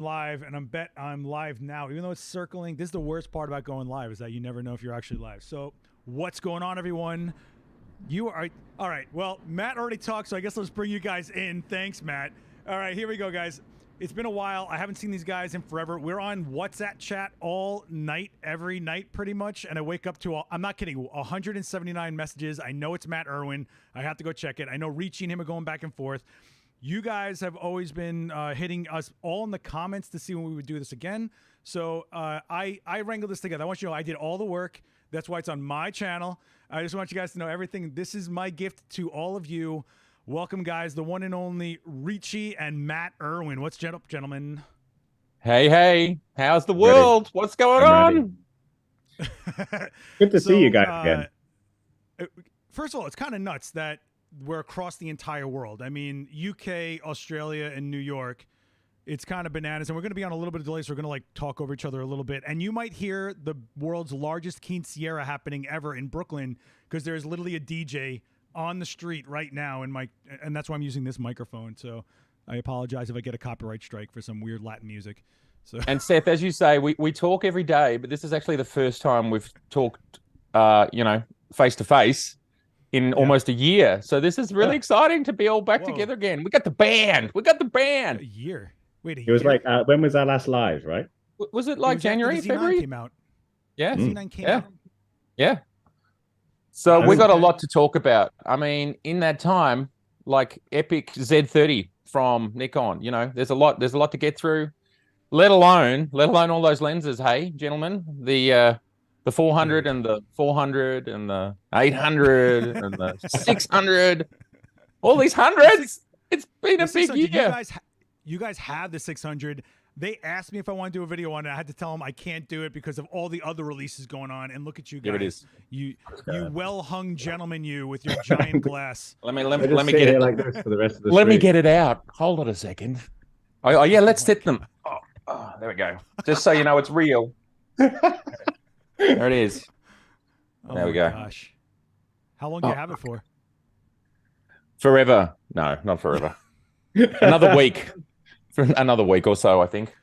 live, and I'm live now, even though it's circling. This is the worst part about going live, is that you never know if you're actually live. So what's going on, everyone? You are all right. Well, Matt already talked, so I guess let's bring you guys in. Thanks, Matt. All right, here we go, guys. It's been a while. I haven't seen these guys in forever. We're on WhatsApp chat all night, every night pretty much, and I wake up to, I'm not kidding, 179 messages. I know it's Matt Irwin. I have to go check it. I know Ricci and him are going back and forth. You guys have always been hitting us all in the comments to see when we would do this again. So I wrangled this together. I want you to know I did all the work. That's why it's on my channel. I just want you guys to know everything. This is my gift to all of you. Welcome, guys, the one and only Ricci and Matt Irwin. What's up, gentlemen? Hey, how's the world? Ready. What's going I'm on? Good to see you guys again. First of all, it's kind of nuts that we're across the entire world. I mean, UK, Australia, and New York. It's kind of bananas, and we're going to be on a little bit of delay, so we're going to talk over each other a little bit. And you might hear the world's largest quinceañera happening ever in Brooklyn, because there's literally a DJ on the street right now, and that's why I'm using this microphone. So I apologize if I get a copyright strike for some weird Latin music. So And Seth, as you say, we talk every day, but this is actually the first time we've talked, face to face in almost a year. So this is really exciting to be all back together again. We got the band. A year. Wait, it was like when was our last live, right? Was it like January, February? Came out. Yeah. Z9 came out. Yeah. So we got a lot to talk about. I mean, in that time, like epic Z30 from Nikon, there's a lot to get through, let alone all those lenses. Hey, gentlemen, the 400 and the 400 and the 800 and the 600, all these hundreds. It's been a big year. You guys have the 600. They asked me if I want to do a video on it. I had to tell them I can't do it because of all the other releases going on. And look at you guys. Here it is. You well-hung gentleman, you with your giant glass. Let me get it like this for the rest of the Let me stream. get it out. Hold on a second. Oh yeah, let's set them. Oh, there we go. Just so you know, it's real. There it is. There we go. Gosh. How long do you have it for? Forever. No, not forever. Another week. For another week or so, I think.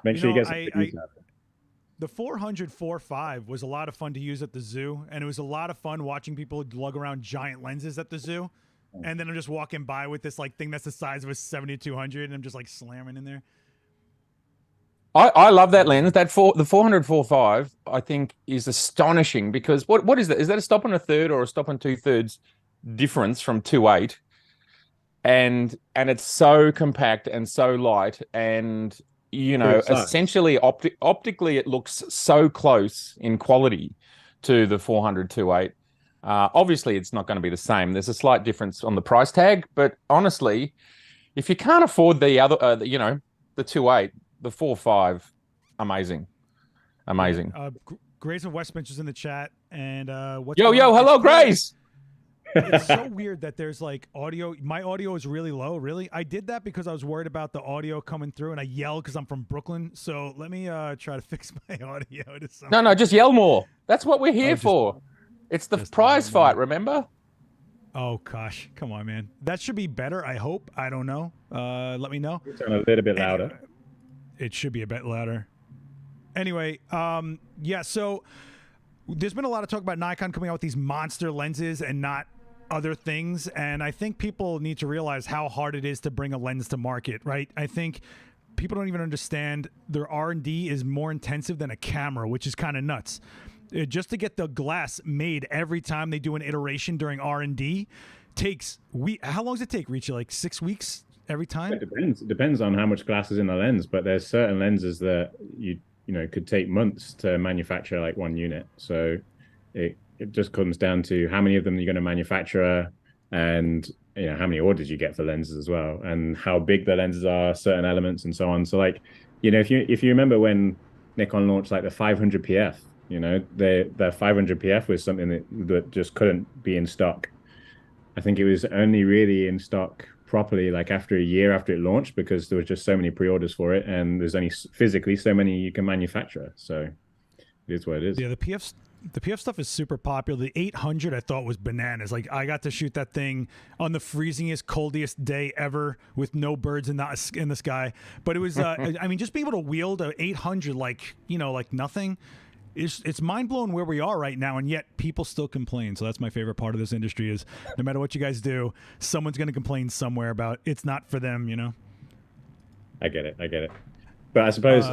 Make sure you get some videos out. The 400 4.5 was a lot of fun to use at the zoo, and it was a lot of fun watching people lug around giant lenses at the zoo. And then I'm just walking by with this thing that's the size of a 7200, and I'm just slamming in there. I love that lens. The 400 4.5, I think, is astonishing because what is that? Is that a stop and a third or a stop and 2/3 difference from 2.8? And it's so compact and so light, and essentially optically it looks so close in quality to the 400 2.8. Obviously it's not going to be the same. There's a slight difference on the price tag, but honestly, if you can't afford the other the 2.8, the 4.5, amazing. Grace of Westminster's in the chat, and hello Grace. It's so weird that there's audio. My audio is really low. Really, I did that because I was worried about the audio coming through, and I yell because I'm from Brooklyn. So let me try to fix my audio. No, just yell more. That's what we're here for. It's the prize fight. Remember? Oh gosh, come on, man. That should be better. I hope. I don't know. Let me know. Turn a little bit louder. It should be a bit louder. Anyway, So there's been a lot of talk about Nikon coming out with these monster lenses and not other things, and I think people need to realize how hard it is to bring a lens to market, right? I think people don't even understand their R&D is more intensive than a camera, which is kind of nuts. Just to get the glass made every time they do an iteration during R&D takes how long does it take, Ricci? 6 weeks every time? It depends on how much glass is in the lens, but there's certain lenses that you could take months to manufacture one unit. So it just comes down to how many of them you're going to manufacture, and how many orders you get for lenses as well, and how big the lenses are, certain elements, and so on. So if you remember when Nikon launched the 500 PF, the 500 PF was something that just couldn't be in stock. I think it was only really in stock properly after a year after it launched, because there was just so many pre-orders for it, and there's only physically so many you can manufacture. So it is what it is. Yeah, the The PF stuff is super popular. The 800 I thought was bananas. Like I got to shoot that thing on the freezingest, coldest day ever with no birds in the sky. But it was, I mean, just being able to wield a 800 like nothing. It's mind blowing where we are right now, and yet people still complain. So that's my favorite part of this industry is no matter what you guys do, someone's going to complain somewhere about it's not for them. I get it. But I suppose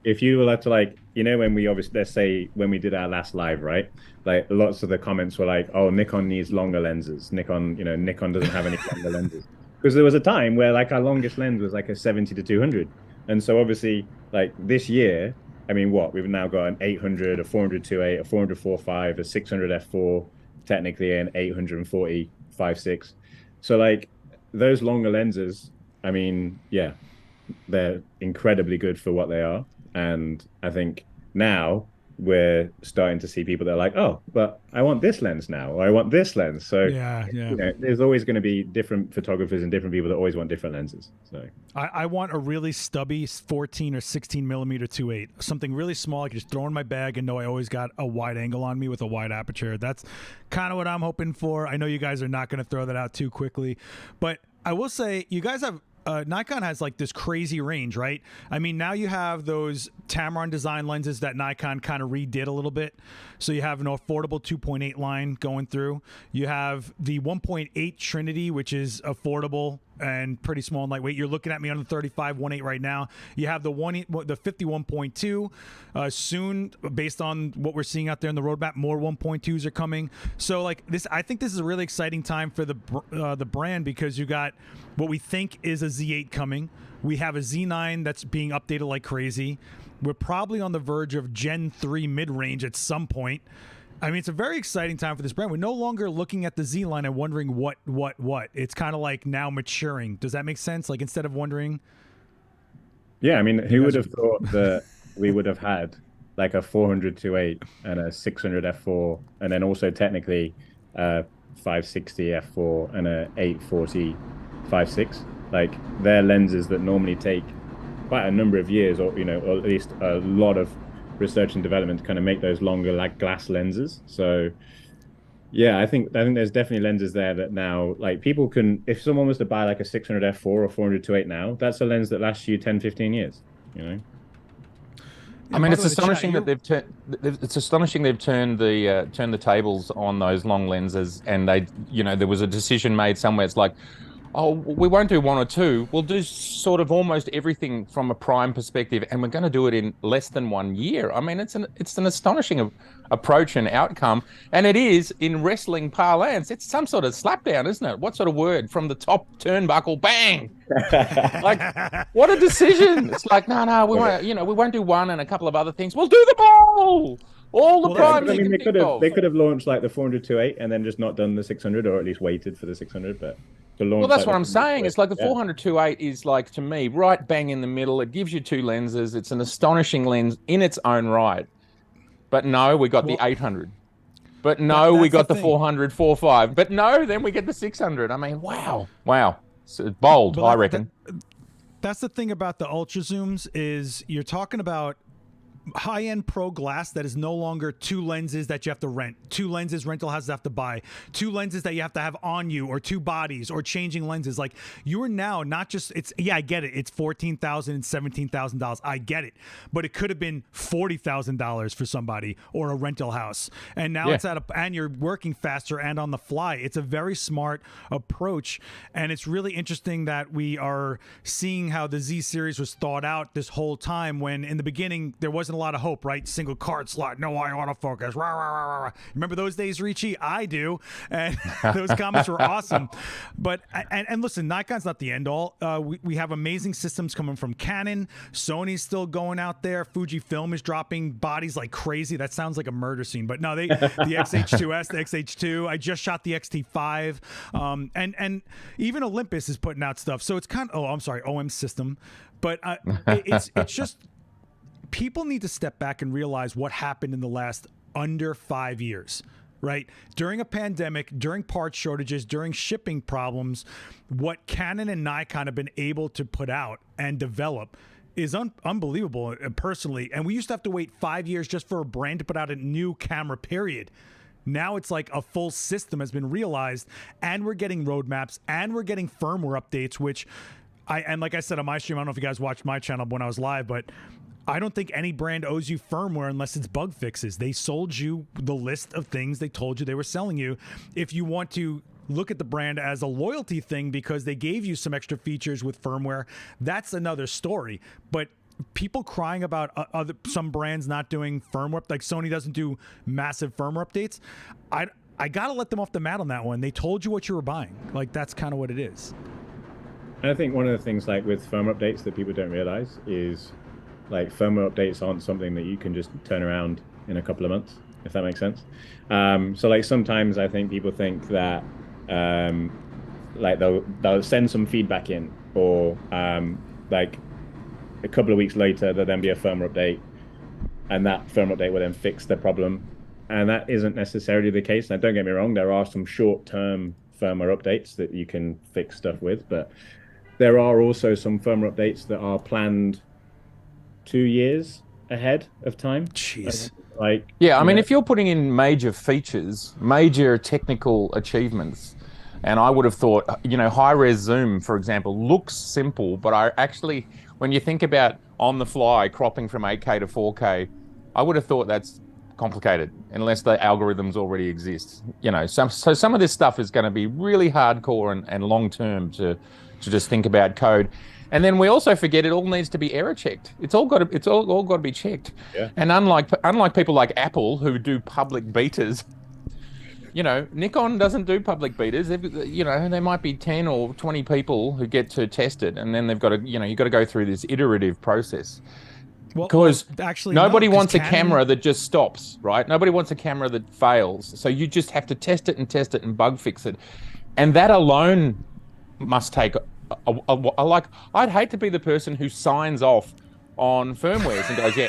if you were to when we obviously, let's say when we did our last live, right? Like lots of the comments were like, "Oh, Nikon needs longer lenses. Nikon doesn't have any longer lenses." Because there was a time where like our longest lens was like a 70 to 200, and so obviously like this year, I mean, we've now got an 800, a 400 2.8, a 400 4.5, a 600 f4, technically an 840 5.6. So like those longer lenses, I mean, yeah, they're incredibly good for what they are. And I think now we're starting to see people that are like, oh, but I want this lens now, or I want this lens. So yeah. There's always going to be different photographers and different people that always want different lenses. So I want a really stubby 14 or 16 millimeter 2.8, something really small I can just throw in my bag and know I always got a wide angle on me with a wide aperture. That's kind of what I'm hoping for. I know you guys are not going to throw that out too quickly, but I will say you guys have Nikon has like this crazy range, right? I mean, now you have those Tamron design lenses that Nikon kind of redid a little bit. So you have an affordable 2.8 line going through. You have the 1.8 Trinity, which is affordable and pretty small and lightweight. You're looking at me on the 35 1.8 right now. You have the 51.2 soon, based on what we're seeing out there in the roadmap. More 1.2s are coming. So like this, I think this is a really exciting time for the brand, because you got what we think is a Z8 coming. We have a Z9 that's being updated like crazy. We're probably on the verge of Gen 3 mid-range at some point. I mean, it's a very exciting time for this brand. We're no longer looking at the Z line and wondering what. It's kind of like now maturing. Does that make sense? Like instead of wondering. Yeah, I mean, who would have thought that we would have had like a 400 2.8 and a 600 f4, and then also technically 560 f4 and a 840 5.6. Like they're lenses that normally take quite a number of years, or or at least a lot of research and development to kind of make those longer like glass lenses. So yeah, I think there's definitely lenses there that now like people can, if someone was to buy like a 600 f4 or 400 2.8 now, that's a lens that lasts you 10-15 years. I mean, it's astonishing that they've turned. It's astonishing they've turned the tables on those long lenses, and they, there was a decision made somewhere. It's like, oh, we won't do one or two. We'll do sort of almost everything from a prime perspective, and we're going to do it in less than 1 year. I mean, it's an astonishing approach and outcome, and it is, in wrestling parlance, it's some sort of slapdown, isn't it? What sort of word from the top turnbuckle? Bang! Like, what a decision! It's like, no, we won't. We won't do one and a couple of other things. We'll do them all. All the primes. I mean, they could have launched like the 400 2.8 and then just not done the 600, or at least waited for the 600, but. Well, that's what I'm saying. It's like the 400 2.8 is like, to me, right bang in the middle. It gives you two lenses. It's an astonishing lens in its own right. But no, we got the 800. But no, we got the 400 4.5. But no, then we get the 600. I mean, wow. So bold, I reckon. That's the thing about the ultra zooms is you're talking about high-end pro glass that is no longer two lenses that you have to rent, two lenses rental houses have to buy, two lenses that you have to have on you, or two bodies, or changing lenses. Like, you are now not just, I get it, it's $14,000 and $17,000, I get it, but it could have been $40,000 for somebody or a rental house, and now it's and you're working faster and on the fly. It's a very smart approach, and it's really interesting that we are seeing how the Z series was thought out this whole time, when in the beginning there wasn't a lot of hope, right? Single card slot, no autofocus. Rah, rah, rah, rah. Remember those days, Ricci? I do. And those comments were awesome. But, and listen, Nikon's not the end all. We have amazing systems coming from Canon. Sony's still going out there. Fujifilm is dropping bodies like crazy. That sounds like a murder scene. But no, the XH2S, the XH2. I just shot the XT5. And even Olympus is putting out stuff. So it's kind of, OM system. But it's just, people need to step back and realize what happened in the last under 5 years, right? During a pandemic, during part shortages, during shipping problems, what Canon and Nikon have been able to put out and develop is unbelievable personally. And we used to have to wait 5 years just for a brand to put out a new camera, period. Now it's like a full system has been realized, and we're getting roadmaps, and we're getting firmware updates, which and like I said on my stream, I don't know if you guys watched my channel when I was live, but I don't think any brand owes you firmware unless it's bug fixes. They sold you the list of things they told you they were selling you. If you want to look at the brand as a loyalty thing because they gave you some extra features with firmware, that's another story. But people crying about some brands not doing firmware, like Sony doesn't do massive firmware updates, I gotta let them off the mat on that one. They told you what you were buying. Like, that's kind of what it is. And I think one of the things, like with firmware updates that people don't realize is, like, firmware updates aren't something that you can just turn around in a couple of months, if that makes sense. So like sometimes I think people think that like they'll send some feedback in, or like a couple of weeks later there'll then be a firmware update, and that firmware update will then fix the problem. And that isn't necessarily the case. Now, don't get me wrong, there are some short-term firmware updates that you can fix stuff with, but there are also some firmware updates that are planned 2 years ahead of time. Jeez. Like, yeah, I mean, if you're putting in major features, major technical achievements, and I would have thought, you know, high-res zoom, for example, looks simple, but I actually, when you think about on the fly cropping from 8K to 4K, I would have thought that's complicated unless the algorithms already exist. You know, so some of this stuff is going to be really hardcore and long-term to just think about code. And then we also forget it all needs to be error checked. It's all got to be checked. Yeah. And unlike people like Apple who do public betas, you know, Nikon doesn't do public betas. You know, there might be 10 or 20 people who get to test it, and then they've got to, you know, you've got to go through this iterative process. Because actually, nobody wants a camera that just stops, right? Nobody wants a camera that fails. So you just have to test it and bug fix it. And that alone must take like, I'd hate to be the person who signs off on firmwares and goes, yeah,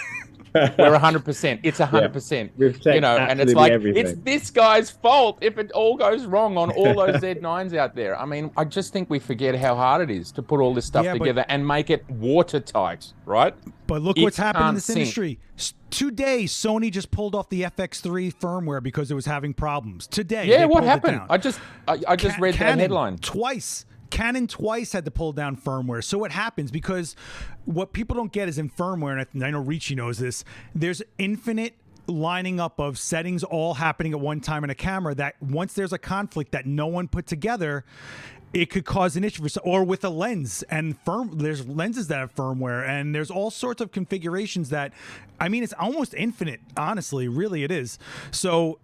we're 100%. It's 100%. Yeah, you know, and it's like, everything. It's this guy's fault if it all goes wrong on all those Z9s out there. I mean, I just think we forget how hard it is to put all this stuff together and make it watertight, right? But look what's happened in this industry. Today, Sony just pulled off the FX3 firmware because it was having problems. Today, yeah, what happened? I just read that headline twice. Canon twice had to pull down firmware. So what happens, because what people don't get is in firmware, and I know Ricci knows this, there's infinite lining up of settings all happening at one time in a camera that once there's a conflict that no one put together, it could cause an issue or with a lens. And there's lenses that have firmware, and there's all sorts of configurations that, I mean, it's almost infinite, honestly, really it is. So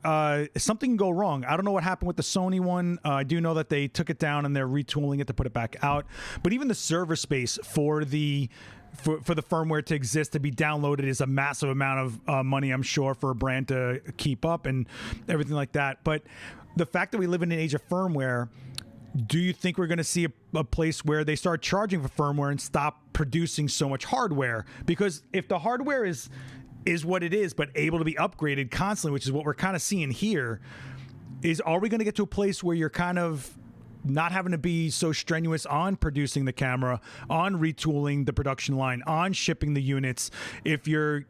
something can go wrong. I don't know what happened with the Sony one. I do know that they took it down and they're retooling it to put it back out. But even the server space for the firmware to exist, to be downloaded, is a massive amount of money, I'm sure, for a brand to keep up and everything like that. But the fact that we live in an age of firmware, do you think we're going to see a place where they start charging for firmware and stop producing so much hardware? Because if the hardware is what it is, but able to be upgraded constantly, which is what we're kind of seeing here, are we going to get to a place where you're kind of not having to be so strenuous on producing the camera, on retooling the production line, on shipping the units? If you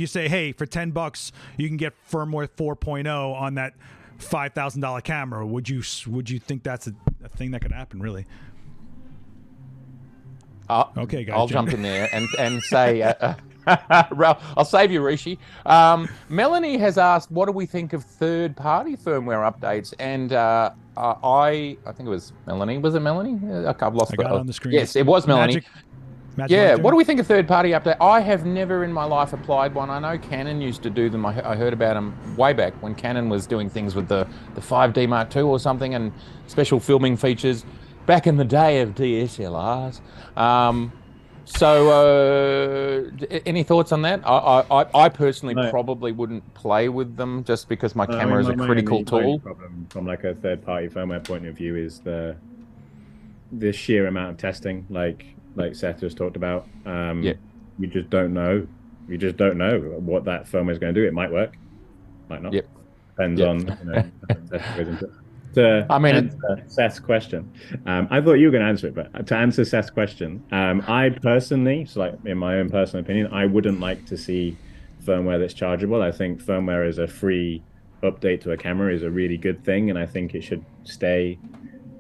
say, hey, for $10 you can get firmware 4.0 on that $5,000 camera, would you think that's a thing that could happen, really? Okay, guys, I'll jump in there and say, I'll save you, Rishi. Melanie has asked, what do we think of third-party firmware updates? And I think it was Melanie. Was it Melanie? I've lost I got it on the screen. Yes, it was Melanie. Magic yeah, Lantern. What do we think of third-party update? I have never in my life applied one. I know Canon used to do them. I heard about them way back when Canon was doing things with the 5D Mark II or something, and special filming features back in the day of DSLRs. Any thoughts on that? I personally probably wouldn't play with them just because my camera is a critical tool. Problem from like a third-party firmware point of view is the sheer amount of testing, like Seth just talked about. You just don't know. You just don't know what that firmware is going to do. It might work, might not. Yep. Depends on, you know, To I mean, answer Seth's question, I thought you were going to answer it, but to answer Seth's question, I personally, so like in my own personal opinion, I wouldn't like to see firmware that's chargeable. I think firmware as a free update to a camera is a really good thing, and I think it should stay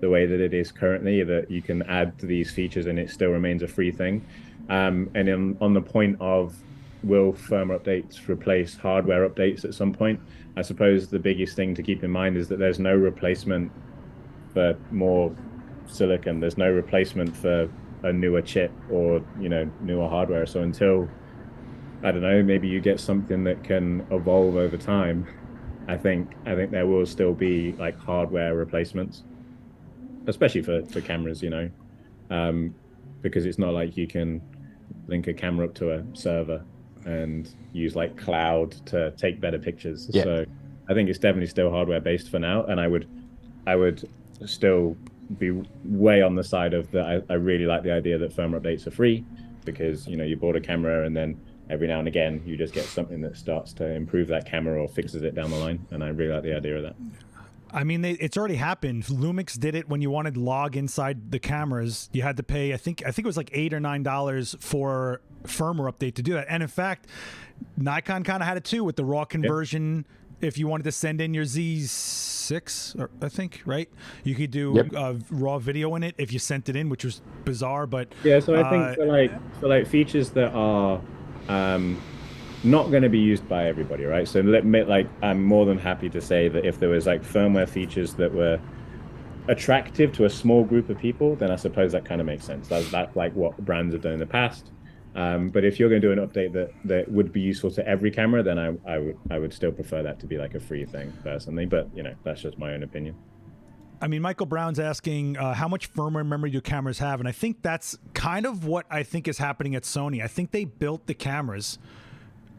the way that it is currently, that you can add to these features and it still remains a free thing. And on the point of will firmware updates replace hardware updates at some point, I suppose the biggest thing to keep in mind is that there's no replacement for more silicon. There's no replacement for a newer chip or, you know, newer hardware. So until, I don't know, maybe you get something that can evolve over time, I think there will still be like hardware replacements, especially for cameras, you know, because it's not like you can link a camera up to a server and use like cloud to take better pictures. Yeah. So I think it's definitely still hardware based for now, and I would still be way on the side of that. I really like the idea that firmware updates are free, because, you know, you bought a camera and then every now and again you just get something that starts to improve that camera or fixes it down the line, and I really like the idea of that. I mean, it's already happened. Lumix did it when you wanted log inside the cameras. You had to pay, I think it was like $8 or $9 for firmware update to do that. And in fact, Nikon kind of had it too with the raw conversion. Yep. If you wanted to send in your Z6, I think, right? You could do raw video in it if you sent it in, which was bizarre. But yeah, so I think for like features that are not going to be used by everybody, right? So like, I'm more than happy to say that if there was like firmware features that were attractive to a small group of people, then I suppose that kind of makes sense. That's like what brands have done in the past. But if you're going to do an update that would be useful to every camera, then I would still prefer that to be like a free thing personally. But, you know, that's just my own opinion. I mean, Michael Brown's asking how much firmware memory do cameras have? And I think that's kind of what I think is happening at Sony. I think they built the cameras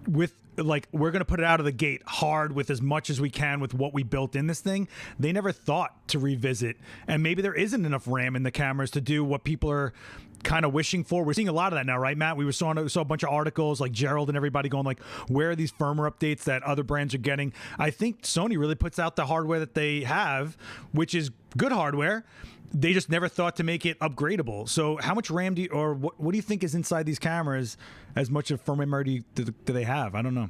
with like, we're going to put it out of the gate hard with as much as we can with what we built in this thing. They never thought to revisit. And maybe there isn't enough RAM in the cameras to do what people are kind of wishing for. We're seeing a lot of that now, right, Matt? We saw a bunch of articles like Gerald and everybody going like, where are these firmware updates that other brands are getting? I think Sony really puts out the hardware that they have, which is good hardware. They just never thought to make it upgradable. So how much RAM what do you think is inside these cameras? As much of firmware memory do they have? I don't know.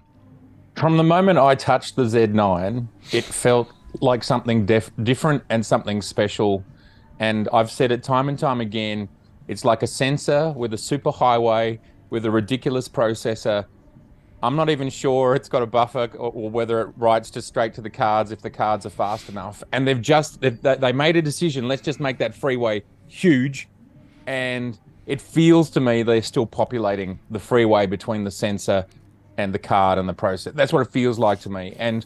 From the moment I touched the Z9, it felt like something different and something special. And I've said it time and time again, it's like a sensor with a super highway with a ridiculous processor. I'm not even sure it's got a buffer or whether it writes just straight to the cards if the cards are fast enough. And they made a decision, let's just make that freeway huge. And it feels to me they're still populating the freeway between the sensor and the card and the processor. That's what it feels like to me. And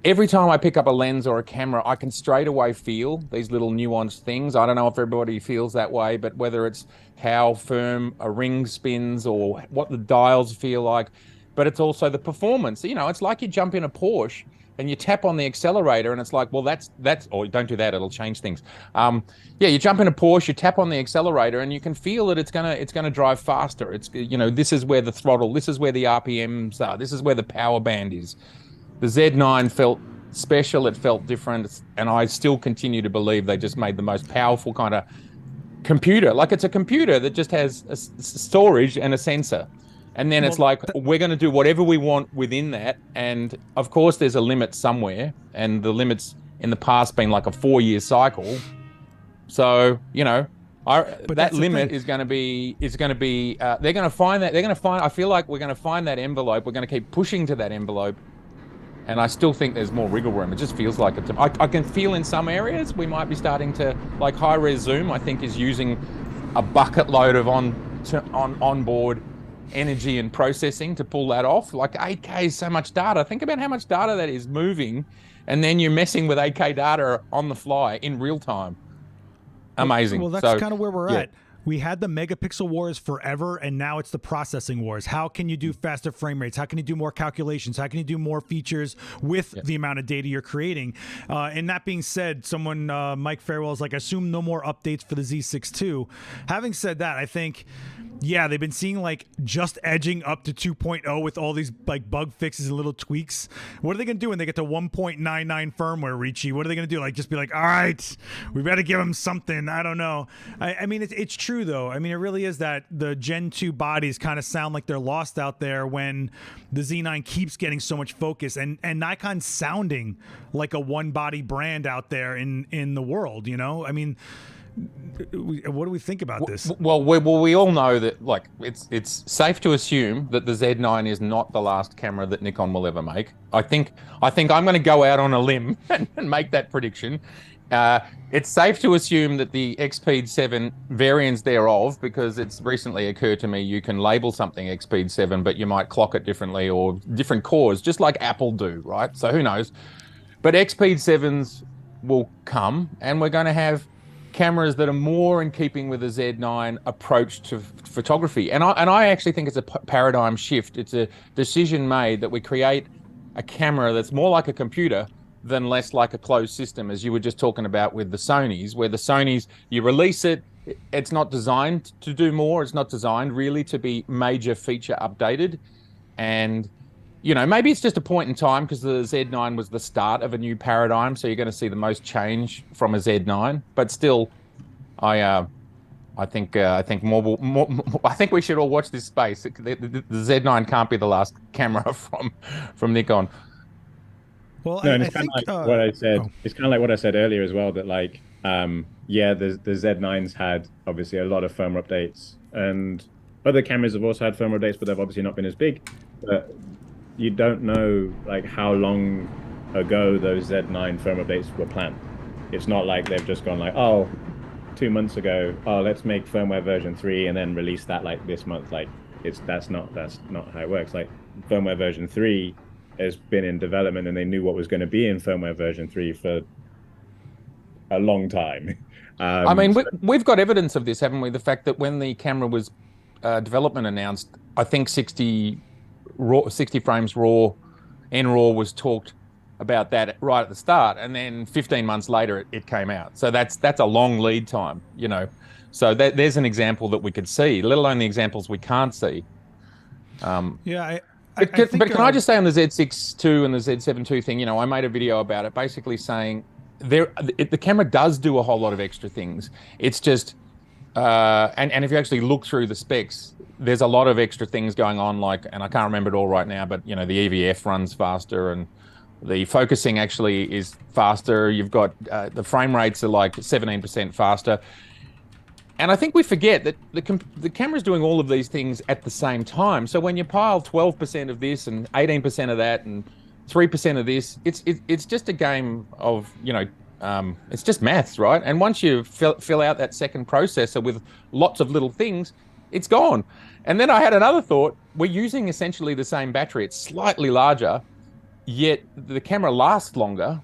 every time I pick up a lens or a camera, I can straight away feel these little nuanced things. I don't know if everybody feels that way, but whether it's how firm a ring spins or what the dials feel like, but it's also the performance. You know, it's like you jump in a Porsche and you tap on the accelerator and it's like, well, that's, or don't do that, it'll change things. Yeah, you jump in a Porsche, you tap on the accelerator and you can feel that it's gonna drive faster. It's, you know, this is where the throttle, this is where the RPMs are, this is where the power band is. The Z9 felt special, it felt different, and I still continue to believe they just made the most powerful kind of computer. Like, it's a computer that just has a storage and a sensor. And then it's like, we're going to do whatever we want within that. And of course, there's a limit somewhere. And the limit's in the past been like a 4-year cycle. So, you know, that limit is going to be, they're going to find, I feel like we're going to find that envelope. We're going to keep pushing to that envelope. And I still think there's more wriggle room. It just feels like it. I can feel in some areas we might be starting to, like high-res zoom, I think is using a bucket load of onboard energy and processing to pull that off. Like 8K is so much data. Think about how much data that is moving, and then you're messing with 8K data on the fly in real time. Amazing. Well, that's kind of where we're at. We had the megapixel wars forever, and now it's the processing wars. How can you do faster frame rates? How can you do more calculations? How can you do more features with the amount of data you're creating? And that being said, someone, Mike Farewell, is like, assume no more updates for the Z6 II. Having said that, I think Yeah, they've been seeing like just edging up to 2.0 with all these like bug fixes and little tweaks. What are they going to do when they get to 1.99 firmware, Ricci? What are they going to do? Like just be like, all right, we better give them something. I don't know. I mean, it's true though. I mean, it really is that the Gen 2 bodies kind of sound like they're lost out there when the Z9 keeps getting so much focus and Nikon's sounding like a one body brand out there in the world, you know? I mean, what do we think about this? Well, we all know that like it's safe to assume that the Z9 is not the last camera that Nikon will ever make. I think I'm going to go out on a limb and make that prediction. It's safe to assume that the XPEED 7 variants thereof, because it's recently occurred to me you can label something XPEED 7, but you might clock it differently or different cores, just like Apple do, right? So who knows? But XPEED 7s will come, and we're going to have cameras that are more in keeping with the Z9 approach to photography. And I actually think it's a paradigm shift. It's a decision made that we create a camera that's more like a computer than less like a closed system, as you were just talking about with the Sonys, where the Sonys, you release it, it's not designed to do more. It's not designed really to be major feature updated. And, you know, maybe it's just a point in time because the Z9 was the start of a new paradigm. So you're going to see the most change from a Z9. But still, I think more. I think we should all watch this space. The Z9 can't be the last camera from Nikon. Well, no, and it's kind of like what I said. Oh. It's kind of like what I said earlier as well. That like, yeah, the Z9's had obviously a lot of firmware updates, and other cameras have also had firmware updates, but they've obviously not been as big. But you don't know like how long ago those Z9 firmware updates were planned. It's not like they've just gone like, oh, 2 months ago, oh, let's make firmware version 3 and then release that like this month. Like that's not how it works. Like firmware version 3 has been in development, and they knew what was going to be in firmware version 3 for a long time. I mean, we've got evidence of this, haven't we? The fact that when the camera was development announced, I think 60 frames raw, NRAW was talked about that right at the start, and then 15 months later it came out. So that's a long lead time, you know. So there's an example that we could see, let alone the examples we can't see. Yeah, but can I just say on the Z6 II and the Z7 II thing, you know, I made a video about it basically saying the camera does do a whole lot of extra things. It's just, and if you actually look through the specs, there's a lot of extra things going on, like, and I can't remember it all right now, but, you know, the EVF runs faster and the focusing actually is faster. You've got the frame rates are like 17% faster. And I think we forget that the camera's doing all of these things at the same time. So when you pile 12% of this and 18% of that and 3% of this, it's just a game of, you know, it's just maths, right? And once you fill out that second processor with lots of little things, it's gone. And then I had another thought. We're using essentially the same battery. It's slightly larger, yet the camera lasts longer.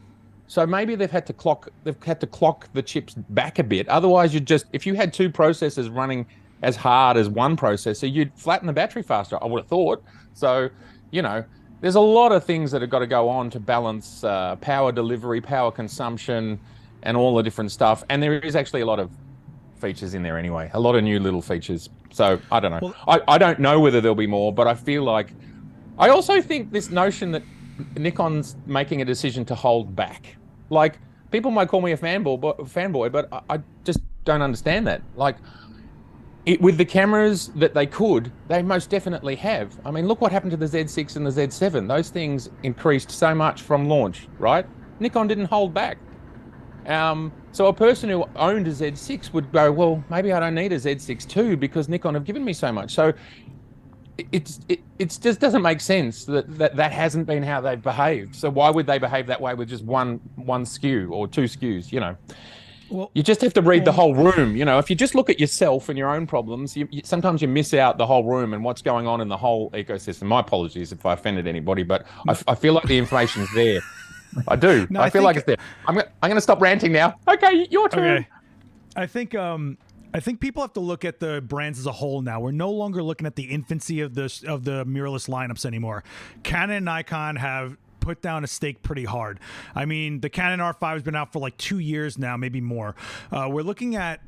So maybe they've had to clock the chips back a bit. Otherwise, if you had two processors running as hard as one processor, you'd flatten the battery faster, I would have thought. So, you know, there's a lot of things that have got to go on to balance power delivery, power consumption, and all the different stuff. And there is actually a lot of features in there anyway, a lot of new little features. So I don't know. Well, I don't know whether there'll be more, but I feel like, I also think this notion that Nikon's making a decision to hold back. Like, people might call me a fanboy, but I just don't understand that. Like, with the cameras that they most definitely have. I mean, look what happened to the Z6 and the Z7. Those things increased so much from launch, right? Nikon didn't hold back. So a person who owned a Z6 would go, well, maybe I don't need a Z6 II because Nikon have given me so much. So it just doesn't make sense that hasn't been how they've behaved. So why would they behave that way with just one SKU or two SKUs, you know? Well, you just have to read the whole room. You know, if you just look at yourself and your own problems, sometimes you miss out the whole room and what's going on in the whole ecosystem. My apologies if I offended anybody, but I feel like the information's there. I do. No, I feel like it's there. I'm going to stop ranting now. Okay, your turn. Okay. I think people have to look at the brands as a whole now. We're no longer looking at the infancy of the mirrorless lineups anymore. Canon and Nikon have put down a stake pretty hard. I mean, the Canon R5 has been out for like 2 years now, maybe more. We're looking at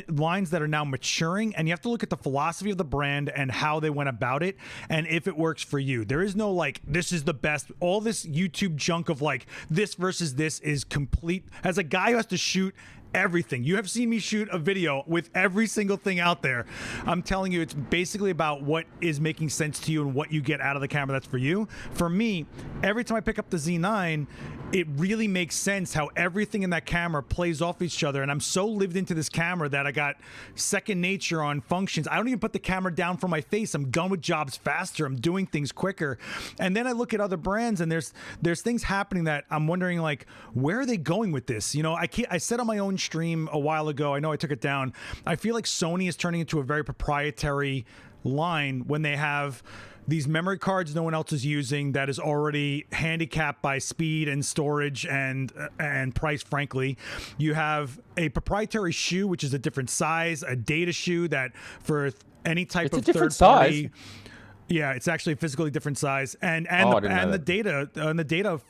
lines that are now maturing, and you have to look at the philosophy of the brand and how they went about it, and if it works for you. There is no like, this is the best. All this YouTube junk of like this versus this is complete. As a guy who has to shoot everything, you have seen me shoot a video with every single thing out there. I'm telling you, it's basically about what is making sense to you and what you get out of the camera that's for you. For me, every time I pick up the Z9, it really makes sense how everything in that camera plays off each other, and I'm so lived into this camera that I got second nature on functions. I don't even put the camera down from my face. I'm done with jobs faster. I'm doing things quicker. And then I look at other brands, and there's things happening that I'm wondering, like, where are they going with this? You know, I said on my own stream a while ago, I know I took it down, I feel like Sony is turning into a very proprietary line when they have these memory cards no one else is using that is already handicapped by speed and storage and price, frankly. You have a proprietary shoe, which is a different size, a data shoe that for any type of third party. Yeah, it's actually a physically different size, and the data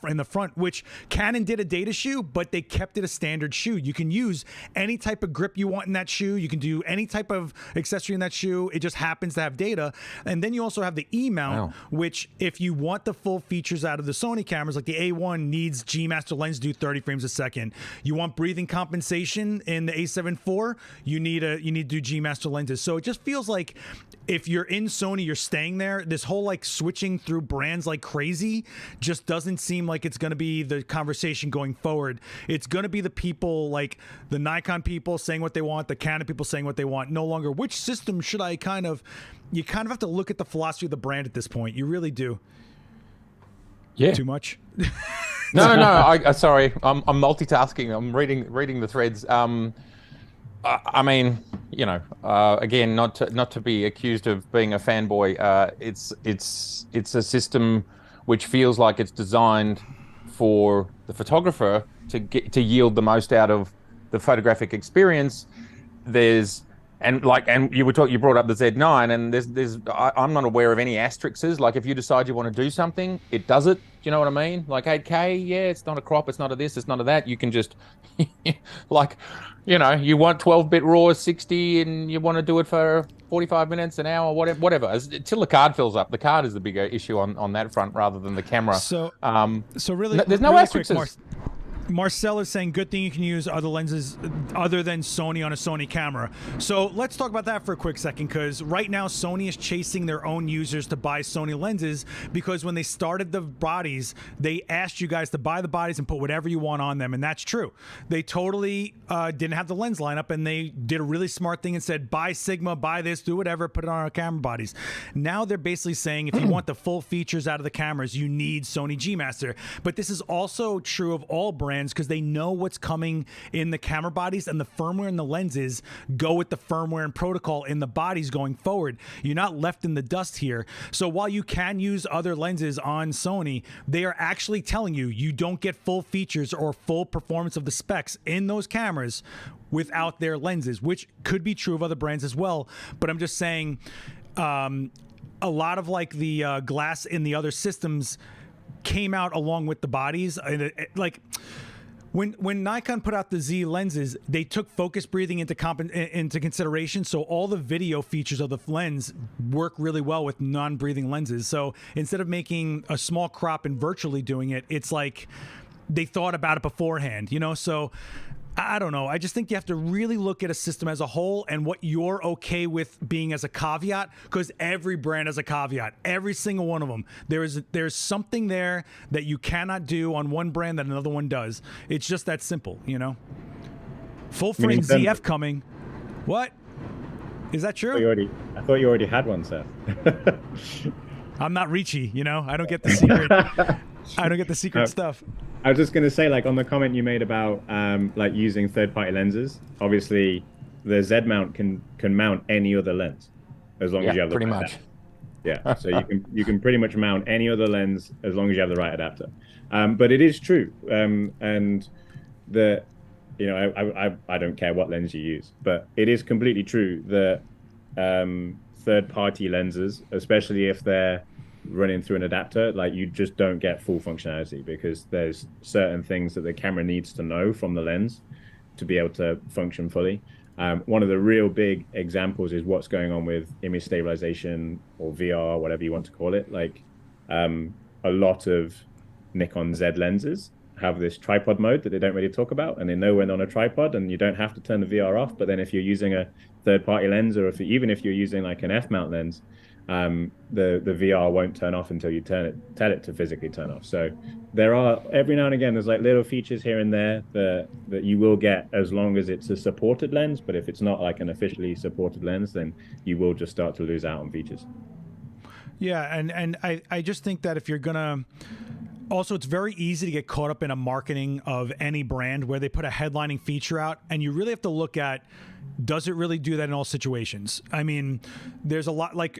in the front, which Canon did a data shoe, but they kept it a standard shoe. You can use any type of grip you want in that shoe. You can do any type of accessory in that shoe. It just happens to have data. And then you also have the E mount, which if you want the full features out of the Sony cameras, like the A1 needs G Master lens to do 30 frames a second. You want breathing compensation in the A7 IV, you need to do G Master lenses. So it just feels like if you're in Sony, you're staying there. This whole like switching through brands like crazy just doesn't seem like it's going to be the conversation going forward. It's going to be the people, like the Nikon people saying what they want, the Canon people saying what they want. No longer which system should I you kind of have to look at the philosophy of the brand at this point. You really do. Yeah. Too much? No. I sorry. I'm multitasking. I'm reading the threads. I mean, you know, again, not to be accused of being a fanboy. It's a system which feels like it's designed for the photographer to yield the most out of the photographic experience. You brought up the Z9, and I'm not aware of any asterisks. Like if you decide you want to do something, it does it. Do you know what I mean? Like 8K, yeah, it's not a crop, it's not a this, it's not a that. You can just like, you know, you want 12-bit RAW 60 and you want to do it for 45 minutes, an hour, whatever. Till the card fills up. The card is the bigger issue on that front rather than the camera. So really, there's no asterisks. Marcel is saying good thing you can use other lenses other than Sony on a Sony camera. So let's talk about that for a quick second, because right now Sony is chasing their own users to buy Sony lenses, because when they started the bodies, they asked you guys to buy the bodies and put whatever you want on them, and that's true. They totally didn't have the lens lineup, and they did a really smart thing and said, buy Sigma, buy this, do whatever, put it on our camera bodies. Now they're basically saying if you want the full features out of the cameras, you need Sony G Master. But this is also true of all brands, because they know what's coming in the camera bodies, and the firmware and the lenses go with the firmware and protocol in the bodies going forward. You're not left in the dust here. So while you can use other lenses on Sony, they are actually telling you you don't get full features or full performance of the specs in those cameras without their lenses, which could be true of other brands as well. But I'm just saying a lot of like the glass in the other systems came out along with the bodies. Like when Nikon put out the Z lenses, they took focus breathing into consideration. So all the video features of the lens work really well with non-breathing lenses. So instead of making a small crop and virtually doing it, it's like they thought about it beforehand, you know? So I don't know. I just think you have to really look at a system as a whole and what you're okay with being as a caveat, because every brand has a caveat. Every single one of them. There's something there that you cannot do on one brand that another one does. It's just that simple, you know? Full frame ZF coming. What? Is that true? I thought you already had one, Seth. I'm not Ricci, you know? I don't get the secret. I don't get the secret stuff. I was just going to say, like on the comment you made about like using third-party lenses, obviously the Z mount can mount any other lens as long as you have the pretty right much. Adapter. Yeah, so you can pretty much mount any other lens as long as you have the right adapter. But it is true, and the I don't care what lens you use, but it is completely true that third-party lenses, especially if they're running through an adapter, like you just don't get full functionality, because there's certain things that the camera needs to know from the lens to be able to function fully. One of the real big examples is what's going on with image stabilization or VR, whatever you want to call it. Like a lot of Nikon Z lenses have this tripod mode that they don't really talk about, and they know when on a tripod, and you don't have to turn the VR off. But then if you're using a third-party lens, or even if you're using like an F-mount lens, the VR won't turn off until you tell it to physically turn off. So there are, every now and again, there's like little features here and there that you will get as long as it's a supported lens. But if it's not like an officially supported lens, then you will just start to lose out on features. Yeah, and I just think that if you're gonna, also it's very easy to get caught up in a marketing of any brand where they put a headlining feature out, and you really have to look at, does it really do that in all situations? I mean, there's a lot, like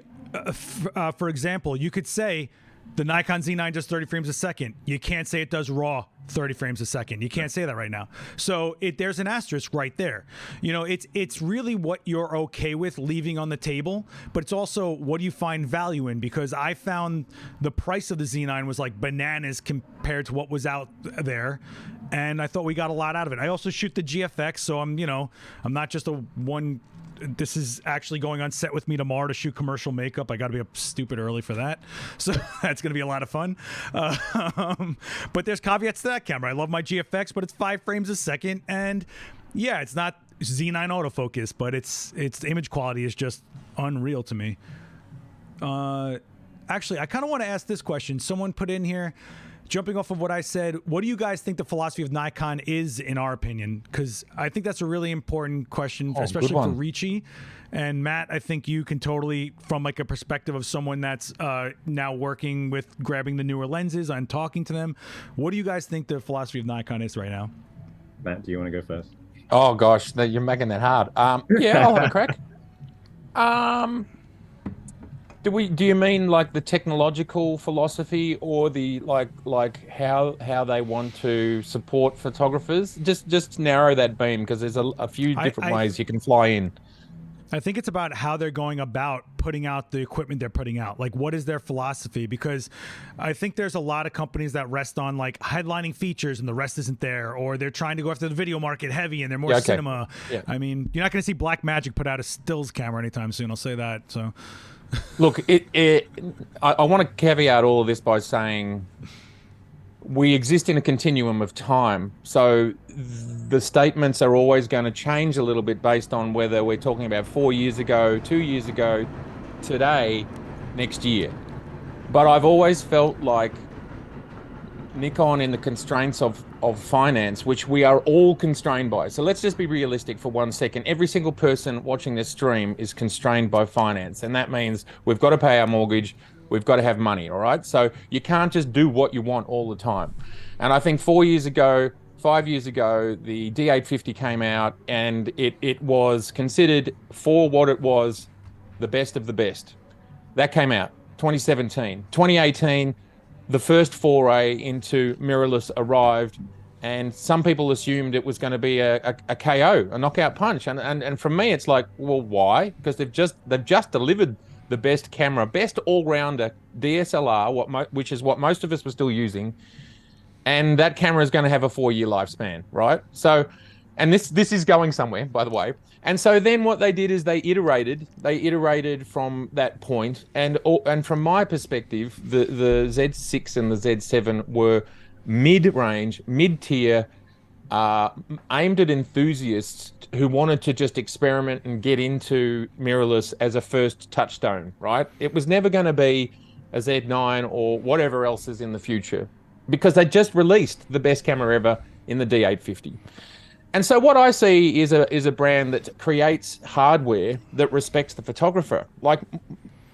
for example, you could say the Nikon Z9 does 30 frames a second. You can't say it does RAW 30 frames a second. You can't say that right now. So there's an asterisk right there. You know, it's really what you're okay with leaving on the table, but it's also what do you find value in, because I found the price of the Z9 was like bananas compared to what was out there, and I thought we got a lot out of it. I also shoot the GFX, so I'm not just a one. This is actually going on set with me tomorrow to shoot commercial makeup. I got to be up stupid early for that. So that's going to be a lot of fun. But there's caveats to that camera. I love my GFX, but it's 5 frames a second. And yeah, it's not Z9 autofocus, but its image quality is just unreal to me. Actually, I kind of want to ask this question. Someone put in here, jumping off of what I said, what do you guys think the philosophy of Nikon is, in our opinion? Because I think that's a really important question, especially for Ricci. And Matt, I think you can totally, from like a perspective of someone that's now working with grabbing the newer lenses and talking to them, what do you guys think the philosophy of Nikon is right now? Matt, do you want to go first? Oh gosh, you're making that hard. Yeah, I'll have a crack. Do you mean like the technological philosophy, or the like how they want to support photographers? Just narrow that beam, because there's a few different ways you can fly in. I think it's about how they're going about putting out the equipment they're putting out. Like, what is their philosophy? Because I think there's a lot of companies that rest on like headlining features and the rest isn't there, or they're trying to go after the video market heavy and they're more cinema. Yeah. I mean, you're not going to see Blackmagic put out a stills camera anytime soon. I'll say that. So, look, I want to caveat all of this by saying we exist in a continuum of time. So the statements are always going to change a little bit based on whether we're talking about 4 years ago, 2 years ago, today, next year. But I've always felt like Nikon, in the constraints of finance, which we are all constrained by. So let's just be realistic for 1 second. Every single person watching this stream is constrained by finance. And that means we've got to pay our mortgage. We've got to have money, all right? So you can't just do what you want all the time. And I think 4 years ago, 5 years ago, the D850 came out, and it was considered, for what it was, the best of the best. That came out 2017. 2018, the first foray into mirrorless arrived, and some people assumed it was going to be a KO, a knockout punch. And from me, it's like, well, why? Because they've just delivered the best camera, best all-rounder DSLR, which is what most of us were still using. And that camera is going to have a 4-year lifespan, right? So, and this is going somewhere, by the way. And so then what they did is they iterated from that point. And from my perspective, the Z6 and the Z7 were mid-range, mid-tier, aimed at enthusiasts who wanted to just experiment and get into mirrorless as a first touchstone, right? It was never going to be a Z9 or whatever else is in the future, because they just released the best camera ever in the D850. And so what I see is a brand that creates hardware that respects the photographer. Like,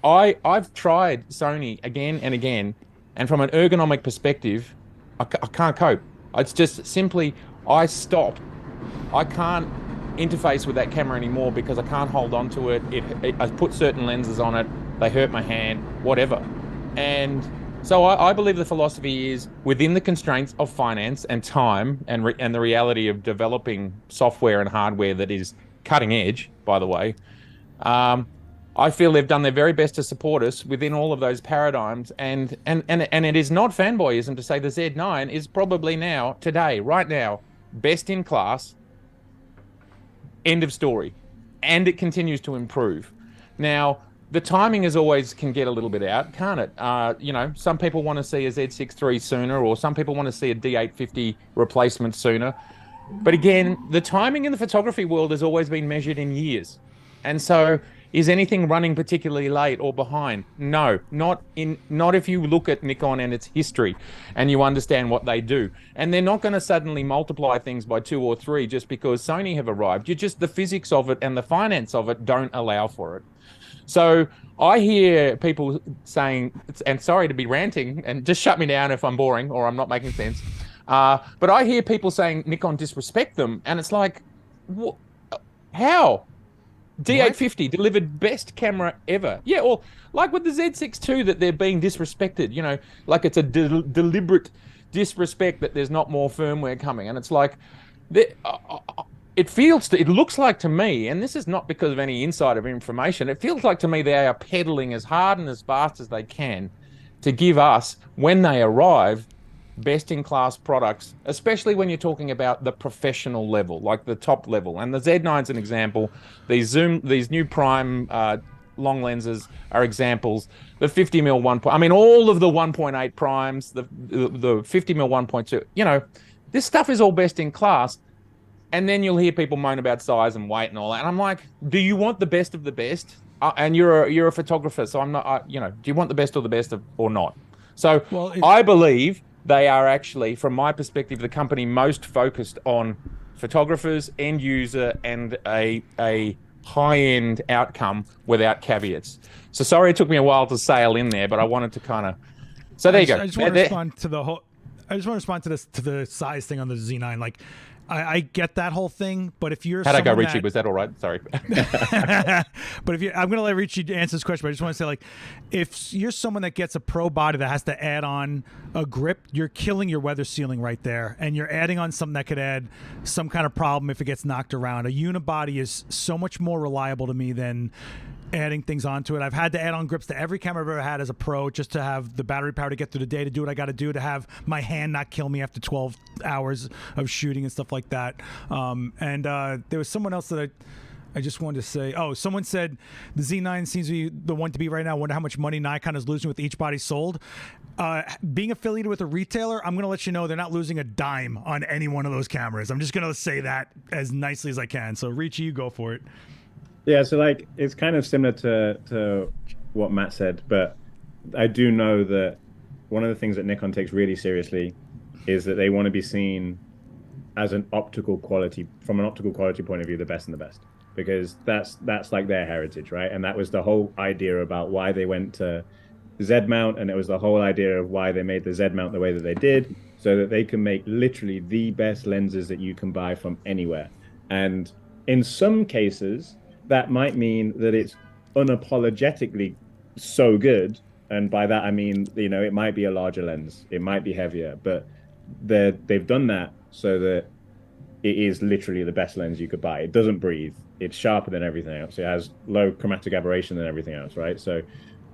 I've tried Sony again and again, and from an ergonomic perspective, I can't cope. It's just simply, I stop. I can't interface with that camera anymore because I can't hold on to it. I put certain lenses on it, they hurt my hand, whatever. And so I believe the philosophy is, within the constraints of finance and time and the reality of developing software and hardware that is cutting edge, by the way, I feel they've done their very best to support us within all of those paradigms. And it is not fanboyism to say the Z9 is probably now, today, right now, best in class End of story. And it continues to improve. Now, the timing is always can get a little bit out, can't it? You know, some people want to see a Z6 III sooner, or some people want to see a D850 replacement sooner. But again, the timing in the photography world has always been measured in years. And so is anything running particularly late or behind? No, not if you look at Nikon and its history and you understand what they do. And they're not going to suddenly multiply things by 2 or 3 just because Sony have arrived. You just, the physics of it and the finance of it don't allow for it. So I hear people saying, and sorry to be ranting, and just shut me down if I'm boring or I'm not making sense. But I hear people saying Nikon disrespect them, and it's like, how? D850 delivered best camera ever. Yeah, or like with the Z6 II, that they're being disrespected, you know, like it's a deliberate disrespect that there's not more firmware coming. And it's like, it looks like to me, and this is not because of any insider information, it feels like to me they are pedaling as hard and as fast as they can to give us, when they arrive, best-in-class products, especially when you're talking about the professional level, like the top level. And the Z9 is an example. These new prime long lenses are examples. The 50mm I mean, all of the 1.8 primes, the 50mm 1.2. You know, this stuff is all best in class. And then you'll hear people moan about size and weight and all that. And I'm like, do you want the best of the best? And you're a photographer, so I'm not. You know, do you want the best of the best or not? So I believe they are actually, from my perspective, the company most focused on photographers, end user, and a high-end outcome without caveats. So sorry it took me a while to sail in there, but I wanted to kind of. So there you go. I just want to respond to the whole. I just want to respond to this, to the size thing on the Z9. Like, I get that whole thing, but if you're how'd I go, Ricci? Was that all right? Sorry. But I'm going to let Ricci answer this question, but I just want to say, like, if you're someone that gets a pro body that has to add on a grip, you're killing your weather sealing right there, and you're adding on something that could add some kind of problem if it gets knocked around. A unibody is so much more reliable to me than adding things onto it. I've had to add on grips to every camera I've ever had as a pro just to have the battery power to get through the day, to do what I got to do, to have my hand not kill me after 12 hours of shooting and stuff like that. There was someone else that I just wanted to say, someone said the Z9 seems to be the one to beat right now. I wonder how much money Nikon is losing with each body sold. Being affiliated with a retailer, I'm going to let you know they're not losing a dime on any one of those cameras. I'm just going to say that as nicely as I can. So Ricci, you go for it. Yeah, so like it's kind of similar to what Matt said, but I do know that one of the things that Nikon takes really seriously is that they want to be seen as an optical quality, from an optical quality point of view, the best and the best, because that's like their heritage, right? And that was the whole idea about why they went to Z mount, and it was the whole idea of why they made the Z mount the way that they did, so that they can make literally the best lenses that you can buy from anywhere. And in some cases, that might mean that it's unapologetically so good. And by that, I mean, you know, it might be a larger lens, it might be heavier, but they've done that so that it is literally the best lens you could buy. It doesn't breathe. It's sharper than everything else. It has low chromatic aberration than everything else, right? So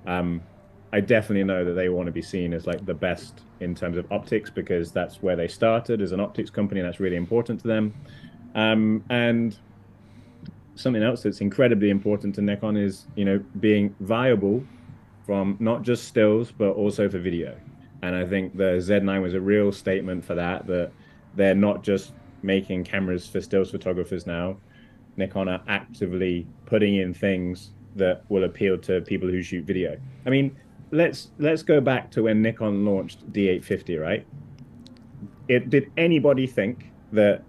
I definitely know that they want to be seen as like the best in terms of optics, because that's where they started as an optics company, and that's really important to them. And something else that's incredibly important to Nikon is, you know, being viable from not just stills, but also for video. And I think the Z9 was a real statement for that they're not just making cameras for stills photographers now. Nikon are actively putting in things that will appeal to people who shoot video. I mean, let's go back to when Nikon launched D850, right? Did anybody think that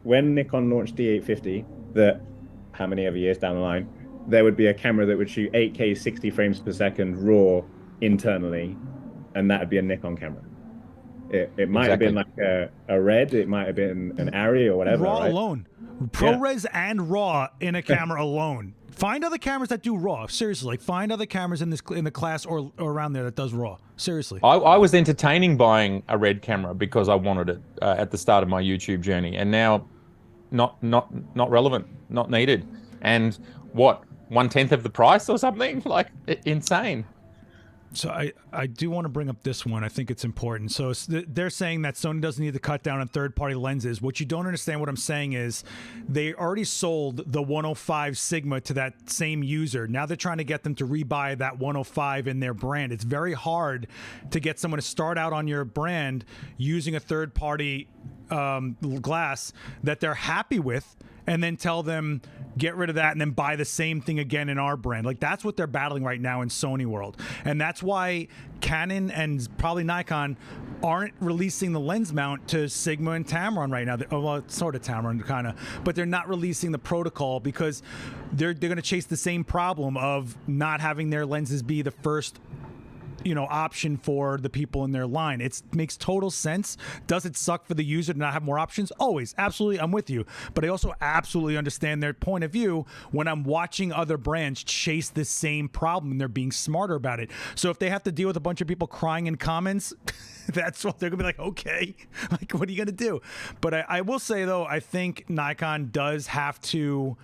when Nikon launched D850, that how many ever years down the line, there would be a camera that would shoot 8K 60 frames per second raw internally, and that would be a Nikon camera? It might have been like a Red, it might have been an Arri or whatever. RAW right? alone. ProRes and RAW in a camera alone. Find other cameras that do RAW. Seriously, like find other cameras in the class or around there that does RAW. Seriously. I was entertaining buying a Red camera because I wanted it at the start of my YouTube journey, and now not relevant, not needed. And what, 1/10 of the price or something? Like, insane. So I do want to bring up this one. I think it's important. So they're saying that Sony doesn't need to cut down on third-party lenses. What you don't understand, what I'm saying is they already sold the 105 Sigma to that same user. Now they're trying to get them to rebuy that 105 in their brand. It's very hard to get someone to start out on your brand using a third-party glass that they're happy with, and then tell them get rid of that and then buy the same thing again in our brand. Like, that's what they're battling right now in Sony world. And that's why Canon and probably Nikon aren't releasing the lens mount to Sigma and Tamron right now. Well, sort of Tamron, kind of, but they're not releasing the protocol because they're going to chase the same problem of not having their lenses be the first option for the people in their line. It makes total sense. Does it suck for the user to not have more options? Always. Absolutely. I'm with you. But I also absolutely understand their point of view when I'm watching other brands chase the same problem and they're being smarter about it. So if they have to deal with a bunch of people crying in comments, that's what they're going to be like, okay, like, what are you going to do? But I will say, though, I think Nikon does have to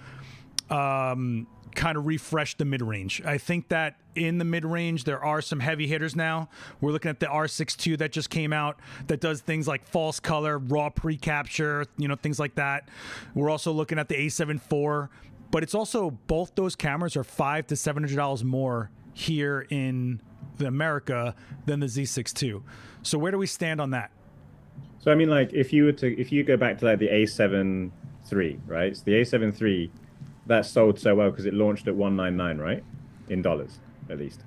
kind of refresh the mid-range. I think that in the mid-range, there are some heavy hitters now. We're looking at the R6 II that just came out that does things like false color, raw pre-capture, things like that. We're also looking at the A7 IV, but it's also both those cameras are $500 to $700 more here in America than the Z6 II. So where do we stand on that? So I mean, like, if you go back to like the A7 III, right? So the A7 III, that sold so well because it launched at $199, right? In dollars, at least.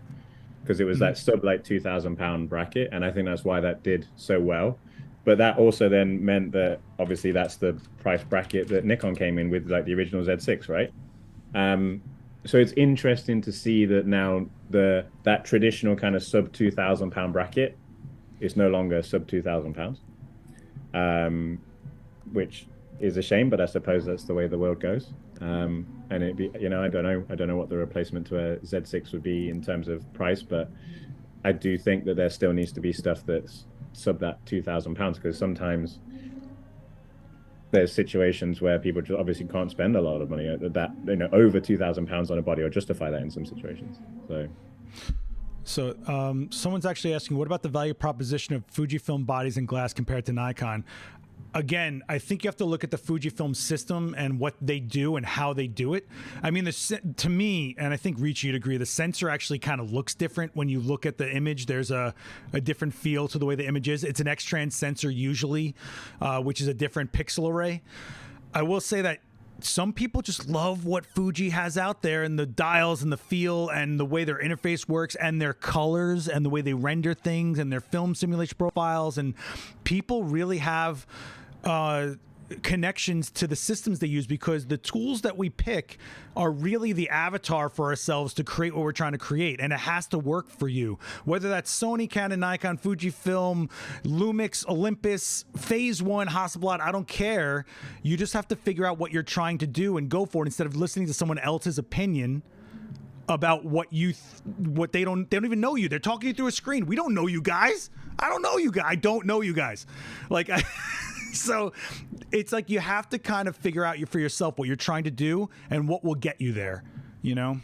Because it was that sub like £2,000 bracket. And I think that's why that did so well. But that also then meant that obviously that's the price bracket that Nikon came in with, like the original Z6, right? So it's interesting to see that now that traditional kind of sub £2,000 bracket is no longer sub £2,000, which is a shame, but I suppose that's the way the world goes. And it'd be, I don't know what the replacement to a Z6 would be in terms of price, but I do think that there still needs to be stuff that's sub that £2,000, because sometimes there's situations where people just obviously can't spend a lot of money that over £2,000 on a body, or justify that in some situations. So someone's actually asking, what about the value proposition of Fujifilm bodies and glass compared to Nikon? Again, I think you have to look at the Fujifilm system and what they do and how they do it. I mean, to me, and I think Ricci would agree, the sensor actually kind of looks different when you look at the image. There's a different feel to the way the image is. It's an X-trans sensor usually, which is a different pixel array. I will say that some people just love what Fuji has out there, and the dials and the feel and the way their interface works and their colors and the way they render things and their film simulation profiles. And people really have connections to the systems they use, because the tools that we pick are really the avatar for ourselves to create what we're trying to create, and it has to work for you, whether that's Sony, Canon, Nikon, Fujifilm, Lumix, Olympus, Phase 1, Hasselblad. I don't care. You just have to figure out what you're trying to do and go for it, instead of listening to someone else's opinion about what they don't even know you. They're talking you through a screen. We don't know you guys. I don't know you guys. I don't know you guys. So it's like you have to kind of figure out for yourself what you're trying to do and what will get you there, I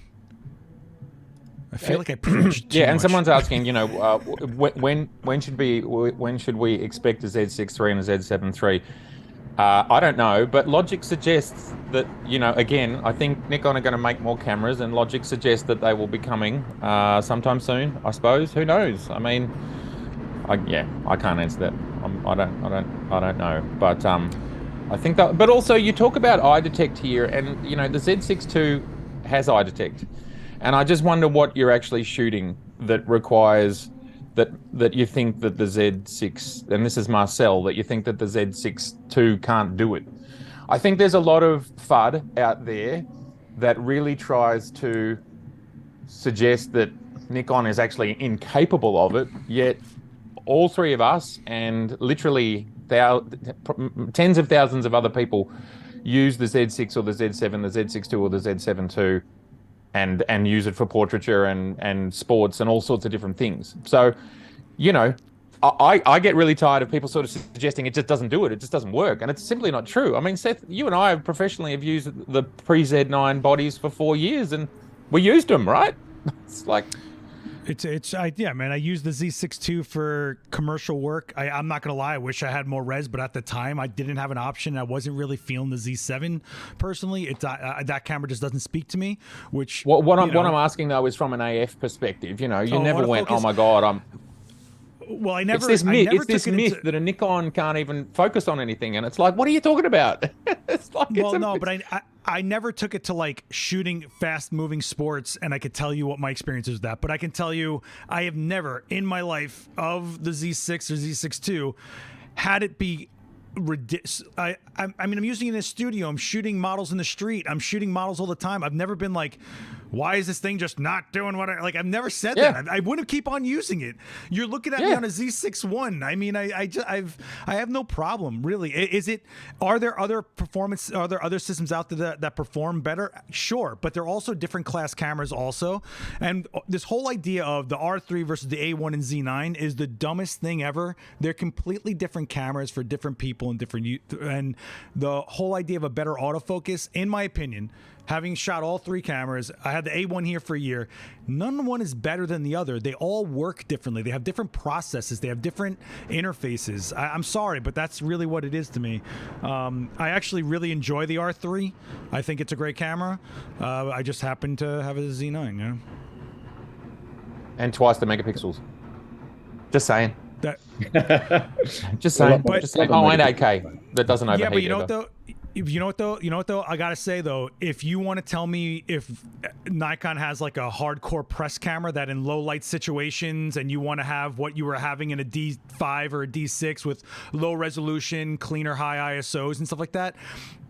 feel like I preached too and much. someone's asking, when should we expect a Z6 III and a Z7 III? I don't know, but logic suggests that, again, I think Nikon are going to make more cameras, and logic suggests that they will be coming sometime soon, I suppose. Who knows? I mean, I can't answer that. I don't know. But I think that. But also, you talk about eye detect here, and the Z6 II has eye detect, and I just wonder what you're actually shooting that requires that you think that the Z6, and this is Marcel, that you think that the Z6 II can't do it. I think there's a lot of FUD out there that really tries to suggest that Nikon is actually incapable of it, yet all three of us and literally tens of thousands of other people use the Z6 or the Z7, the Z6 II or the Z7 II, and use it for portraiture and sports and all sorts of different things. So, I get really tired of people sort of suggesting it just doesn't do it. It just doesn't work. And it's simply not true. I mean, Seth, you and I professionally have used the pre-Z9 bodies for 4 years, and we used them, right? It's like... Yeah, man. I use the Z6 II for commercial work. I'm not gonna lie. I wish I had more res, but at the time I didn't have an option. I wasn't really feeling the Z7 personally. That camera just doesn't speak to me. Which what I'm asking though is from an AF perspective. You never went, oh my god, I'm. Well, I never. It's this myth into... that a Nikon can't even focus on anything, and it's like, what are you talking about? It's like, but I never took it to like shooting fast-moving sports, and I could tell you what my experience is with that. But I can tell you, I have never in my life of the Z6 or Z6 II had it be ridiculous. I mean, I'm using it in a studio. I'm shooting models in the street. I'm shooting models all the time. I've never been like, why is this thing just not doing what I like? I've never said that. I wouldn't keep on using it. You're looking at me on a Z6 I. I mean, I have no problem really. Are there other systems out there that perform better? Sure, but they're also different class cameras also. And this whole idea of the R3 versus the A1 and Z9 is the dumbest thing ever. They're completely different cameras for different people and and the whole idea of a better autofocus, in my opinion, having shot all three cameras, I had the A1 here for a year. None one is better than the other. They all work differently. They have different processes. They have different interfaces. I'm sorry, but that's really what it is to me. I actually really enjoy the R3. I think it's a great camera. I just happen to have a Z9. And twice the megapixels. Just saying. Just saying. But, just saying. Oh, and 8K. That doesn't overheat. Yeah, but you know what though? I gotta say though, if you want to tell me if Nikon has like a hardcore press camera that in low light situations, and you want to have what you were having in a D5 or a D6 with low resolution, cleaner high ISOs and stuff like that,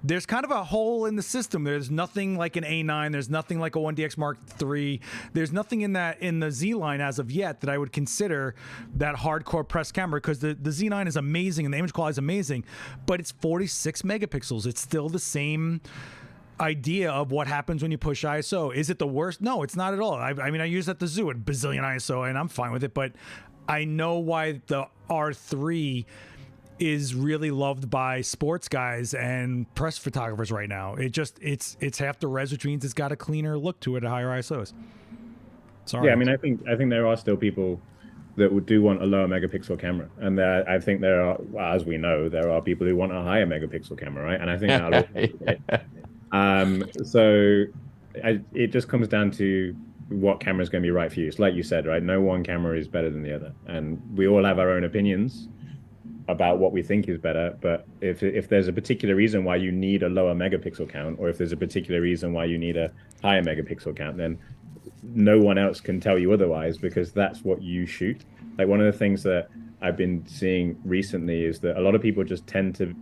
there's kind of a hole in the system. There's nothing like an A9. There's nothing like a 1DX Mark III. There's nothing in the Z line as of yet that I would consider that hardcore press camera, because the Z9 is amazing and the image quality is amazing, but it's 46 megapixels. It's still the same idea of what happens when you push ISO. Is it the worst? No, it's not at all. I mean, I use at the zoo at bazillion ISO and I'm fine with it, but I know why the R3 is really loved by sports guys and press photographers right now. It's half the res, which means it's got a cleaner look to it at higher ISOs. Sorry. Yeah, I mean, I think there are still people that do want a lower megapixel camera, and I think there are, well, as we know, there are people who want a higher megapixel camera, right? And I think it just comes down to what camera is going to be right for you. It's like you said, right? No one camera is better than the other, and we all have our own opinions about what we think is better. But if there's a particular reason why you need a lower megapixel count, or if there's a particular reason why you need a higher megapixel count, then no one else can tell you otherwise, because that's what you shoot. Like, one of the things that I've been seeing recently is that a lot of people just tend to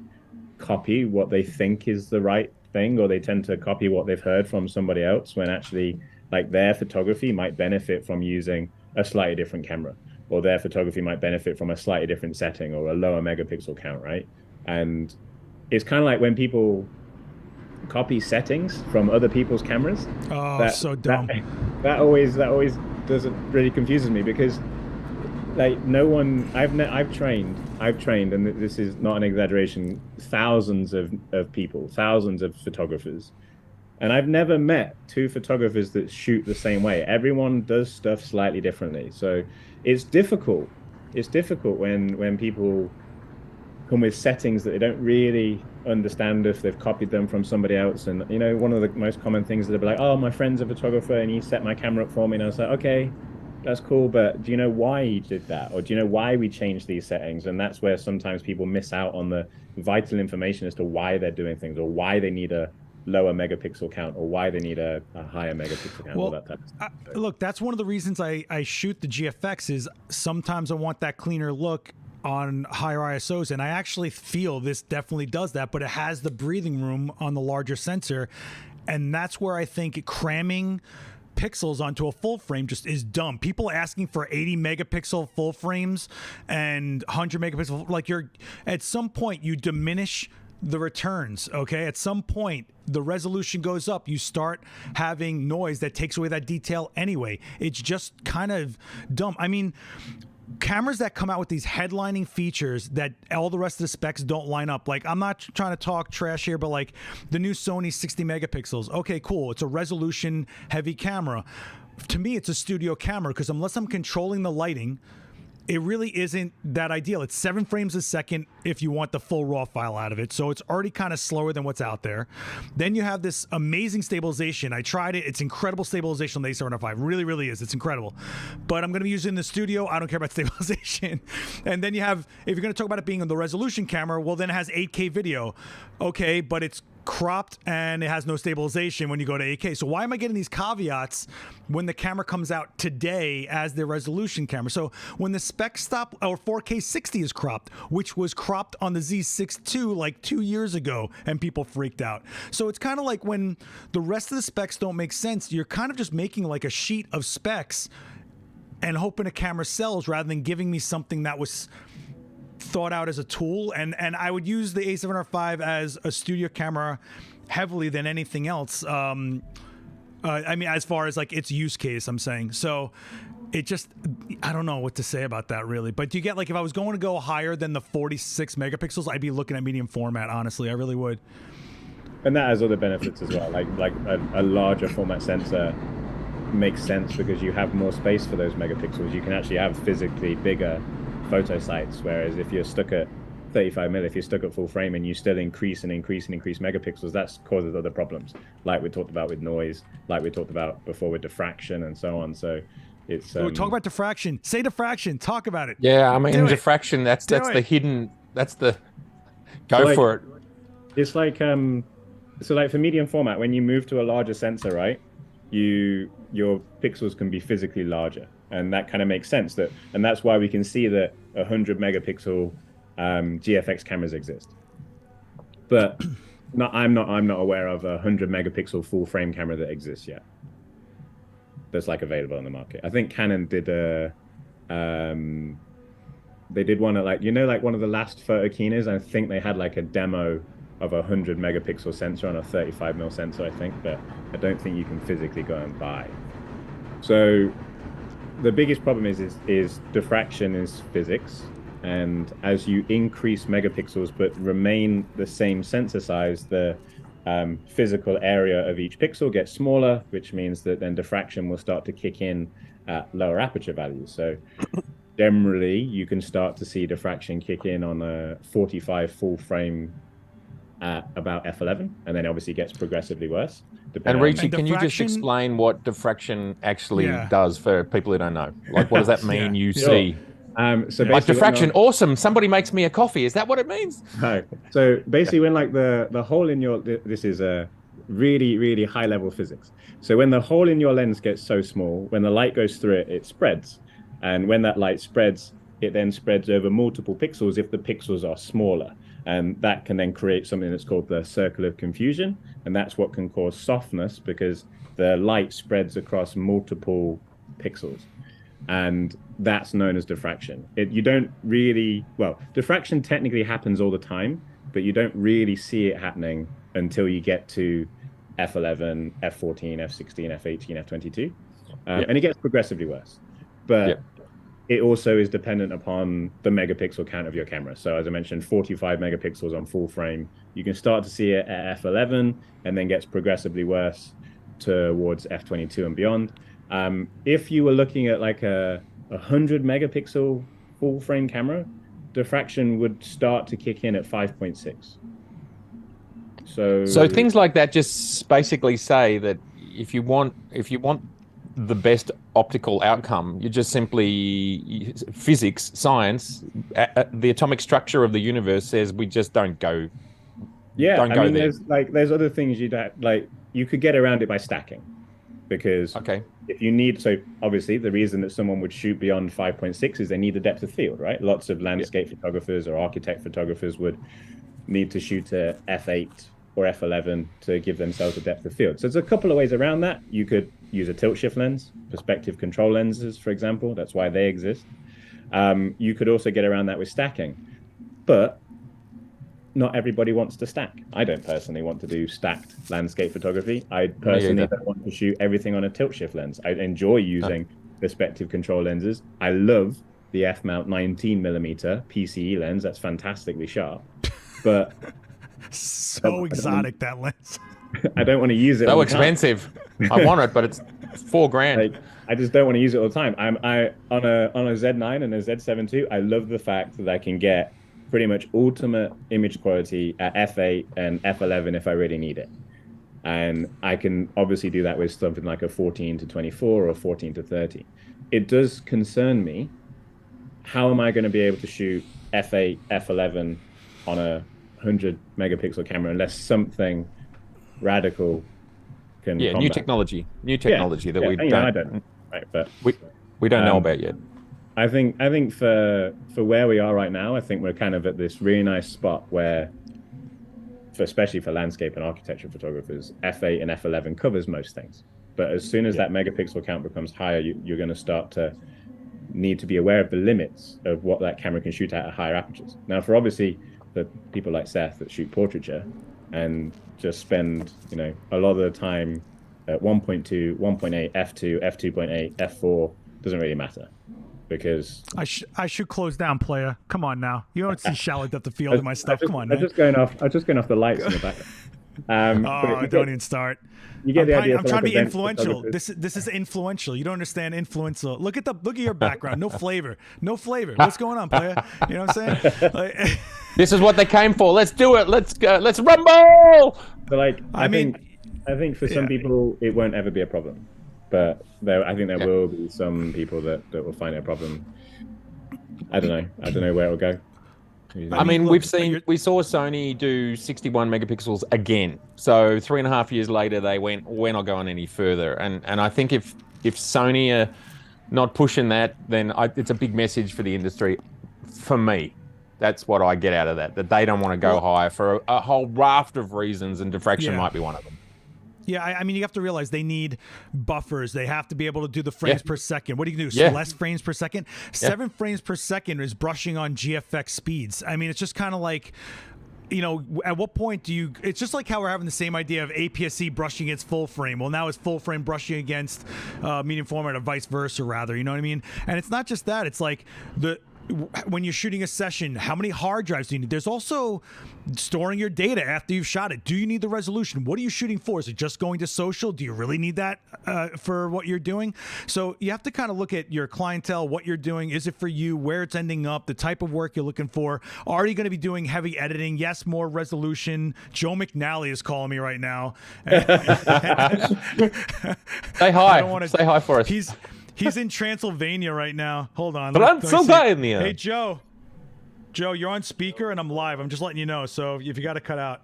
copy what they think is the right thing, or they tend to copy what they've heard from somebody else, when actually, like, their photography might benefit from using a slightly different camera, or their photography might benefit from a slightly different setting or a lower megapixel count, right? And it's kind of like when people copy settings from other people's cameras. Oh, so dumb. That always doesn't really confuses me, because like no one I've trained, and this is not an exaggeration, thousands of people, thousands of photographers, and I've never met two photographers that shoot the same way. Everyone does stuff slightly differently, so it's difficult when people come with settings that they don't really understand if they've copied them from somebody else. And one of the most common things that they'll be like, oh, my friend's a photographer and he set my camera up for me, and I was like, okay, that's cool, but do you know why he did that, or do you know why we changed these settings? And that's where sometimes people miss out on the vital information as to why they're doing things, or why they need a lower megapixel count, or why they need a higher megapixel count. Well, all that type of stuff. Look, that's one of the reasons I shoot the GFX, is sometimes I want that cleaner look on higher ISOs, and I actually feel this definitely does that, but it has the breathing room on the larger sensor, and that's where I think cramming pixels onto a full frame just is dumb. People asking for 80 megapixel full frames and 100 megapixel, like, at some point you diminish the returns, okay? At some point the resolution goes up, you start having noise that takes away that detail anyway. It's just kind of dumb. I mean, cameras that come out with these headlining features that all the rest of the specs don't line up. Like, I'm not trying to talk trash here, but like the new Sony 60 megapixels. Okay, cool. It's a resolution heavy camera. to me, it's a studio camera because unless I'm controlling the lighting, it really isn't that ideal. It's 7 frames a second if you want the full raw file out of it. So it's already kind of slower than what's out there. Then you have this amazing stabilization. I tried it. It's incredible stabilization on the A7R5. Really, really is. It's incredible. But I'm going to be using it in the studio. I don't care about stabilization. And then you have, if you're going to talk about it being on the resolution camera, well, then it has 8K video. Okay, but it's cropped and it has no stabilization when you go to 8K. So why am I getting these caveats when the camera comes out today as the resolution camera? So when the spec stop or 4K 60 is cropped, which was cropped on the Z6 II like 2 years ago, and people freaked out. So it's kind of like when the rest of the specs don't make sense, you're kind of just making like a sheet of specs and hoping a camera sells rather than giving me something that was thought out as a tool, and I would use the A7R5 as a studio camera heavily than anything else. I mean, as far as like its use case, I'm saying. So it just, I don't know what to say about that really. But do you get, like, if I was going to go higher than the 46 megapixels, I'd be looking at medium format, honestly. I really would. And that has other benefits as well. Like a larger format sensor makes sense because you have more space for those megapixels. You can actually have physically bigger photo sites, whereas if you're stuck at 35 mil, if you're stuck at full frame and you still increase megapixels, that causes other problems, like we talked about with noise, like we talked about before with diffraction and so on. So it's talk about diffraction. Say diffraction. Talk about it. Yeah, I mean, diffraction. That's the hidden. That's the go for it. It's like so like for medium format, when you move to a larger sensor, right, your pixels can be physically larger. And that kind of makes sense, and that's why we can see that 100 megapixel GFX cameras exist. But I'm not aware of a 100 megapixel full frame camera that exists yet. That's like available on the market. I think Canon did they did one at like one of the last photo keeners. I think they had like a demo of a 100 megapixel sensor on a 35 mil sensor, I think, but I don't think you can physically go and buy. So the biggest problem is diffraction is physics, and as you increase megapixels but remain the same sensor size, the physical area of each pixel gets smaller, which means that then diffraction will start to kick in at lower aperture values. So generally you can start to see diffraction kick in on a 45 full frame at about f11, and then obviously gets progressively worse. And Ricci, can you just explain what diffraction actually does for people who don't know? Like, what does that mean? You see, so like diffraction. Awesome. Somebody makes me a coffee. Is that what it means? No. So basically, when like the hole in your, this is a really, really high level physics. So when the hole in your lens gets so small, when the light goes through it, it spreads. And when that light spreads, it then spreads over multiple pixels if the pixels are smaller. And that can then create something that's called the circle of confusion. And that's what can cause softness because the light spreads across multiple pixels. And that's known as diffraction. You don't really, well, diffraction technically happens all the time, but you don't really see it happening until you get to f11, f14, f16, f18, f22. And it gets progressively worse. But it also is dependent upon the megapixel count of your camera. So as I mentioned, 45 megapixels on full frame. You can start to see it at f11 and then gets progressively worse towards f22 and beyond. If you were looking at like a 100 megapixel full frame camera, diffraction would start to kick in at 5.6. So things like that just basically say that if you want the best optical outcome, you just simply physics, science, the atomic structure of the universe says we just don't go. Yeah, don't go there. There's other things you could get around it by stacking, because if you need, so obviously the reason that someone would shoot beyond 5.6 is they need the depth of field, right? Lots of landscape photographers or architect photographers would need to shoot a f8 or f11 to give themselves a depth of field. So there's a couple of ways around that. You could use a tilt shift lens, perspective control lenses, for example. That's why they exist. You could also get around that with stacking, but not everybody wants to stack. I don't personally want to do stacked landscape photography. I personally don't want to shoot everything on a tilt shift lens. I enjoy using perspective control lenses. I love the F-mount 19mm PCE lens. That's fantastically sharp, but so exotic, that lens. I don't want to use it. So expensive. I want it, but it's $4,000. Like, I just don't want to use it all the time. On a Z9 and a Z7 II, I love the fact that I can get pretty much ultimate image quality at f8 and f11 if I really need it. And I can obviously do that with something like a 14 to 24 or 14 to 30. It does concern me. How am I going to be able to shoot f8, f11 on a 100 megapixel camera unless something radical can Yeah, new combat? technology that we I don't, don't, right, but we don't know about yet. I think for where we are right now, I think we're kind of at this really nice spot where, especially for landscape and architecture photographers, f8 and f11 covers most things. But as soon as that megapixel count becomes higher, you're going to start to need to be aware of the limits of what that camera can shoot at higher apertures. Now, for obviously the people like Seth that shoot portraiture and just spend, a lot of the time at 1.2, 1.8, f2, f2.8, f4, doesn't really matter. Because I should close down, player. Come on now. You don't see shallow depth of field in my stuff. Come on, man. I'm just going off the lights in the back. Don't even start. You get the idea. I'm trying to be influential. This is influential. You don't understand influential. Look at your background. No flavor. No flavor. What's going on, player? You know what I'm saying? Like, this is what they came for. Let's do it. Let's go. Let's rumble. But I think for some people it won't ever be a problem. But I think there will be some people that will find it a problem. I don't know where it'll go. I mean, we saw Sony do 61 megapixels again. So 3.5 years later, they went, we're not going any further. And I think if Sony are not pushing that, then it's a big message for the industry. For me, that's what I get out of that they don't want to go higher for a whole raft of reasons, and diffraction might be one of them. Yeah, I mean, you have to realize they need buffers. They have to be able to do the frames per second. What do you do? Less frames per second? 7 frames per second is brushing on GFX speeds. I mean, it's just kind of like, at what point do you... It's just like how we're having the same idea of APS-C brushing against full frame. Well, now it's full frame brushing against medium format, or vice versa, rather. You know what I mean? And it's not just that. It's like when you're shooting a session, how many hard drives do you need? There's also storing your data after you've shot it. Do you need the resolution? What are you shooting for? Is it just going to social? Do you really need that for what you're doing? So you have to kind of look at your clientele, what you're doing. Is it for you? Where it's ending up? The type of work you're looking for? Are you going to be doing heavy editing? Yes, more resolution. Joe McNally is calling me right now. Say hi. Say hi for us. He's in Transylvania right now. Hold on. Transylvania. Hey, Joe. Joe, you're on speaker and I'm live. I'm just letting you know. So if you got to cut out.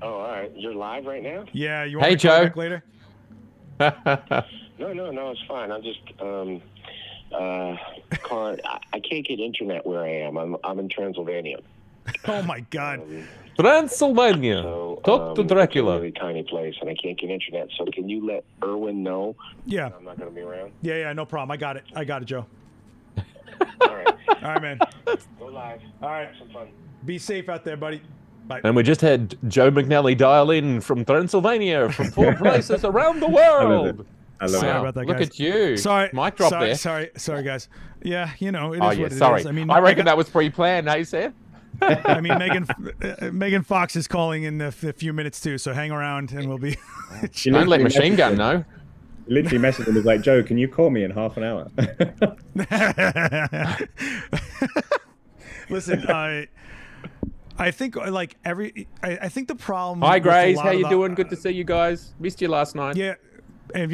Oh, all right. You're live right now? Yeah. You want me to call back later? No. It's fine. I'm just I can't get internet where I am. I'm in Transylvania. Oh my God. Transylvania. So, talk to Dracula. It's a really tiny place, and I can't get internet. So can you let Irwin know? Yeah. I'm not going to be around. Yeah. No problem. I got it, Joe. All right. All right, man. Go live. All right. Have some fun. Be safe out there, buddy. Bye. And we just had Joe McNally dial in from Transylvania, from 4 places around the world. I love Sorry it. about that, Look guys. at you. Sorry. Mic drop there. Sorry, guys. Yeah, it is what it sorry. is. I mean, I reckon that was pre-planned, hey, Seth? I mean, Megan Fox is calling in a few minutes too, so hang around and we'll be. Don't let Machine Gun know. Literally messaged him, was like, Joe, can you call me in half an hour? Listen, I think I think the problem. Hi, with a Grace. lot How of you the- doing? Good to see you guys. Missed you last night. Yeah. And if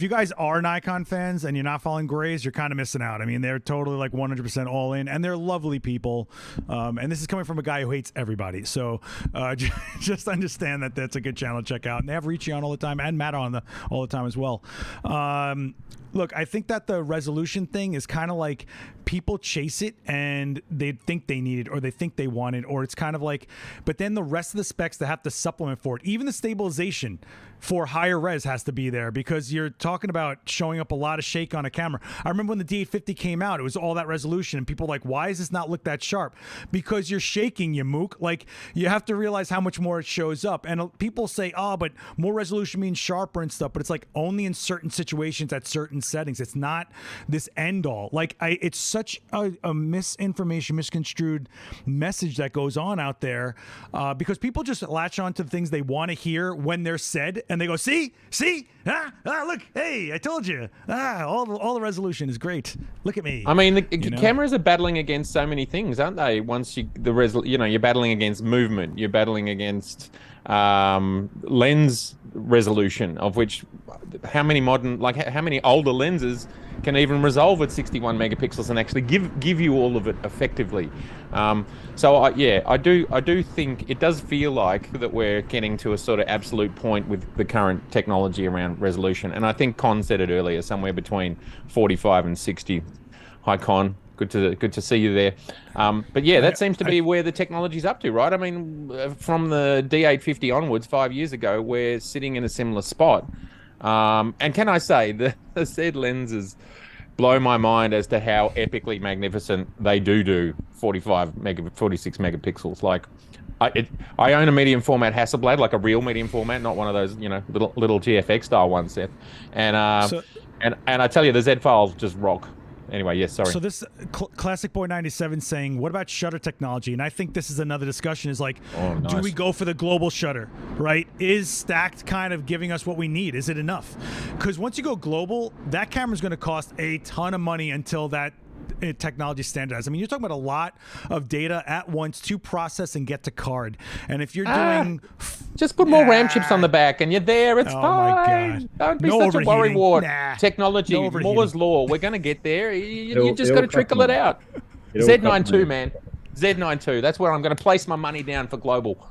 you guys are Nikon fans and you're not following Grays, you're kind of missing out. I mean, they're totally like 100% all in, and they're lovely people. And this is coming from a guy who hates everybody. So just understand that that's a good channel to check out. And they have Ricci on all the time, and Matt on all the time as well. Look, I think that the resolution thing is kind of like people chase it and they think they need it, or they think they want it, or it's kind of like, but then the rest of the specs that have to supplement for it, even the stabilization. for higher res has to be there, because you're talking about showing up a lot of shake on a camera. I remember when the D850 came out, it was all that resolution, and people were like, why does this not look that sharp? Because you're shaking, you mook. Like, you have to realize how much more it shows up. And people say, oh, but more resolution means sharper and stuff, but it's like only in certain situations at certain settings. It's not this end all. Like, it's such a misinformation, misconstrued message that goes on out there, because people just latch on to the things they want to hear when they're said, and they go, see, look, hey, I told you, all the resolution is great. Look at me. I mean, the cameras are battling against so many things, aren't they? Once you're battling against movement, you're battling against lens resolution, of which how many older lenses can even resolve at 61 megapixels and actually give you all of it effectively. I do think it does feel like that we're getting to a sort of absolute point with the current technology around resolution. And I think Con said it earlier, somewhere between 45 and 60. Hi, Con. Good to see you there. But yeah, that seems to be where the technology's up to, right? I mean, from the D850 onwards, 5 years ago, we're sitting in a similar spot. And can I say, the Z lenses blow my mind as to how epically magnificent they do 46 megapixels. Like, I own a medium format Hasselblad, like a real medium format, not one of those, little GFX style ones, Seth. And I tell you, the Z files just rock. Anyway, yes, sorry. So this Classic Boy 97 saying, what about shutter technology? And I think this is another discussion, is like, nice. Do we go for the global shutter, right? Is stacked kind of giving us what we need? Is it enough? Because once you go global, that camera's going to cost a ton of money until that technology standardized. I mean, you're talking about a lot of data at once to process and get to card. And if you're doing... Just put more RAM chips on the back and you're there. It's fine. Don't be such a worrywart. Technology, Moore's Law. We're going to get there. You just got to trickle it out. Z92, man. Z92. That's where I'm going to place my money down for global.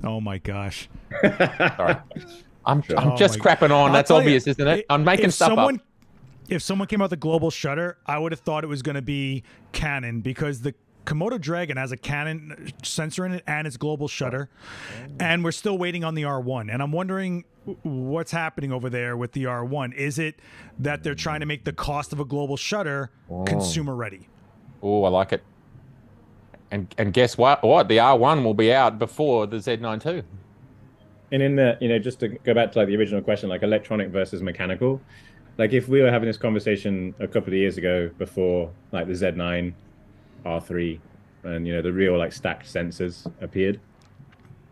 Oh, my gosh. Sorry. I'm just crapping on. That's obvious, isn't it? I'm making stuff up. If someone came out with a global shutter, I would have thought it was going to be Canon, because the Komodo Dragon has a Canon sensor in it and it's global shutter, and we're still waiting on the R1. And I'm wondering what's happening over there with the R1. Is it that they're trying to make the cost of a global shutter consumer ready? Oh, I like it. And guess what? The R1 will be out before the Z92. And in the, just to go back to like the original question, like electronic versus mechanical. Like, if we were having this conversation a couple of years ago, before like the Z9, R3, and the real like stacked sensors appeared,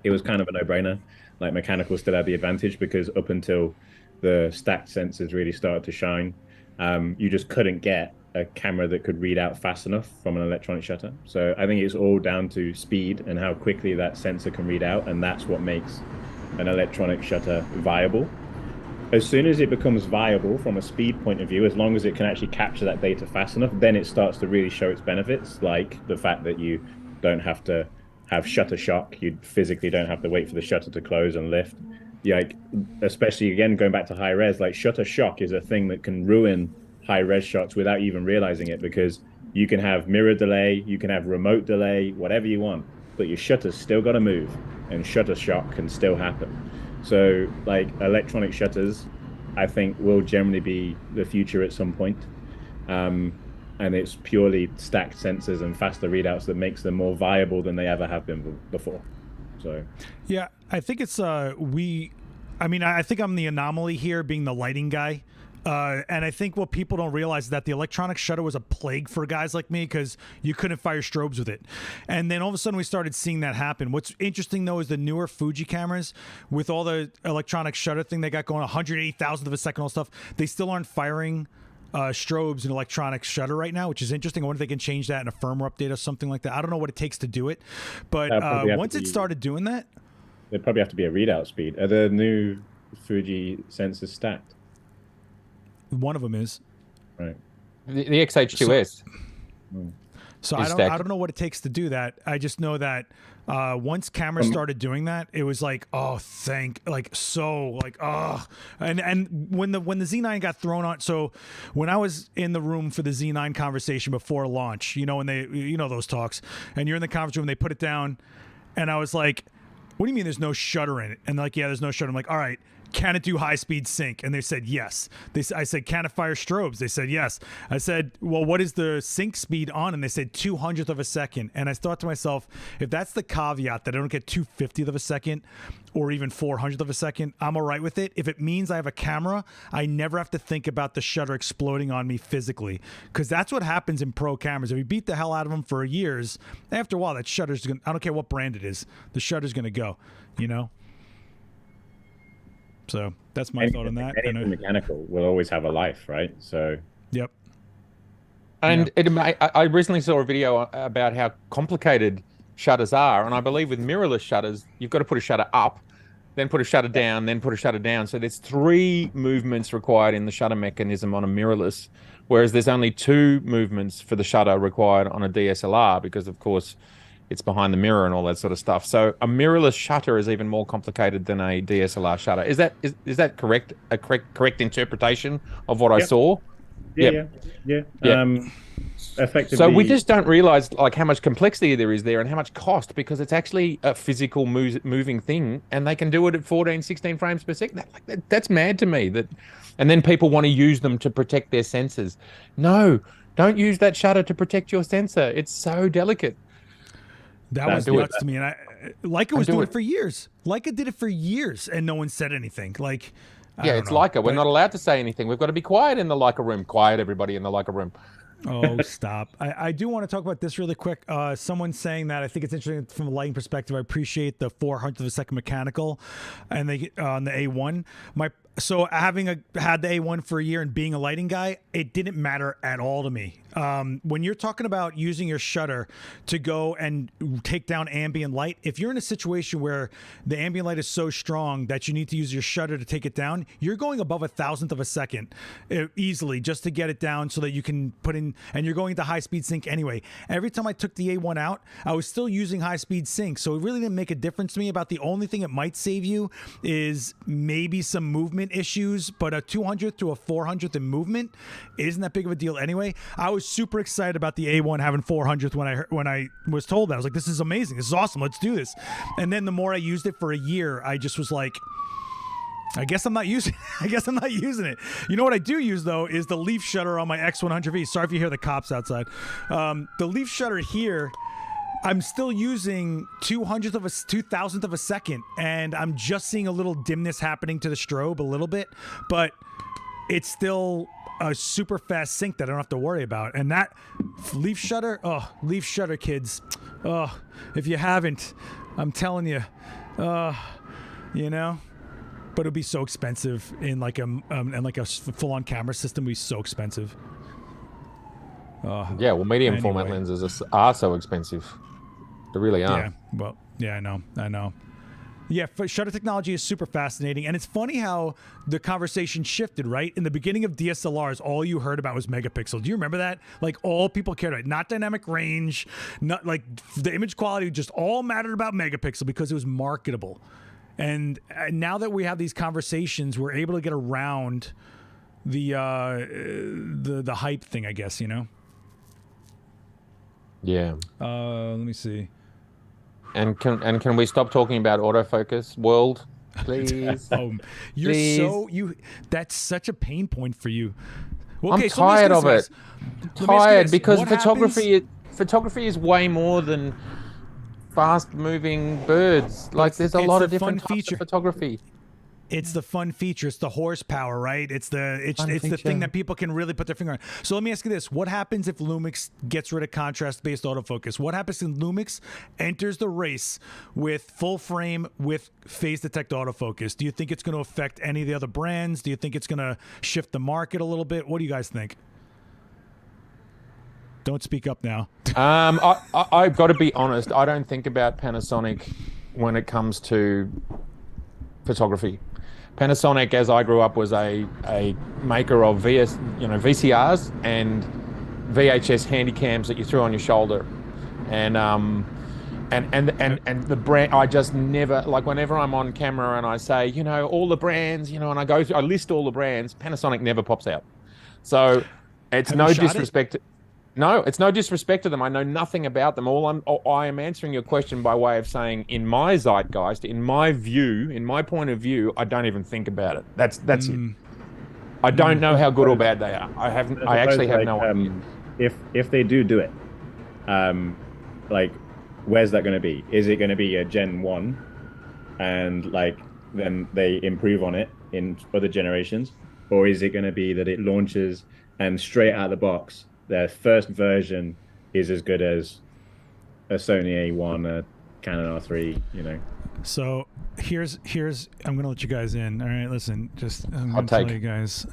it was kind of a no-brainer. Like, mechanical still had the advantage, because up until the stacked sensors really started to shine, you just couldn't get a camera that could read out fast enough from an electronic shutter. So I think it's all down to speed and how quickly that sensor can read out, and that's what makes an electronic shutter viable. As soon as it becomes viable from a speed point of view, as long as it can actually capture that data fast enough, then it starts to really show its benefits, like the fact that you don't have to have shutter shock. You physically don't have to wait for the shutter to close and lift. Like, especially, again, going back to high res, like shutter shock is a thing that can ruin high res shots without even realizing it, because you can have mirror delay, you can have remote delay, whatever you want, but your shutter's still got to move, and shutter shock can still happen. So, like, electronic shutters, I think, will generally be the future at some point. And it's purely stacked sensors and faster readouts that makes them more viable than they ever have been before. So, yeah, I think it's I think I'm the anomaly here, being the lighting guy. And I think what people don't realize is that the electronic shutter was a plague for guys like me, because you couldn't fire strobes with it. And then all of a sudden we started seeing that happen. What's interesting, though, is the newer Fuji cameras with all the electronic shutter thing they got going, 180,000th of a second, all stuff, they still aren't firing strobes and electronic shutter right now, which is interesting. I wonder if they can change that in a firmware update or something like that. I don't know what it takes to do it. But once it started doing that... There'd probably have to be a readout speed. Are the new Fuji sensors stacked? One of them is. Right. The XH2S. So I don't know what it takes to do that. I just know that once cameras started doing that, it was like, and when the Z9 got thrown on, so when I was in the room for the Z9 conversation before launch, when they, those talks, and you're in the conference room, they put it down, and I was like, what do you mean there's no shutter in it? And they're like, yeah, there's no shutter. I'm like, all right, can it do high-speed sync? And they said yes. I said, can it fire strobes? They said yes. I said, well, what is the sync speed on? And they said 200th of a second. And I thought to myself, if that's the caveat that I don't get 250th of a second or even 400th of a second, I'm all right with it. If it means I have a camera, I never have to think about the shutter exploding on me physically, because that's what happens in pro cameras. If you beat the hell out of them for years, after a while, that shutter's going to, I don't care what brand it is, the shutter's going to go, you know? So that's my thought on that. Anything mechanical will always have a life, right? So. Yep. And I recently saw a video about how complicated shutters are, and I believe with mirrorless shutters, you've got to put a shutter up, then put a shutter down, then put a shutter down. So there's 3 movements required in the shutter mechanism on a mirrorless, whereas there's only 2 movements for the shutter required on a DSLR, because of course it's behind the mirror and all that sort of stuff. So a mirrorless shutter is even more complicated than a DSLR shutter. Is that correct? A correct interpretation of what I saw? Yeah. Effectively. So we just don't realize like how much complexity there is there and how much cost, because it's actually a physical moving thing, and they can do it at 14, 16 frames per second. That's mad to me. And then people want to use them to protect their sensors. No, don't use that shutter to protect your sensor. It's so delicate. That was nuts to me, and Leica was doing it for years. Leica did it for years, and no one said anything. Like, it's Leica. We're not allowed to say anything. We've got to be quiet in the Leica room. Quiet, everybody in the Leica room. Oh, stop. I do want to talk about this really quick. Someone's saying that I think it's interesting from a lighting perspective. I appreciate the 400th of a second mechanical, and they on the A1. So having had the A1 for a year and being a lighting guy, it didn't matter at all to me. When you're talking about using your shutter to go and take down ambient light, if you're in a situation where the ambient light is so strong that you need to use your shutter to take it down, you're going above 1,000th of a second easily just to get it down so that you can put in, and you're going to high speed sync anyway. Every time I took the A1 out, I was still using high speed sync. So it really didn't make a difference to me. About the only thing it might save you is maybe some movement issues, but a 200th to a 400th in movement isn't that big of a deal anyway. I was super excited about the A1 having 400th when I was told that. I was like, this is amazing, this is awesome, let's do this. And then the more I used it for a year, I just was like, I guess I'm not using it. You know what I do use though is the leaf shutter on my X100V. Sorry if you hear the cops outside. The leaf shutter here, I'm still using 2,000th of a second, and I'm just seeing a little dimness happening to the strobe a little bit, but it's still a super fast sync that I don't have to worry about. And that leaf shutter, leaf shutter, kids. If you haven't, I'm telling you, you know. But it'd be so expensive in like a full-on camera system. Would be so expensive. Yeah, well, medium format lenses are so expensive. They really are. Yeah, well, yeah, I know. Yeah, shutter technology is super fascinating, and it's funny how the conversation shifted, right? In the beginning of DSLRs, all you heard about was megapixel. Do you remember that? Like, all people cared about, not dynamic range, not like the image quality, just all mattered about megapixel because it was marketable. And now that we have these conversations, we're able to get around the hype thing, I guess, you know? Yeah. Let me see. And can we stop talking about autofocus world, please? You're that's such a pain point for you. Okay, I'm tired of it. Tired because photography is way more than fast moving birds. Like there's a lot of different types of photography. It's the fun feature. It's the horsepower, right? It's the thing that people can really put their finger on. So let me ask you this. What happens if Lumix gets rid of contrast-based autofocus? What happens if Lumix enters the race with full frame with phase detect autofocus? Do you think it's going to affect any of the other brands? Do you think it's going to shift the market a little bit? What do you guys think? Don't speak up now. I've got to be honest. I don't think about Panasonic when it comes to photography. Panasonic, as I grew up, was a maker of VCRs and VHS handycams that you threw on your shoulder, and the brand. I just never, like, whenever I'm on camera and I say, all the brands, and I list all the brands, Panasonic never pops out. So it's no disrespect. No, it's no disrespect to them. I know nothing about them. I am answering your question by way of saying, in my zeitgeist, in my view, in my point of view, I don't even think about it. That's it. I don't know how good or bad they are. I actually have no idea. If they do it, like, where's that going to be? Is it going to be a Gen 1 and like then they improve on it in other generations? Or is it going to be that it launches and straight out of the box, their first version is as good as a Sony A1, a Canon R3, you know? So here's I'm gonna let you guys in. All right, listen, I'm gonna tell you guys.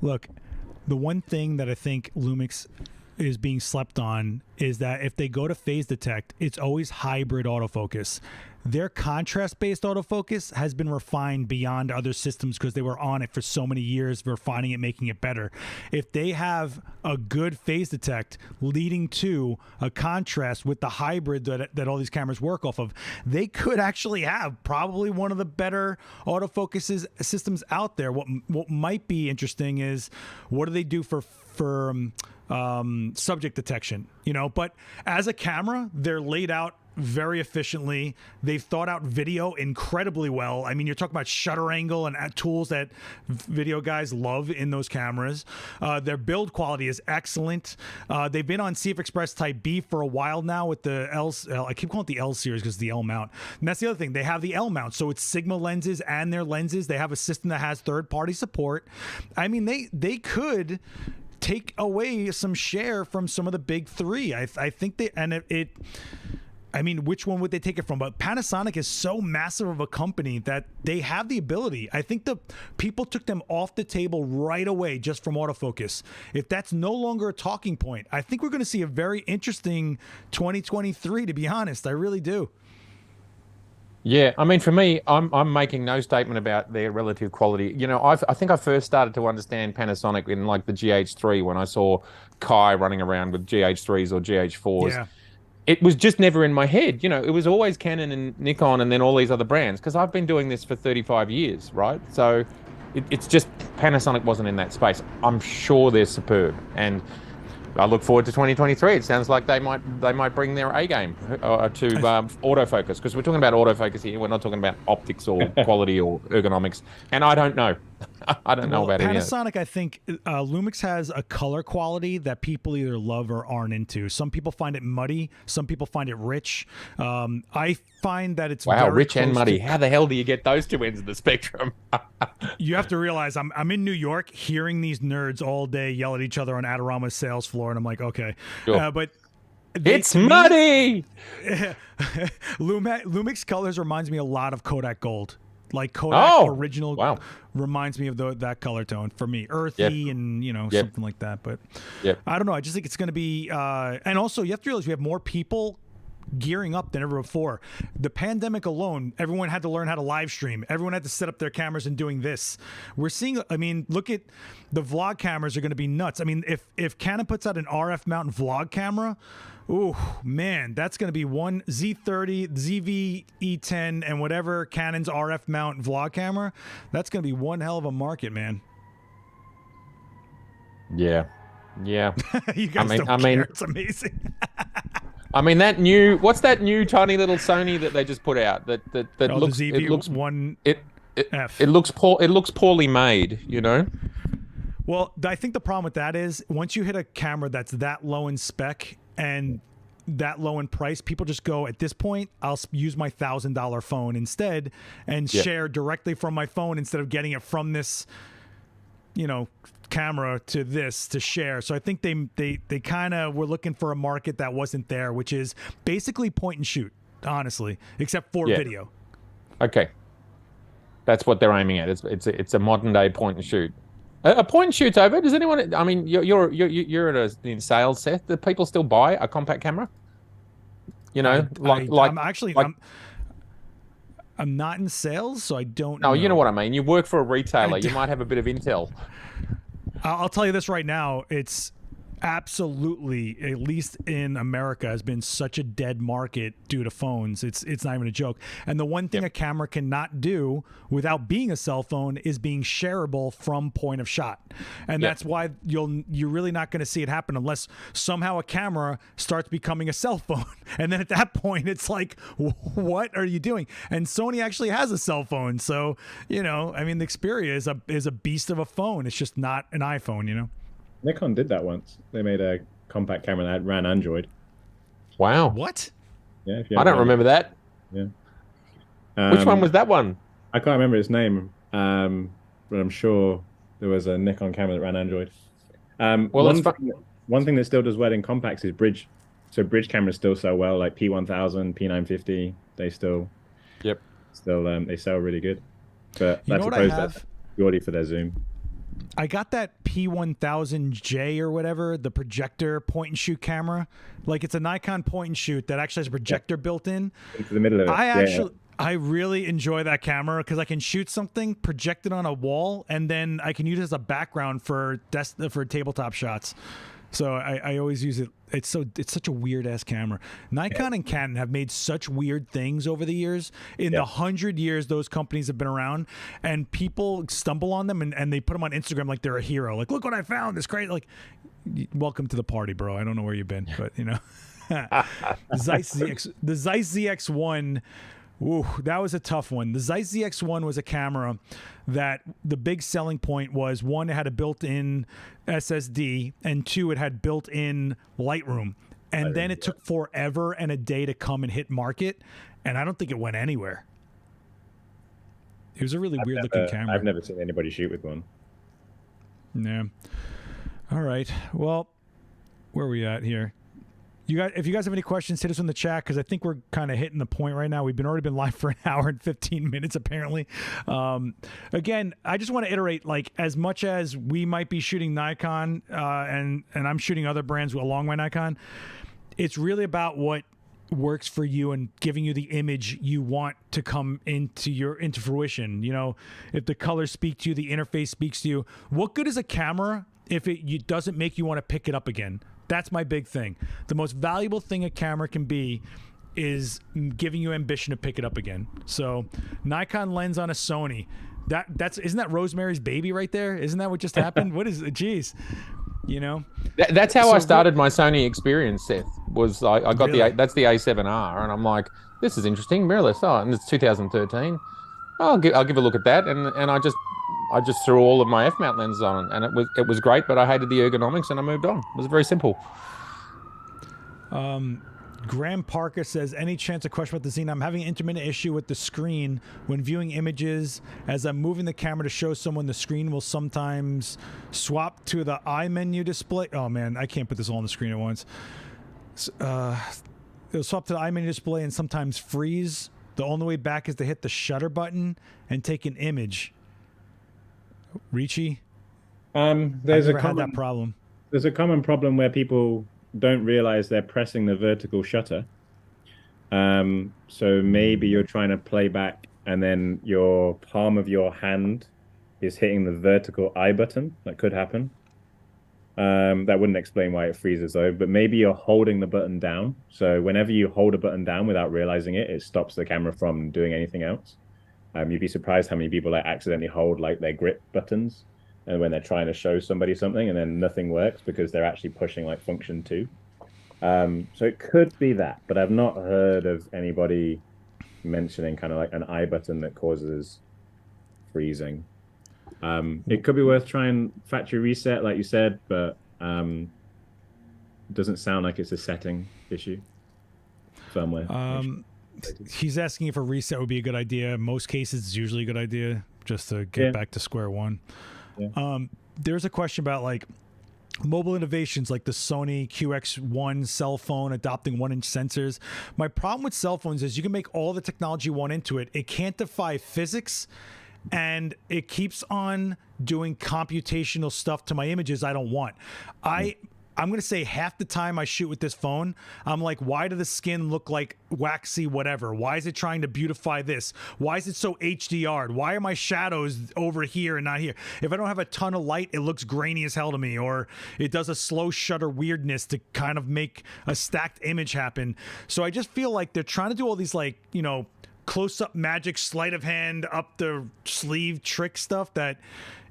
Look, the one thing that I think Lumix is being slept on is that if they go to phase detect, it's always hybrid autofocus. Their contrast-based autofocus has been refined beyond other systems because they were on it for so many years, refining it, making it better. If they have a good phase detect leading to a contrast with the hybrid that all these cameras work off of, they could actually have probably one of the better autofocus systems out there. What might be interesting is what do they do for subject detection, you know? But as a camera, they're laid out very efficiently. They've thought out video incredibly well. I mean, you're talking about shutter angle and tools that video guys love in those cameras. Their build quality is excellent. They've been on CF Express Type B for a while now with the I keep calling it the L series because the L mount. And that's the other thing. They have the L mount. So it's Sigma lenses and their lenses. They have a system that has third-party support. I mean, they could take away some share from some of the big three. I think they, and I mean, which one would they take it from? But Panasonic is so massive of a company that they have the ability. I think the people took them off the table right away just from autofocus. If that's no longer a talking point, I think we're going to see a very interesting 2023, to be honest. I really do. Yeah, I mean, for me, I'm making no statement about their relative quality. You know, I think I first started to understand Panasonic in like the GH3 when I saw Kai running around with GH3s or GH4s. Yeah. It was just never in my head. You know, it was always Canon and Nikon and then all these other brands because I've been doing this for 35 years, right? So it's just Panasonic wasn't in that space. I'm sure they're superb. And I look forward to 2023. It sounds like they might bring their A game to autofocus because we're talking about autofocus here. We're not talking about optics or quality or ergonomics. And I don't know. I don't know about any of it. Panasonic, I think Lumix has a color quality that people either love or aren't into. Some people find it muddy. Some people find it rich. I find that it's very rich and muddy. To... How the hell do you get those two ends of the spectrum? You have to realize I'm in New York hearing these nerds all day yell at each other on Adorama's sales floor, and I'm like, okay. Sure. But it's muddy! Lumix colors reminds me a lot of Kodak Gold. Like Kodak original reminds me of that color tone for me, earthy and something like that. But I don't know. I just think it's going to be, and also you have to realize we have more people gearing up than ever before. The pandemic alone, everyone had to learn how to live stream. Everyone had to set up their cameras and doing this. We're seeing, I mean, look at the vlog cameras are going to be nuts. I mean, if Canon puts out an RF mount vlog camera, ooh, man, that's going to be one Z30, ZV-E10, and whatever Canon's RF mount vlog camera. That's going to be one hell of a market, man. Yeah. You guys don't care. It's amazing. I mean, what's that new tiny little Sony that they just put out that looks, the ZV-1 it looks poorly made, you know? Well, I think the problem with that is once you hit a camera that's that low in spec and that low in price, people just go, at this point, I'll use my $1,000 phone instead and share directly from my phone instead of getting it from this, camera to this to share. So I think they kind of were looking for a market that wasn't there, which is basically point and shoot, honestly, except for video. Okay. That's what they're aiming at. It's a modern day point and shoot. A point and shoot's over. Does anyone? I mean, you're in sales, Seth. Do people still buy a compact camera? I'm not in sales, so I don't. No, you know what I mean. You work for a retailer. You might have a bit of intel. I'll tell you this right now. absolutely, at least in America, has been such a dead market due to phones. It's not even a joke. And the one thing a camera cannot do without being a cell phone is being shareable from point of shot. And that's why you're really not going to see it happen unless somehow a camera starts becoming a cell phone. And then at that point, it's like, what are you doing? And Sony actually has a cell phone. So, you know, I mean, the Xperia is a beast of a phone. It's just not an iPhone, you know? Nikon did that once. They made a compact camera that ran Android. Wow. What? Yeah, I don't remember that. Yeah. Which one was that one? I can't remember its name, but I'm sure there was a Nikon camera that ran Android. One thing that still does well in compacts is bridge. So bridge cameras still sell well, like P1000, P950. They still, they sell really good. But I suppose that's purely for their zoom. I got that P1000J or whatever, the projector point and shoot camera. Like it's a Nikon point and shoot that actually has a projector built in. Into the middle of it. I really enjoy that camera because I can shoot something, project it on a wall, and then I can use it as a background for tabletop shots. So I always use it. It's such a weird ass camera. Nikon and Canon have made such weird things over the years. In the 100 years those companies have been around, and people stumble on them and they put them on Instagram like they're a hero. Like, look what I found. It's great. Like, welcome to the party, bro. I don't know where you've been, but you know, the Zeiss ZX1. Ooh, that was a tough one. The Zeiss ZX1 was a camera that the big selling point was, one, it had a built-in SSD, and two, it had built-in Lightroom. And then it took forever and a day to come and hit market, and I don't think it went anywhere. It was a really weird-looking camera. I've never seen anybody shoot with one. Yeah. All right. Well, where are we at here? If you guys have any questions, hit us in the chat because I think we're kind of hitting the point right now. We've already been live for an hour and 15 minutes apparently. Again, I just want to iterate, like, as much as we might be shooting Nikon and I'm shooting other brands along my Nikon, it's really about what works for you and giving you the image you want to come into fruition. You know, if the colors speak to you, the interface speaks to you. What good is a camera if it doesn't make you want to pick it up again? That's my big thing. The most valuable thing a camera can be is giving you ambition to pick it up again. So Nikon lens on a Sony. Isn't that Rosemary's Baby right there? Isn't that what just happened? What is it? Geez. You know? That's how I started my Sony experience, Seth. Was I got that's the A7R, and I'm like, this is interesting, mirrorless. Oh, and it's 2013. I'll give a look at that, and I just threw all of my f-mount lenses on, and it was great, but I hated the ergonomics, and I moved on. It was very simple. Graham Parker says, any chance, a question about the Xenon? I'm having an intermittent issue with the screen when viewing images. As I'm moving the camera to show someone, the screen will sometimes swap to the iMenu display. Oh man, I can't put this all on the screen at once. It'll swap to the iMenu display and sometimes freeze. The only way back is to hit the shutter button and take an image. Ricci? Had that problem. There's a common problem where people don't realize they're pressing the vertical shutter. So maybe you're trying to play back and then your palm of your hand is hitting the vertical I button. That could happen. That wouldn't explain why it freezes though, but maybe you're holding the button down. So whenever you hold a button down without realizing it, it stops the camera from doing anything else. You'd be surprised how many people like accidentally hold like their grip buttons and when they're trying to show somebody something and then nothing works because they're actually pushing like function 2. So it could be that, but I've not heard of anybody mentioning kind of like an I button that causes freezing. It could be worth trying factory reset, like you said, but it doesn't sound like it's a setting issue. Firmware. He's asking if a reset would be a good idea. In most cases, it's usually a good idea just to get back to square one. Yeah. There's a question about like mobile innovations like the Sony QX1 cell phone adopting 1-inch sensors. My problem with cell phones is you can make all the technology you want into it. It can't defy physics, and it keeps on doing computational stuff to my images I don't want. I'm going to say half the time I shoot with this phone, I'm like, why does the skin look like waxy whatever? Why is it trying to beautify this? Why is it so HDR'd? Why are my shadows over here and not here? If I don't have a ton of light, it looks grainy as hell to me, or it does a slow shutter weirdness to kind of make a stacked image happen. So I just feel like they're trying to do all these, like, you know, close-up magic, sleight of hand, up the sleeve trick stuff that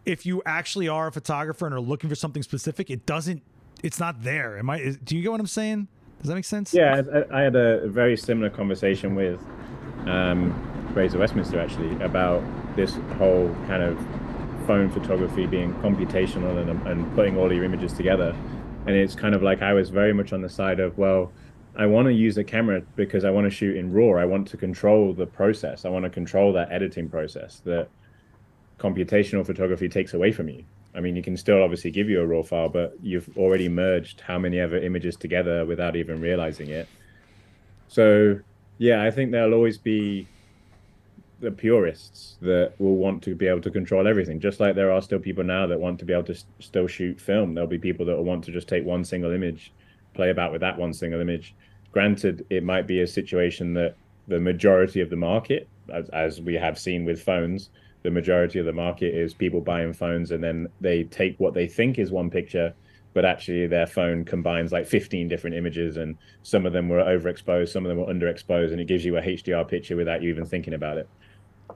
if you actually are a photographer and are looking for something specific, it's not there. Do you get what I'm saying? Does that make sense? Yeah, I had a very similar conversation with Fraser Westminster actually about this whole kind of phone photography being computational and putting all your images together. And it's kind of like I was very much on the side of, well, I want to use a camera because I want to shoot in RAW. I want to control the process. I want to control that editing process that computational photography takes away from you. I mean, you can still obviously give you a RAW file, but you've already merged how many other images together without even realizing it. So, yeah, I think there'll always be the purists that will want to be able to control everything, just like there are still people now that want to be able to still shoot film. There'll be people that will want to just take one single image, play about with that one single image. Granted, it might be a situation that the majority of the market, as we have seen with phones, the majority of the market is people buying phones and then they take what they think is one picture, but actually their phone combines like 15 different images, and some of them were overexposed, some of them were underexposed, and it gives you a HDR picture without you even thinking about it.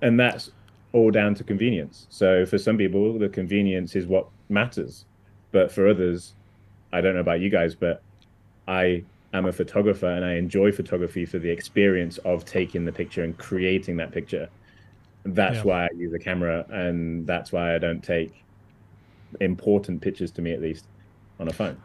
And that's all down to convenience. So for some people, the convenience is what matters. But for others, I don't know about you guys, but I am a photographer and I enjoy photography for the experience of taking the picture and creating that picture. That's why I use a camera, and that's why I don't take important pictures, to me at least, on a phone.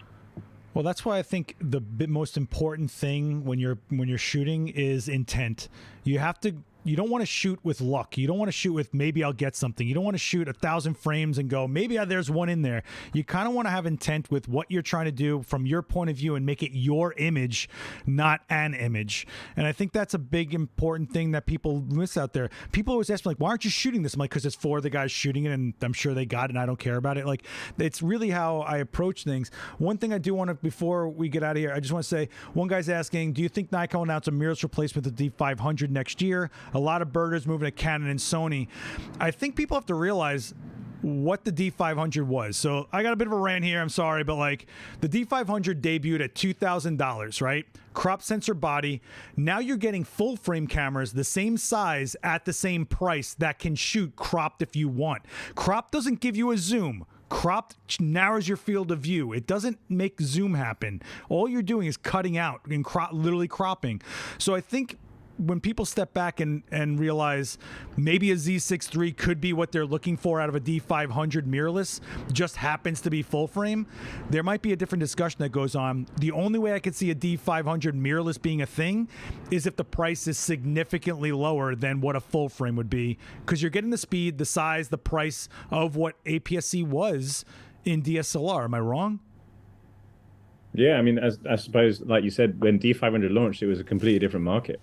Well, that's why I think the most important thing when you're shooting is intent. You don't want to shoot with luck. You don't want to shoot with maybe I'll get something. You don't want to shoot 1,000 frames and go, maybe there's one in there. You kind of want to have intent with what you're trying to do from your point of view and make it your image, not an image. And I think that's a big important thing that people miss out there. People always ask me, like, why aren't you shooting this? I'm like, because it's for the guys shooting it, and I'm sure they got it and I don't care about it. Like, it's really how I approach things. One thing I do want to, before we get out of here, I just want to say, one guy's asking, do you think Nikon will announce a mirrorless replacement of the D500 next year? A lot of birders moving to Canon and Sony. I think people have to realize what the D500 was. So I got a bit of a rant here. I'm sorry, but like the D500 debuted at $2,000, right? Crop sensor body. Now you're getting full frame cameras the same size at the same price that can shoot cropped if you want. Crop doesn't give you a zoom. Cropped narrows your field of view. It doesn't make zoom happen. All you're doing is cutting out and literally cropping. So I think when people step back and realize maybe a Z6 III could be what they're looking for out of a D500 mirrorless, just happens to be full frame, there might be a different discussion that goes on. The only way I could see a D500 mirrorless being a thing is if the price is significantly lower than what a full frame would be, because you're getting the speed, the size, the price of what APS-C was in DSLR. Am I wrong? Yeah, I mean, I suppose, like you said, when D500 launched, it was a completely different market.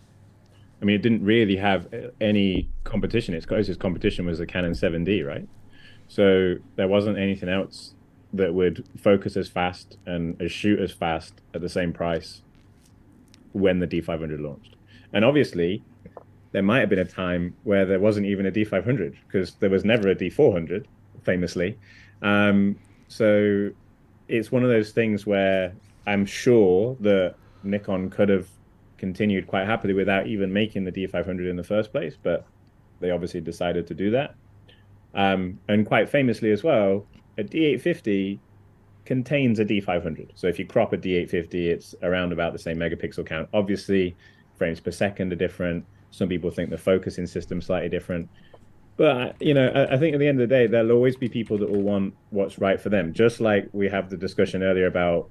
I mean, it didn't really have any competition. Its closest competition was the Canon 7D, right? So there wasn't anything else that would focus as fast and shoot as fast at the same price when the D500 launched. And obviously, there might have been a time where there wasn't even a D500, because there was never a D400, famously. So it's one of those things where I'm sure that Nikon could have continued quite happily without even making the D500 in the first place, but they obviously decided to do that. And quite famously as well, a D850 contains a D500. So if you crop a D850, it's around about the same megapixel count. Obviously, frames per second are different. Some people think the focusing system's slightly different. But, you know, I think at the end of the day, there'll always be people that will want what's right for them, just like we have the discussion earlier about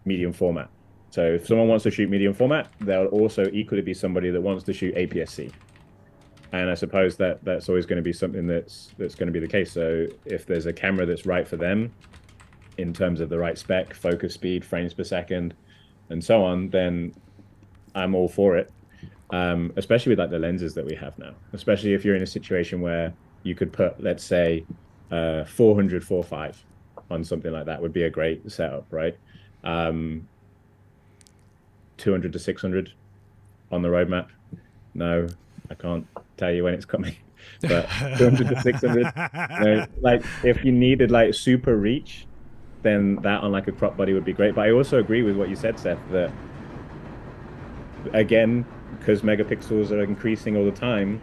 medium format. So if someone wants to shoot medium format, there'll also equally be somebody that wants to shoot APS-C. And I suppose that's always going to be something that's going to be the case. So if there's a camera that's right for them in terms of the right spec, focus speed, frames per second, and so on, then I'm all for it. Especially with like the lenses that we have now, especially if you're in a situation where you could put, let's say, 400 4.5 on something like that would be a great setup, right? 200 to 600 on the roadmap. No, I can't tell you when it's coming, but 200 to 600. Like if you needed like super reach, then that on like a crop body would be great. But I also agree with what you said, Seth, that again, because megapixels are increasing all the time,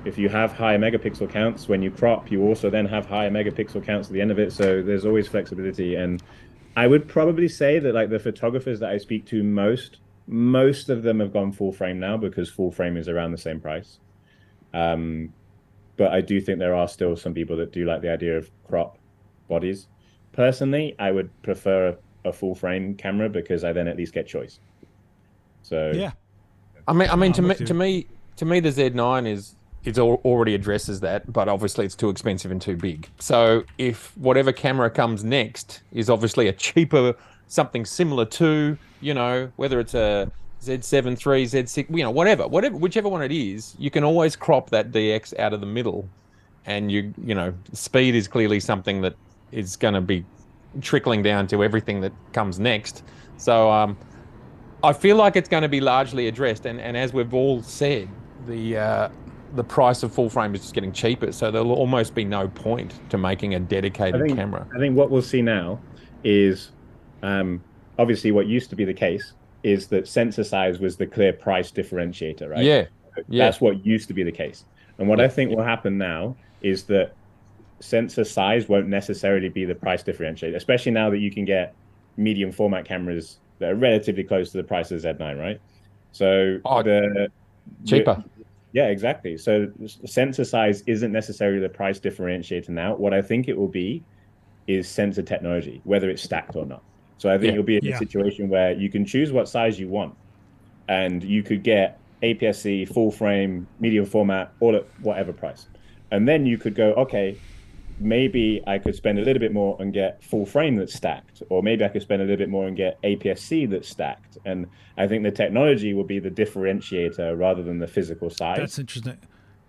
if you have higher megapixel counts when you crop, you also then have higher megapixel counts at the end of it. So there's always flexibility. And I would probably say that like the photographers that I speak to most of them have gone full frame now because full frame is around the same price. But I do think there are still some people that do like the idea of crop bodies. Personally, I would prefer a full frame camera because I then at least get choice. So yeah, I mean, to me, the Z9 already addresses that, but obviously it's too expensive and too big. So if whatever camera comes next is obviously a cheaper, something similar to, you know, whether it's a Z7 III, Z6, you know, whatever, whichever one it is, you can always crop that DX out of the middle, and you know, speed is clearly something that is going to be trickling down to everything that comes next. So I feel like it's going to be largely addressed, and as we've all said, the price of full frame is just getting cheaper, so there'll almost be no point to making a dedicated camera. I think what we'll see now is obviously what used to be the case is that sensor size was the clear price differentiator, right? Yeah. That's what used to be the case. And what I think will happen now is that sensor size won't necessarily be the price differentiator, especially now that you can get medium format cameras that are relatively close to the price of Z9, right? So cheaper. Yeah, exactly. So sensor size isn't necessarily the price differentiator now. What I think it will be is sensor technology, whether it's stacked or not. So I think you'll be in a situation where you can choose what size you want, and you could get APS-C, full frame, medium format, all at whatever price. And then you could go, okay, maybe I could spend a little bit more and get full frame that's stacked, or maybe I could spend a little bit more and get APS-C that's stacked. And I think the technology will be the differentiator rather than the physical size. That's interesting.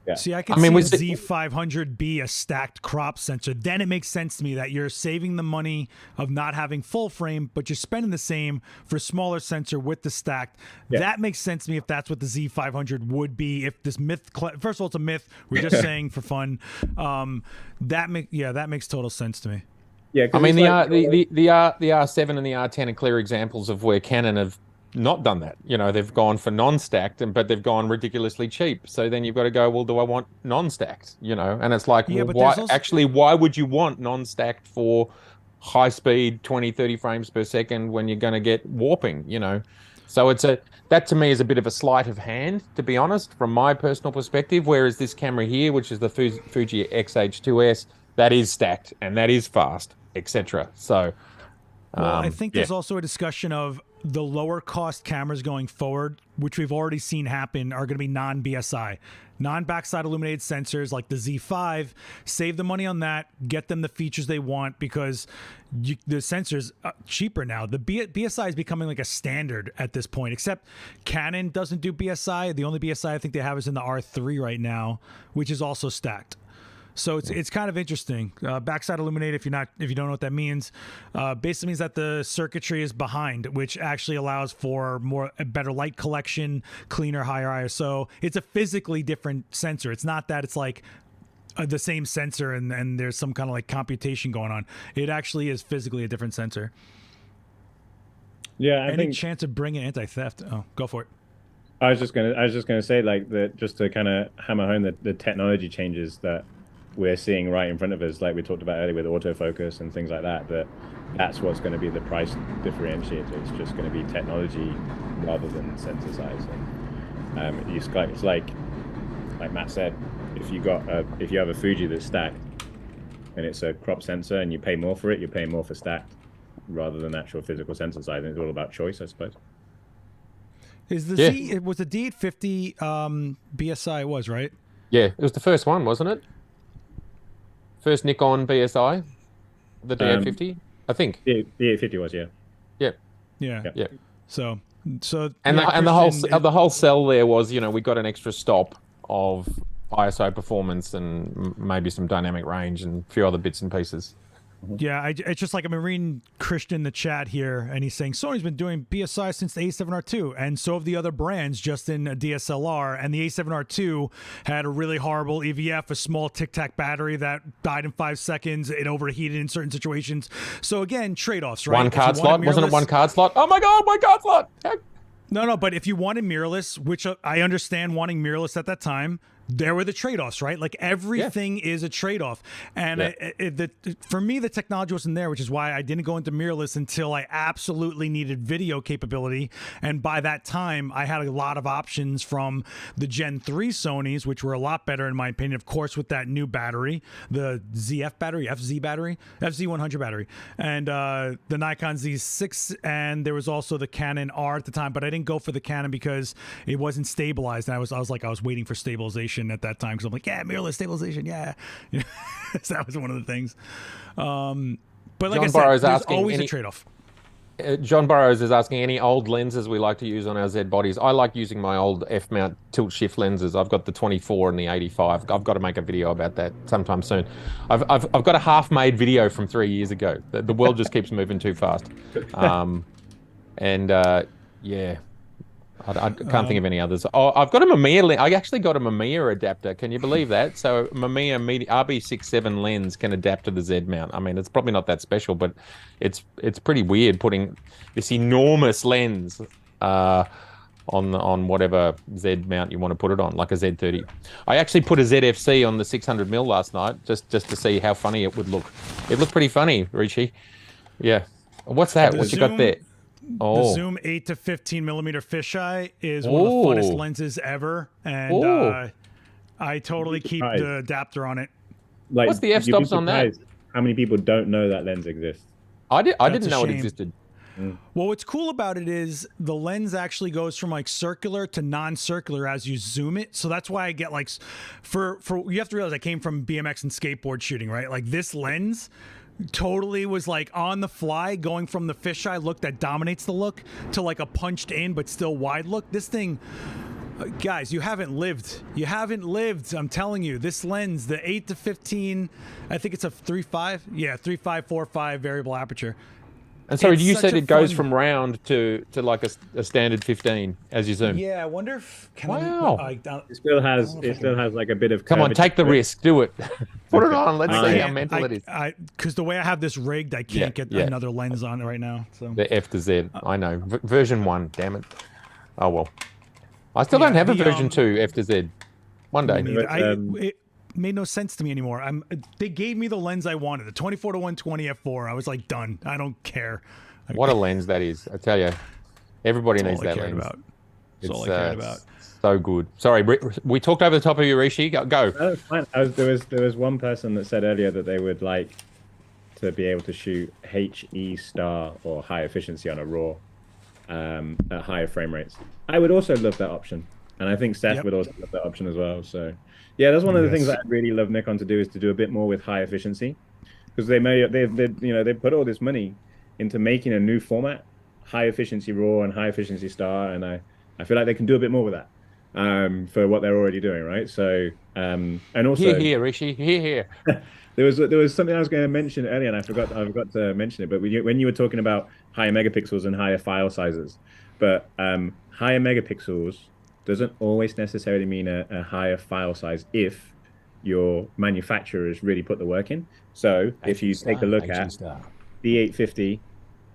Yeah. See, I can see a Z500 be a stacked crop sensor. Then it makes sense to me that you're saving the money of not having full frame, but you're spending the same for a smaller sensor with the stacked. Yeah. That makes sense to me if that's what the Z500 would be. If this myth, first of all, it's a myth. We're just saying for fun. That makes total sense to me. Yeah, I mean the R7 and the R10 are clear examples of where Canon have not done that. You know, they've gone for non-stacked, but they've gone ridiculously cheap. So then you've got to go, well, do I want non-stacked? You know, and it's like, well, why would you want non-stacked for high speed 20, 30 frames per second when you're going to get warping, you know? So that to me is a bit of a sleight of hand, to be honest, from my personal perspective, whereas this camera here, which is the Fuji X-H2S, that is stacked and that is fast, etc. So I think there's also a discussion of the lower cost cameras going forward, which we've already seen happen, are going to be non-BSI, non-backside illuminated sensors like the Z5. Save the money on that, get them the features they want, because the sensors are cheaper now. The BSI is becoming like a standard at this point, except Canon doesn't do BSI. The only BSI I think they have is in the R3 right now, which is also stacked. So it's kind of interesting. Backside illuminated, if you don't know what that means, basically means that the circuitry is behind, which actually allows for a better light collection, cleaner, higher ISO. It's a physically different sensor. It's not that it's like the same sensor and there's some kind of like computation going on. It actually is physically a different sensor. Yeah, Any chance of bringing anti-theft? Oh, go for it. I was just gonna say, like, just to kind of hammer home the technology changes that we're seeing right in front of us, like we talked about earlier with autofocus and things like that, that's what's going to be the price differentiator. It's just going to be technology rather than sensor size. And it's like Matt said, if you have a Fuji that's stacked and it's a crop sensor and you pay more for it, you're paying more for stacked rather than actual physical sensor size. And it's all about choice, I suppose. Was the D850 BSI was, right? Yeah, it was the first one, wasn't it? First Nikon BSI, the D850, I think. The D850 was, yeah. So and the whole sell there was, you know, we got an extra stop of ISO performance and maybe some dynamic range and a few other bits and pieces. Yeah, it's just like I'm reading Christian in the chat here, and he's saying Sony's been doing BSI since the A7R2, and so have the other brands just in a DSLR. And the A7R2 had a really horrible EVF, a small Tic Tac battery that died in 5 seconds. It overheated in certain situations. So again, trade-offs, right? One card slot? Wasn't it one card slot? Oh my God, one card slot! No, but if you wanted mirrorless, which I understand wanting mirrorless at that time, there were the trade-offs, right? Like everything is a trade-off. And for me, the technology wasn't there, which is why I didn't go into mirrorless until I absolutely needed video capability. And by that time, I had a lot of options from the Gen 3 Sonys, which were a lot better in my opinion, of course, with that new battery, the ZF battery, FZ100 battery, and the Nikon Z6, and there was also the Canon R at the time, but I didn't go for the Canon because it wasn't stabilized. And I was waiting for stabilization at that time because I'm like, yeah, mirrorless stabilization, yeah. So that was one of the things. But like John I said, there's asking always a trade-off. John Burrows is asking any old lenses we like to use on our Z bodies. I like using my old F-mount tilt shift lenses. I've got the 24 and the 85. I've got to make a video about that sometime soon. I've got a half-made video from 3 years ago. The world just keeps moving too fast. Yeah. I can't think of any others. Oh, I've got a Mamiya. I actually got a Mamiya adapter. Can you believe that? So Mamiya RB67 lens can adapt to the Z mount. I mean, it's probably not that special, but it's pretty weird putting this enormous lens on whatever Z mount you want to put it on, like a Z30. I actually put a ZFC on the 600mm last night just to see how funny it would look. It looked pretty funny, Ricci. Yeah. What's that? What you got there? The Zoom 8 to 15 millimeter fisheye is one of the funnest lenses ever, and I totally keep the adapter on it. Like, what's the f-stops on that? How many people don't know that lens exists? I didn't know it existed. Well, what's cool about it is the lens actually goes from like circular to non-circular as you zoom it. So that's why I get like, for you have to realize I came from BMX and skateboard shooting, right? Like this lens totally was like on the fly, going from the fisheye look that dominates the look to like a punched in but still wide look. This thing, guys, you haven't lived. I'm telling you, this lens, the 8 to 15, I think it's a 3.5. Yeah, 3.5/4.5 variable aperture. And sorry, you said it goes from round to like a standard 15 as you zoom. Yeah, I wonder if it still has like a bit of. Come on, take the risk, do it. Put it on. Let's see how mental it is. Because the way I have this rigged, I can't get another lens on it right now. So the F to Z, I know. Version 1, damn it. Oh well, I still don't have a version 2 F to Z. One day. It made no sense to me anymore. They gave me the lens I wanted, the 24 to 120 f4. I was like, done. I don't care. What a lens that is! I tell you, everybody needs that lens. That's all I cared about. So good. Sorry, we talked over the top of you, Ricci. Go. No, fine. There was one person that said earlier that they would like to be able to shoot HE star or high efficiency on a RAW at higher frame rates. I would also love that option, and I think Seth would also love that option as well. So. Yeah, that's one of the things that I really love Nikon to do, is to do a bit more with high efficiency, because they put all this money into making a new format, high efficiency RAW and high efficiency star, and I feel like they can do a bit more with that for what they're already doing, right? So and also here, Ricci, here. there was something I was going to mention earlier, and I forgot to mention it. But when you were talking about higher megapixels and higher file sizes, but higher megapixels doesn't always necessarily mean a higher file size if your manufacturers really put the work in. So if you take a look at the 850,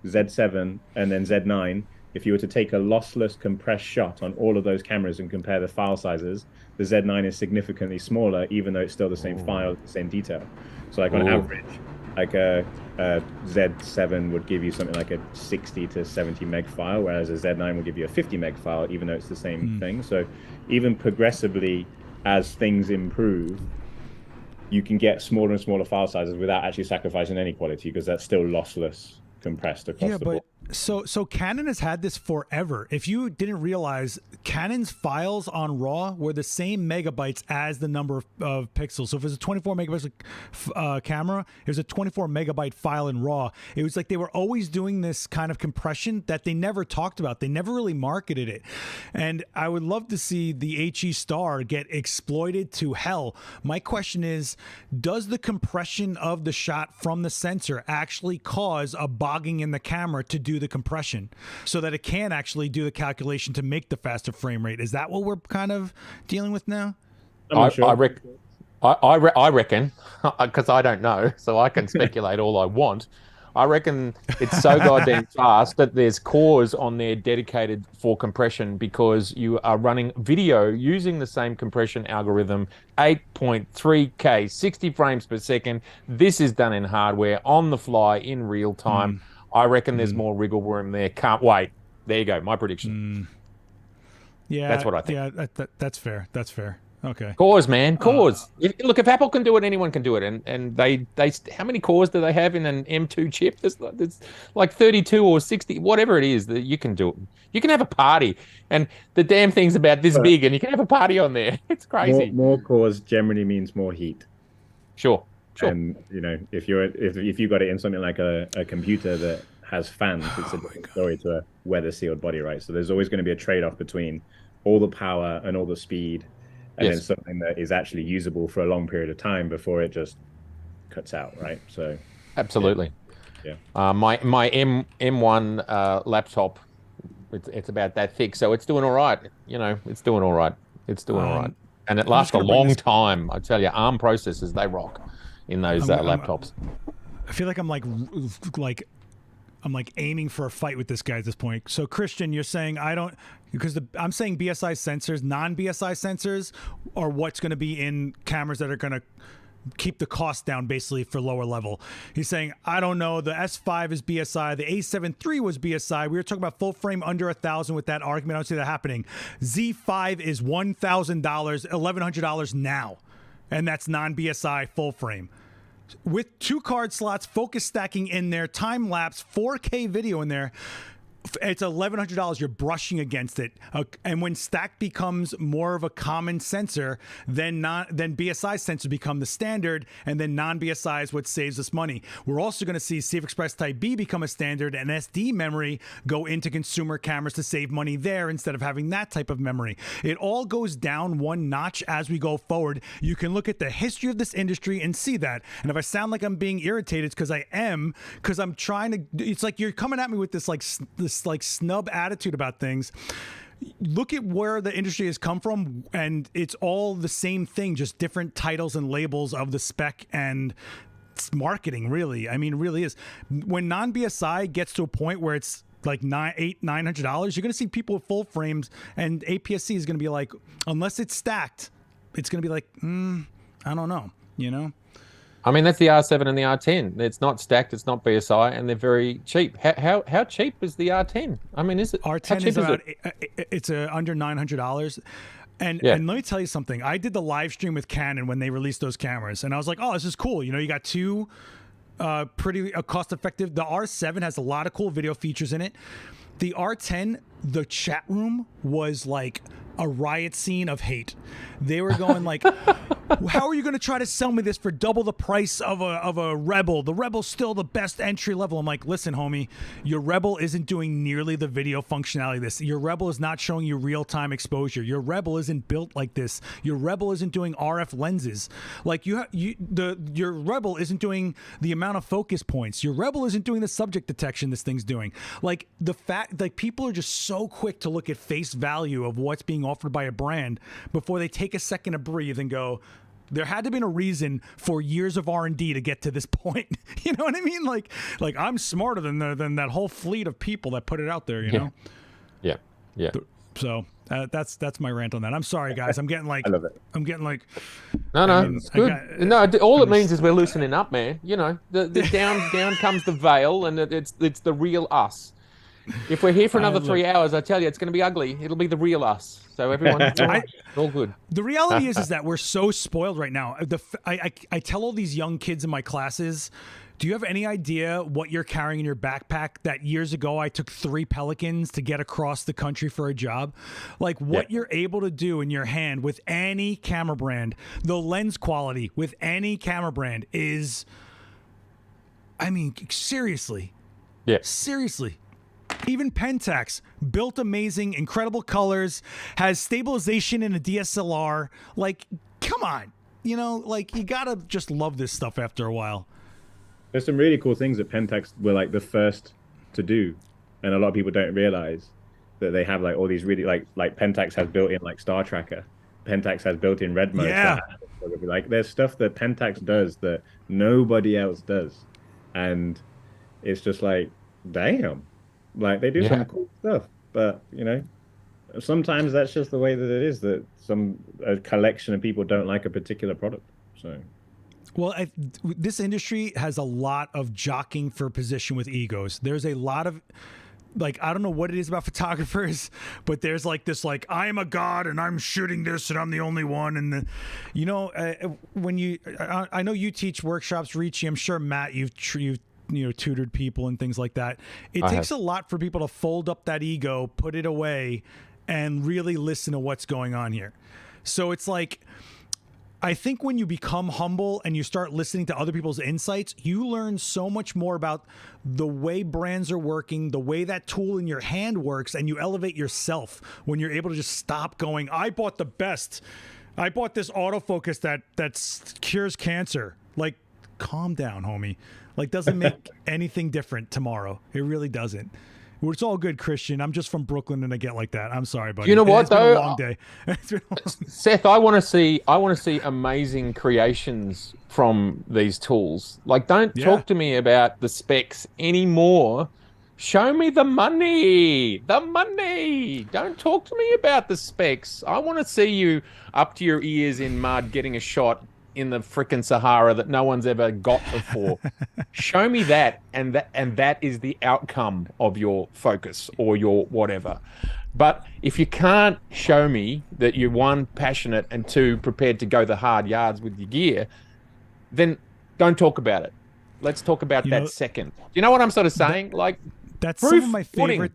Z7, and then Z9, if you were to take a lossless compressed shot on all of those cameras and compare the file sizes, the Z9 is significantly smaller, even though it's still the same file, the same detail. So like on average, like a Z7 would give you something like a 60 to 70 meg file, whereas a Z9 will give you a 50 meg file, even though it's the same thing. So even progressively, as things improve, you can get smaller and smaller file sizes without actually sacrificing any quality, because that's still lossless compressed across the board. So Canon has had this forever. If you didn't realize, Canon's files on RAW were the same megabytes as the number of pixels. So if it was a 24 megapixel camera, it was a 24 megabyte file in RAW. It was like they were always doing this kind of compression that they never talked about. They never really marketed it. And I would love to see the HE Star get exploited to hell. My question is, does the compression of the shot from the sensor actually cause a bogging in the camera to do the compression so that it can actually do the calculation to make the faster frame rate? Is that what we're kind of dealing with now? I reckon, because I don't know, so I can speculate all I want. I reckon it's so goddamn fast that there's cores on there dedicated for compression, because you are running video using the same compression algorithm, 8.3K, 60 frames per second. This is done in hardware, on the fly, in real time. I reckon there's more wriggle room there. Can't wait. There you go. My prediction. Yeah, that's what I think. Yeah, that's fair. That's fair. Okay. Cores, man, cores. Look, if Apple can do it, anyone can do it. And they how many cores do they have in an M2 chip? There's like 32 or 60, whatever it is, that you can do it. You can have a party, and the damn thing's about this big, and you can have a party on there. It's crazy. More cores generally means more heat. Sure. And if you got it in something like a computer that has fans, it's a different story to a weather sealed body, right? So there's always going to be a trade-off between all the power and all the speed, and then something that is actually usable for a long period of time before it just cuts out, right? So absolutely. Yeah. My M1 laptop, it's about that thick, so it's doing all right. It's doing all right. All right, and it lasts a long time. I tell you, ARM processors, they rock in those laptops. I feel like I'm aiming for a fight with this guy at this point. So Christian, you're saying I'm saying BSI sensors, non-BSI sensors are what's going to be in cameras that are going to keep the cost down basically for lower level. He's saying, I don't know, the S5 is BSI, the A7 III was BSI. We were talking about full frame under $1,000 with that argument. I don't see that happening. Z5 is $1,000, $1,100 now. And that's non-BSI full frame. With 2 card slots, focus stacking in there, time lapse, 4K video in there, it's $1,100. You're brushing against it, and when stacked becomes more of a common sensor, then BSI sensors become the standard, and then non-BSI is what saves us money. We're also going to see CF Express Type B become a standard, and SD memory go into consumer cameras to save money there instead of having that type of memory. It all goes down one notch as we go forward. You can look at the history of this industry and see that. And if I sound like I'm being irritated, it's because I am, because I'm trying to. It's like you're coming at me with this snub attitude about things. Look at where the industry has come from, and it's all the same thing, just different titles and labels of the spec and marketing, really. I mean, it really is. When non-BSI gets to a point where it's like $900, you're going to see people with full frames, and APS-C is going to be like, unless it's stacked, it's going to be like, I don't know, I mean, that's the R7 and the R10. It's not stacked, it's not BSI, and they're very cheap. How cheap is the R10? I mean, is it? R10 is about, it's under $900. And let me tell you something. I did the live stream with Canon when they released those cameras, and I was like, oh, this is cool. You got 2 pretty cost-effective. The R7 has a lot of cool video features in it. The R10, the chat room was like a riot scene of hate. They were going like, how are you going to try to sell me this for double the price of a Rebel? The Rebel's still the best entry level. I'm like, listen, homie, your Rebel isn't doing nearly the video functionality of this. Your Rebel is not showing you real-time exposure. Your Rebel isn't built like this. Your Rebel isn't doing RF lenses. Like your Rebel isn't doing the amount of focus points. Your Rebel isn't doing the subject detection this thing's doing. Like the fact, like people are just so quick to look at face value of what's being offered by a brand before they take a second to breathe and go, there had to have been a reason for years of R&D to get to this point. You know what I mean? Like I'm smarter than that whole fleet of people that put it out there, you know? Yeah. So that's my rant on that. I'm sorry, guys. I'm getting like, I love it. I'm getting like, no, it's good. All it means is we're loosening up, man. The down comes the veil, and it's the real us. If we're here for another 3 hours, I tell you, it's going to be ugly. It'll be the real us. So everyone, it's all good. The reality is that we're so spoiled right now. I tell all these young kids in my classes, Do you have any idea what you're carrying in your backpack that years ago I took 3 Pelicans to get across the country for a job? Like what you're able to do in your hand with any camera brand, the lens quality with any camera brand is, I mean, seriously. Yeah. Seriously. Even Pentax, built amazing, incredible colors, has stabilization in a DSLR. Like, come on. You know, like, you gotta just love this stuff after a while. There's some really cool things that Pentax were like the first to do, and a lot of people don't realize that they have like all these really like Pentax has built-in like Star Tracker. Pentax has built-in red mode. Yeah. Like there's stuff that Pentax does that nobody else does, and it's just like, damn, like they do some cool stuff. But you know, sometimes that's just the way that it is. That a collection of people don't like a particular product. So. Well, this industry has a lot of jockeying for position with egos. There's a lot of, like, I don't know what it is about photographers, but there's like this, like, I am a god and I'm shooting this and I'm the only one. And, you know, when I know you teach workshops, Ricci, I'm sure, Matt, you've tutored people and things like that. It takes a lot for people to fold up that ego, put it away, and really listen to what's going on here. So it's like, I think when you become humble and you start listening to other people's insights, you learn so much more about the way brands are working, the way that tool in your hand works, and you elevate yourself when you're able to just stop going, I bought the best. I bought this autofocus that cures cancer. Like, calm down, homie. Like, doesn't make anything different tomorrow. It really doesn't. It's all good, Christian. I'm just from Brooklyn and I get like that. I'm sorry, buddy. You know what, it's been a long day. Seth, I want to see amazing creations from these tools. Like, don't talk to me about the specs anymore. Show me the money. The money. Don't talk to me about the specs. I want to see you up to your ears in mud getting a shot in the frickin' Sahara that no one's ever got before. Show me that, and that is the outcome of your focus or your whatever. But if you can't show me that you're, 1, passionate, and 2, prepared to go the hard yards with your gear, then don't talk about it. Let's talk about that second. Do you know what I'm sort of saying? That's some of my favorite.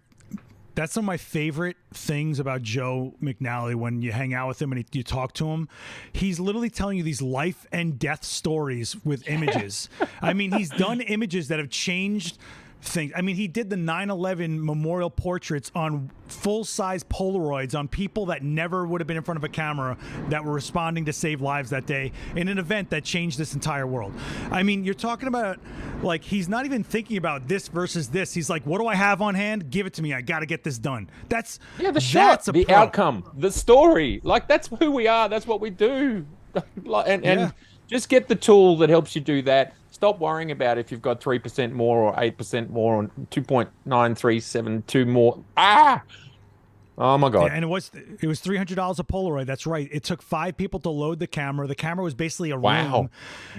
That's some of my favorite things about Joe McNally when you hang out with him and you talk to him. He's literally telling you these life and death stories with images. I mean, he's done images that have changed things. I mean, he did the 9/11 memorial portraits on full-size Polaroids on people that never would have been in front of a camera that were responding to save lives that day in an event that changed this entire world. I mean, you're talking about, like, he's not even thinking about this versus this. He's like, what do I have on hand? Give it to me. I got to get this done. That's the shot, the outcome, the story. Like, that's who we are. That's what we do. and just get the tool that helps you do that. Stop worrying about if you've got 3% more or 8% more or 2.9372 more. Oh my God. Yeah, and it was $300 a Polaroid. That's right. It took 5 people to load the camera. The camera was basically a room.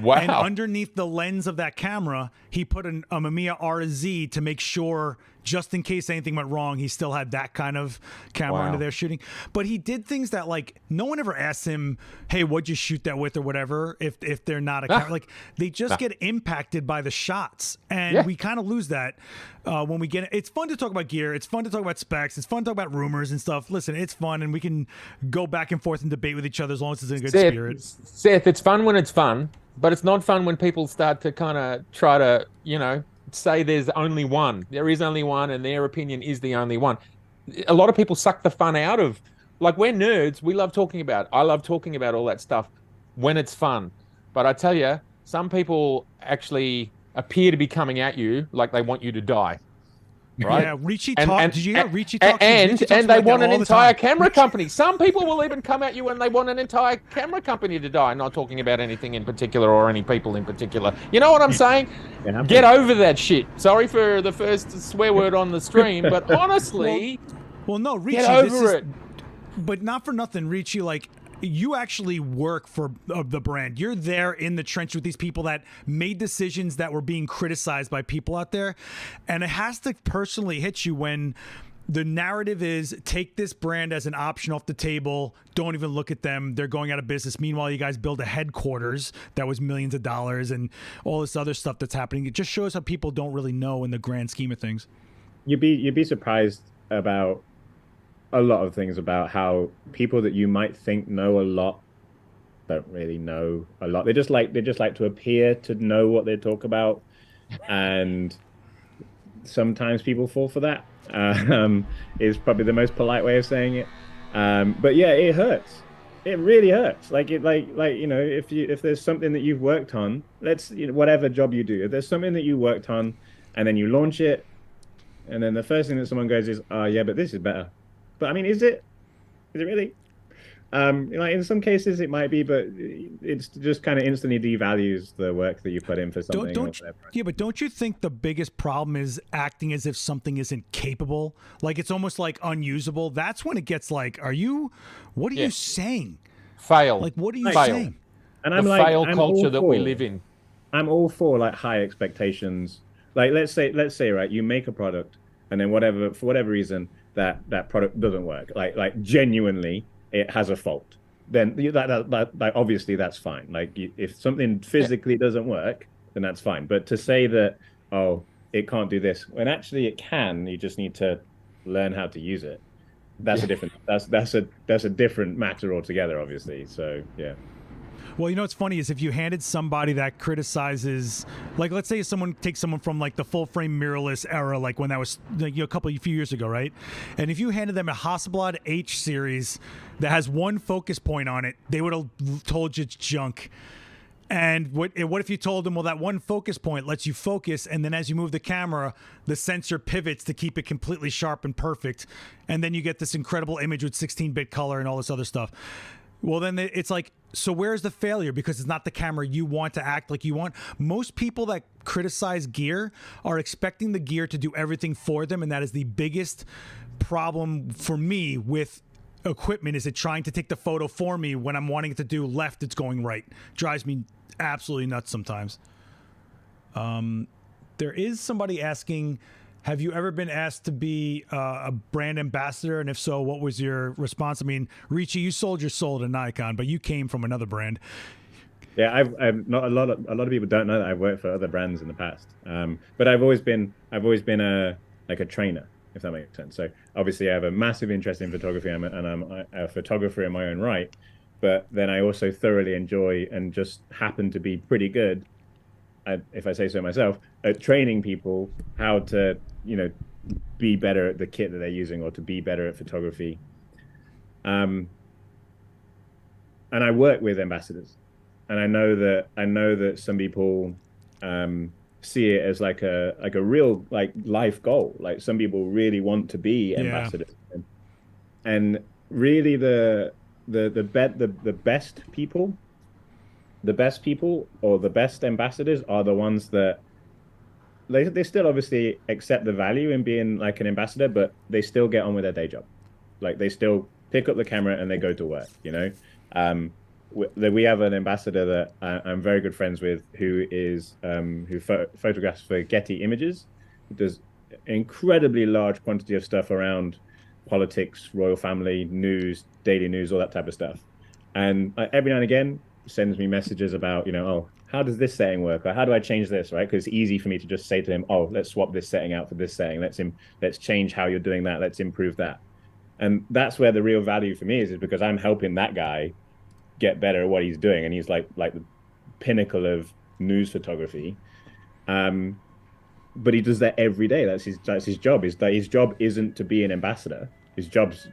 Wow. And underneath the lens of that camera, he put a Mamiya RZ to make sure, just in case anything went wrong, he still had that kind of camera under there shooting. But he did things that, like, no one ever asked him, hey, what'd you shoot that with or whatever, if they're not a camera. Like, they just get impacted by the shots. And we kind of lose that when we get it. It's fun to talk about gear. It's fun to talk about specs. It's fun to talk about rumors and stuff. Listen, it's fun, and we can go back and forth and debate with each other as long as it's in a good spirit. Seth, it's fun when it's fun, but it's not fun when people start to kind of try to, say there's only one. There is only one, and their opinion is the only one. A lot of people suck the fun out of, like, we're nerds. We love talking about. I love talking about all that stuff when it's fun. But I tell you, some people actually appear to be coming at you like they want you to die. Right? Yeah, Ricci talk. Did you hear Ricci talk? And they want an entire camera company. Some people will even come at you and they want an entire camera company to die. Not talking about anything in particular or any people in particular. You know what I'm saying? Get over that shit. Sorry for the first swear word on the stream, but honestly, well, no, Ricci, get over it. But not for nothing, Ricci. Like, you actually work for the brand. You're there in the trench with these people that made decisions that were being criticized by people out there. And it has to personally hit you when the narrative is take this brand as an option off the table. Don't even look at them. They're going out of business. Meanwhile, you guys build a headquarters that was millions of dollars and all this other stuff that's happening. It just shows how people don't really know in the grand scheme of things. You'd be surprised about a lot of things, about how people that you might think know a lot don't really know a lot. They just like to appear to know what they talk about, and sometimes people fall for that. Is probably the most polite way of saying it. But yeah, it hurts. It really hurts. Like if there's something that you've worked on, whatever job you do, if there's something that you worked on, and then you launch it, and then the first thing that someone goes is, "Oh yeah, but this is better." But I mean, is it really? In some cases it might be, but it's just kind of instantly devalues the work that you put in for something. But don't you think the biggest problem is acting as if something isn't capable? Like it's almost like unusable. That's when it gets like, what are you saying? Fail. Like, what are you fail. saying? And I'm fail culture that we live in. I'm all for like high expectations. Like let's say right, you make a product, and then for whatever reason that product doesn't work. Like genuinely it has a fault. Then that obviously that's fine. Like if something physically doesn't work, then that's fine. But to say that, oh, it can't do this, when actually it can, you just need to learn how to use it. That's a different that's a different matter altogether, obviously. So yeah. Well, you know what's funny is if you handed somebody that criticizes, like let's say someone takes someone from like the full frame mirrorless era, like when that was like, a few years ago, right? And if you handed them a Hasselblad H series that has one focus point on it, they would have told you it's junk. And what if you told them, well, that one focus point lets you focus, and then as you move the camera, the sensor pivots to keep it completely sharp and perfect, and then you get this incredible image with 16-bit color and all this other stuff. Well, then it's like, so where's the failure? Because it's not the camera you want to act like you want. Most people that criticize gear are expecting the gear to do everything for them, and that is the biggest problem for me with equipment, is it trying to take the photo for me when I'm wanting it to do left, it's going right. Drives me absolutely nuts sometimes. There is somebody asking, have you ever been asked to be a brand ambassador? And if so, what was your response? I mean, Ricci, you sold your soul to Nikon, but you came from another brand. Yeah, I've not a lot of people don't know that I've worked for other brands in the past. But I've always been a trainer, if that makes sense. So obviously I have a massive interest in photography, and I'm a photographer in my own right. But then I also thoroughly enjoy and just happen to be pretty good, if I say so myself, at training people how to, be better at the kit that they're using, or to be better at photography. And I work with ambassadors, and I know that some people see it as like a real like life goal. Like some people really want to be ambassadors, and really the best people, or the best ambassadors are the ones that they still obviously accept the value in being like an ambassador, but they still get on with their day job. Like they still pick up the camera and they go to work, We have an ambassador that I'm very good friends with, who photographs for Getty Images. He does an incredibly large quantity of stuff around politics, royal family, news, daily news, all that type of stuff. And every now and again sends me messages about, oh, how does this setting work? Or how do I change this, right? Because it's easy for me to just say to him, oh, let's swap this setting out for this setting. Let's change how you're doing that. Let's improve that. And that's where the real value for me is because I'm helping that guy get better at what he's doing. And he's like the pinnacle of news photography. But he does that every day. That's his job. His job isn't to be an ambassador. His job's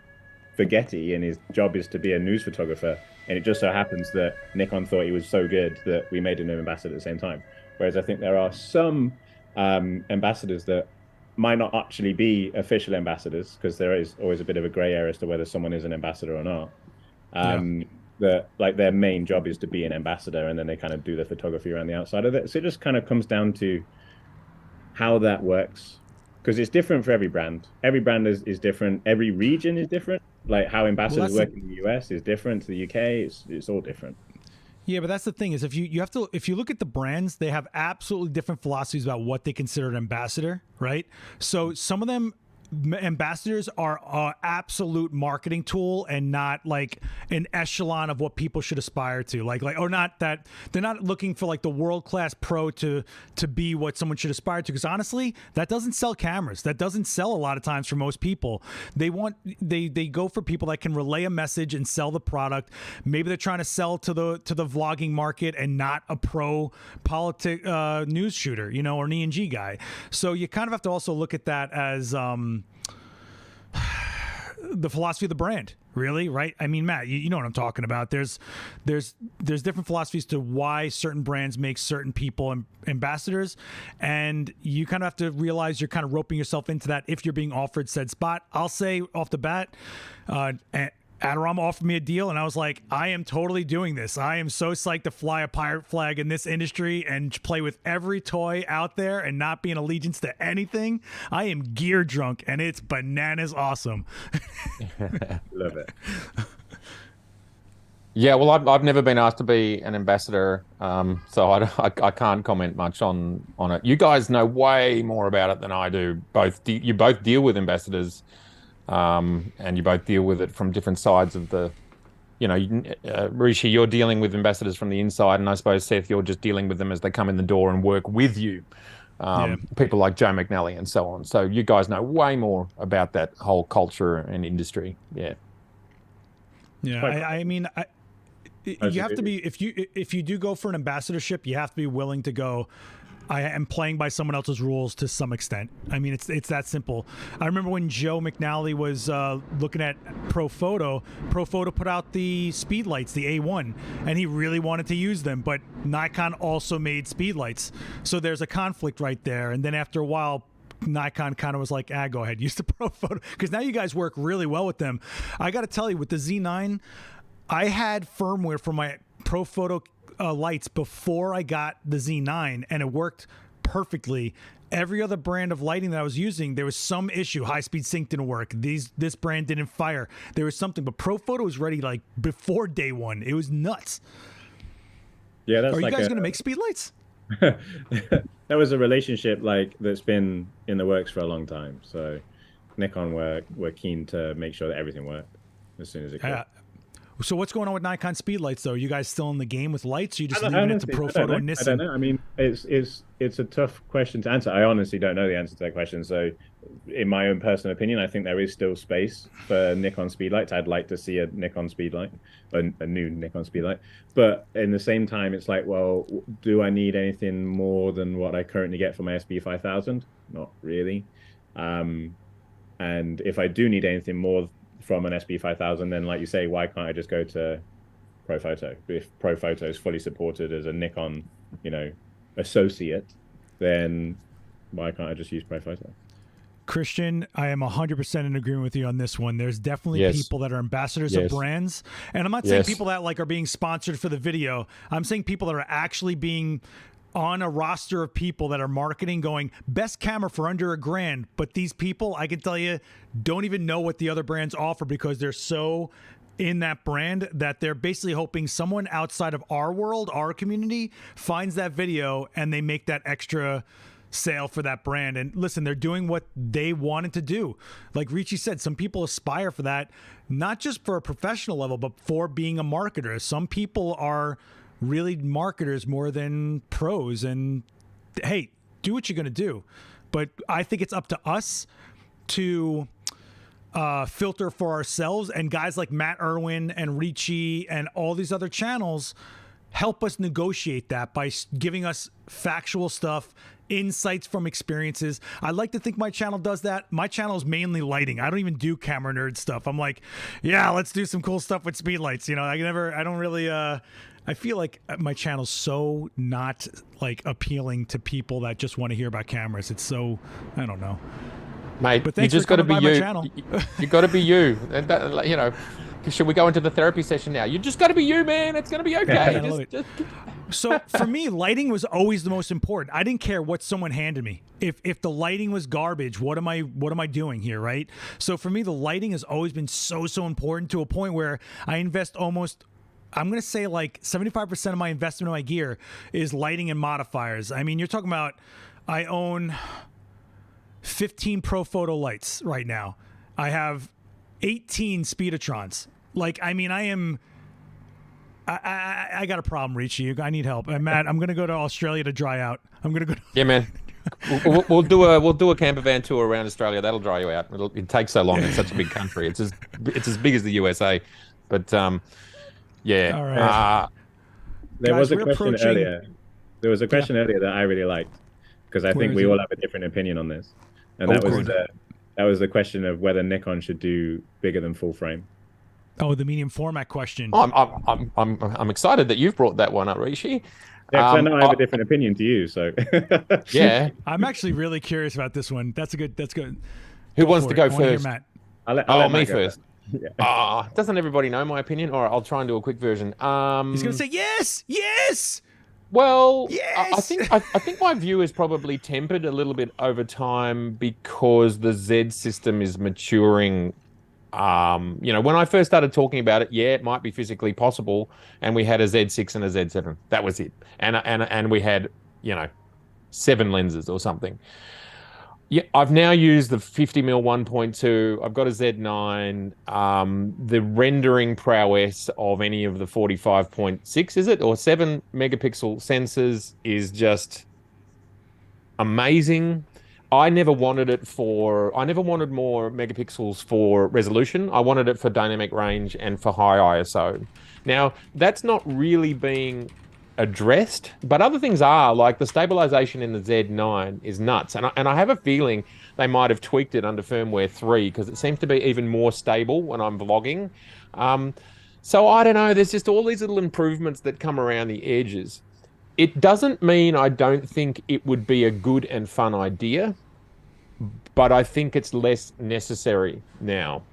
for Getty, and his job is to be a news photographer. And it just so happens that Nikon thought he was so good that we made him an ambassador at the same time. Whereas I think there are some ambassadors that might not actually be official ambassadors, because there is always a bit of a gray area as to whether someone is an ambassador or not. That like their main job is to be an ambassador, and then they kind of do the photography around the outside of it. So it just kind of comes down to how that works, because it's different for every brand. Every brand is different. Every region is different. Like how ambassadors work in the US is different to the UK. It's all different. Yeah, but that's the thing is if you look at the brands, they have absolutely different philosophies about what they consider an ambassador, right? So some of them ambassadors are an absolute marketing tool and not like an echelon of what people should aspire to. Like, or not that they're not looking for like the world-class pro to be what someone should aspire to. Because honestly, that doesn't sell cameras. That doesn't sell a lot of times for most people. They go for people that can relay a message and sell the product. Maybe they're trying to sell to the vlogging market and not a pro news shooter, you know, or an E&G guy. So you kind of have to also look at that as the philosophy of the brand, really, right? I mean, Matt, you know what I'm talking about. There's different philosophies to why certain brands make certain people ambassadors, and you kind of have to realize you're kind of roping yourself into that if you're being offered said spot. I'll say off the bat, Adorama offered me a deal, and I was like, I am totally doing this. I am so psyched to fly a pirate flag in this industry and play with every toy out there and not be in allegiance to anything. I am gear drunk, and it's bananas awesome. Love it. Yeah, well, I've never been asked to be an ambassador, so I can't comment much on it. You guys know way more about it than I do. You both deal with ambassadors. And you both deal with it from different sides of the, you know, Ricci, you're dealing with ambassadors from the inside, and I suppose, Seth, you're just dealing with them as they come in the door and work with you. People like Joe McNally and so on. So you guys know way more about that whole culture and industry. Yeah. Yeah, I mean, you have to be, if you do go for an ambassadorship, you have to be willing to go, I am playing by someone else's rules to some extent. I mean, it's that simple. I remember when Joe McNally was looking at Profoto put out the speed lights, the A1, and he really wanted to use them, but Nikon also made speed lights. So there's a conflict right there. And then after a while, Nikon kind of was like, go ahead, use the Profoto. Because now you guys work really well with them. I got to tell you, with the Z9, I had firmware for my Profoto lights before I got the Z9, and it worked perfectly. Every other brand of lighting that I was using, there was some issue. High-speed sync didn't work. This brand didn't fire. There was something, but Profoto was ready like before day one. It was nuts. Yeah, that's Are you guys going to make speed lights? That was a relationship that's been in the works for a long time. So Nikon were keen to make sure that everything worked as soon as it could. So what's going on with Nikon speed lights, though? Are you guys still in the game with lights? Or you just leaving it to Profoto and Nissan? I don't know. I mean, it's a tough question to answer. I honestly don't know the answer to that question. So, in my own personal opinion, I think there is still space for Nikon speed lights. I'd like to see a Nikon speed light, a new Nikon speed light. But in the same time, it's like, well, do I need anything more than what I currently get for my SB5000? Not really. And if I do need anything more from an SB5000, then like you say, why can't I just go to Profoto? If Profoto is fully supported as a Nikon, associate, then why can't I just use Profoto? Christian, I am 100% in agreement with you on this one. There's definitely people that are ambassadors of brands, and I'm not saying people that are being sponsored for the video. I'm saying people that are actually being on a roster of people that are marketing, going best camera for under $1,000. But these people, I can tell you, don't even know what the other brands offer because they're so in that brand that they're basically hoping someone outside of our world, our community, finds that video and they make that extra sale for that brand. And listen, they're doing what they wanted to do. Like Ricci said, some people aspire for that, not just for a professional level, but for being a marketer. Some people are really marketers more than pros, and hey, do what you're going to do. But I think it's up to us to filter for ourselves, and guys like Matt Irwin and Ricci and all these other channels help us negotiate that by giving us factual stuff, insights from experiences. I like to think my channel does that. My channel is mainly lighting. I don't even do camera nerd stuff. I'm like, yeah, let's do some cool stuff with speed lights. I don't really, I feel like my channel's so not appealing to people that just want to hear about cameras. It's so, I don't know. Mate, but you just got to be you. You got to be you. And that, should we go into the therapy session now? You just got to be you, man. It's going to be okay. So for me, lighting was always the most important. I didn't care what someone handed me. If the lighting was garbage, what am I doing here, right? So for me, the lighting has always been so important, to a point where I invest almost, I'm going to say 75% of my investment in my gear is lighting and modifiers. I mean, you're talking about, I own 15 Profoto lights right now. I have 18 Speedotrons. Like, I mean, I got a problem, Ricci. I need help. And Matt, I'm going to go to Australia to dry out. I'm going to go. Yeah, man. We'll do a camper van tour around Australia. That'll dry you out. It takes so long. It's such a big country. It's as big as the USA. But yeah. All right. There Guys, was a we're question approaching- earlier. There was a question earlier that I really liked because I Where think is we it? all have a different opinion on this, and Oh, that was the question of whether Nikon should do bigger than full frame. Oh, the medium format question. I'm excited that you've brought that one up, Ricci. Yeah, 'cause I know I have a different opinion to you, so Yeah. I'm actually really curious about this one. That's good. Who wants for to it. go I wanna hear first? Matt. I'll let Me Matt go first. Yeah. Doesn't everybody know my opinion? All right, I'll try and do a quick version. He's going to say yes. Well, Yes! I think my view is probably tempered a little bit over time because the Z system is maturing. When I first started talking about it, it might be physically possible, and we had a Z6 and a Z7. That was it, and we had 7 lenses or something. Yeah, I've now used the 50mm 1.2. I've got a Z9. The rendering prowess of any of the 45.6, is it, or 7 megapixel sensors is just amazing. I never wanted more megapixels for resolution. I wanted it for dynamic range and for high ISO. Now, that's not really being addressed, but other things are, like the stabilization in the Z9 is nuts, and I have a feeling they might have tweaked it under firmware 3 because it seems to be even more stable when I'm vlogging. So I don't know, there's just all these little improvements that come around the edges. It doesn't mean I don't think it would be a good and fun idea, but I think it's less necessary now.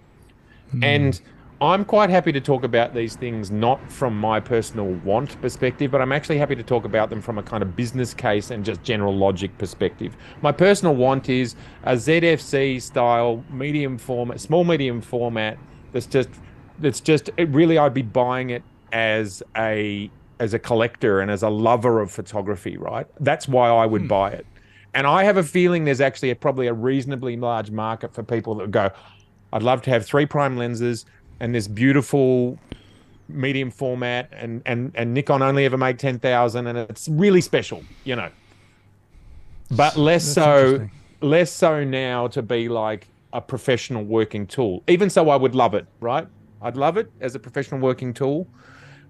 And I'm quite happy to talk about these things not from my personal want perspective, but I'm actually happy to talk about them from a kind of business case and just general logic perspective. My personal want is a ZFC style small medium format really I'd be buying it as a collector and as a lover of photography, right? That's why I would buy it. And I have a feeling there's actually probably a reasonably large market for people that go, I'd love to have 3 prime lenses and this beautiful medium format, and Nikon only ever made 10,000, and it's really special, But less so now to be like a professional working tool. Even so, I would love it, right? I'd love it as a professional working tool,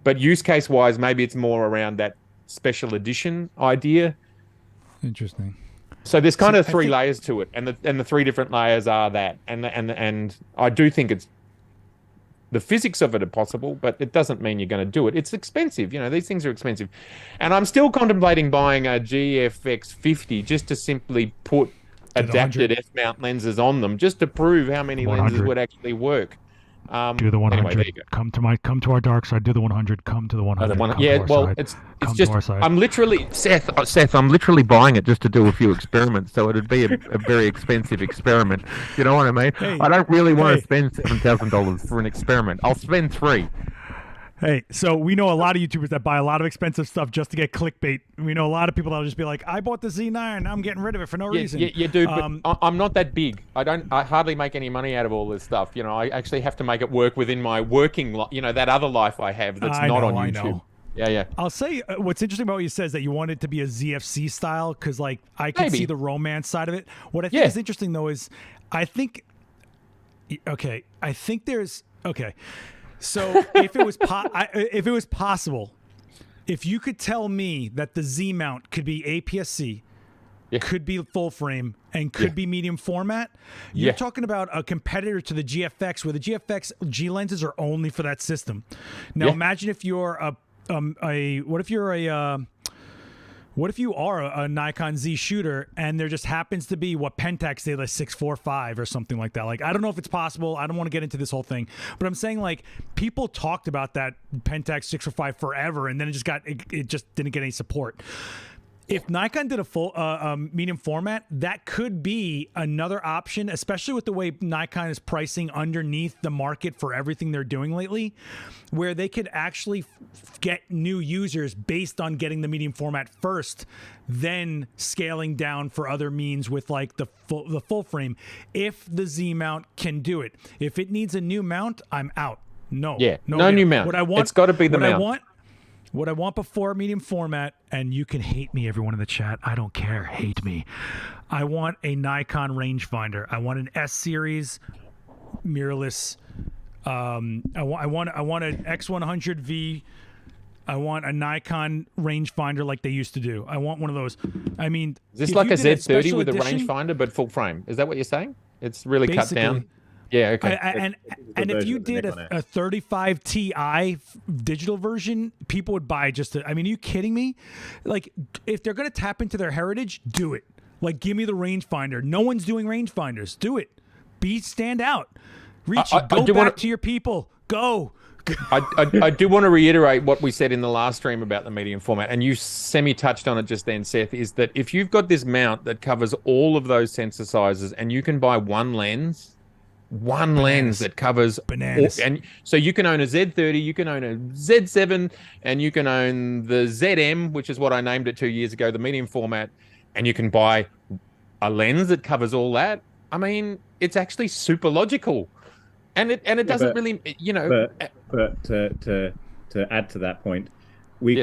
but use case wise, maybe it's more around that special edition idea. Interesting. So there's kind of 3 layers to it, and the 3 different layers are that, and I do think it's the physics of it are possible, but it doesn't mean you're going to do it. It's expensive, these things are expensive, and I'm still contemplating buying a GFX 50 just to simply put adapted F-mount lenses on them, just to prove how many lenses would actually work. Do the 100. Anyway, there you go. Come to our dark side. Do the 100. Come to the 100. Yeah, well, it's just I'm literally Seth. I'm literally buying it just to do a few experiments. So it'd be a very expensive experiment. You know what I mean? Hey, I don't really want to spend $7,000 for an experiment. I'll spend $3,000. Hey, so we know a lot of YouTubers that buy a lot of expensive stuff just to get clickbait. We know a lot of people that'll just be like, I bought the Z9, I'm getting rid of it for no reason. Yeah, dude, but I'm not that big. I hardly make any money out of all this stuff. I actually have to make it work within my working that other life I have that's not on YouTube. I know. Yeah. I'll say what's interesting about what you said is that you want it to be a ZFC style because, like, I can see the romance side of it. What I think is interesting, though, is I think So if it was possible, if you could tell me that the Z mount could be APS-C, could be full frame, and could be medium format, you're talking about a competitor to the GFX, where the GFX G lenses are only for that system. Now imagine if you're what if you are a Nikon Z shooter and there just happens to be what Pentax did, like 645 or something like that. Like, I don't know if it's possible. I don't want to get into this whole thing, but I'm saying, like, people talked about that Pentax 645 forever, and then it just didn't get any support. if Nikon did a full medium format, that could be another option, especially with the way Nikon is pricing underneath the market for everything they're doing lately, where they could actually get new users based on getting the medium format first, then scaling down for other means with like the full frame. If the Z mount can do it, if it needs a new mount, I'm out. No, no new mount. What I want, it's got to be the mount. What I want before medium format, and you can hate me, everyone in the chat. I don't care. Hate me. I want a Nikon rangefinder. I want an S series mirrorless. I want an X100V. I want a Nikon rangefinder like they used to do. I want one of those. I mean, is this like a Z30 with a rangefinder but full frame? Is that what you're saying? It's really cut down. Yeah, okay. And if you did a 35 Ti digital version, people would buy just I mean, are you kidding me? Like, if they're going to tap into their heritage, do it. Like, give me the rangefinder. No one's doing rangefinders. Do it. Stand out. Ricci, go back to your people. Go. I do want to reiterate what we said in the last stream about the medium format, and you semi-touched on it just then, Seth, is that if you've got this mount that covers all of those sensor sizes and you can buy one lens that covers bananas. And so you can own a Z30, you can own a Z7, and you can own the ZM, which is what I named it 2 years ago, the medium format, and you can buy a lens that covers all that. I mean, it's actually super logical, and it doesn't really, you know. But to add to that point, we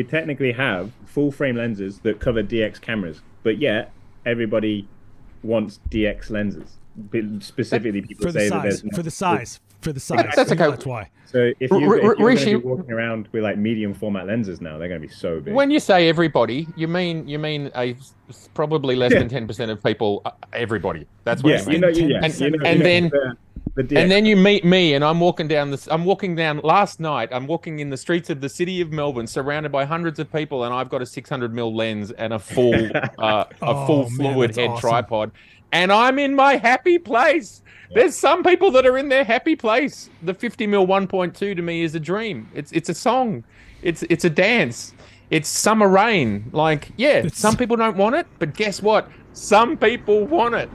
technically have full frame lenses that cover DX cameras, but yet everybody wants DX lenses. Specifically, people say that there's for the size. That's okay. That's why. So if you're going to be walking around with like medium format lenses now, they're going to be so big. When you say everybody, you mean a probably less than 10% of people. Everybody. That's what you mean. And then you meet me, and I'm walking down last night. I'm walking in the streets of the city of Melbourne, surrounded by hundreds of people, and I've got a 600mm lens and a full fluid head tripod. And I'm in my happy place. Yeah. There's some people that are in their happy place. The 50mm 1.2 to me is a dream. It's a song. It's a dance. It's summer rain. Like, some people don't want it, but guess what? Some people want it.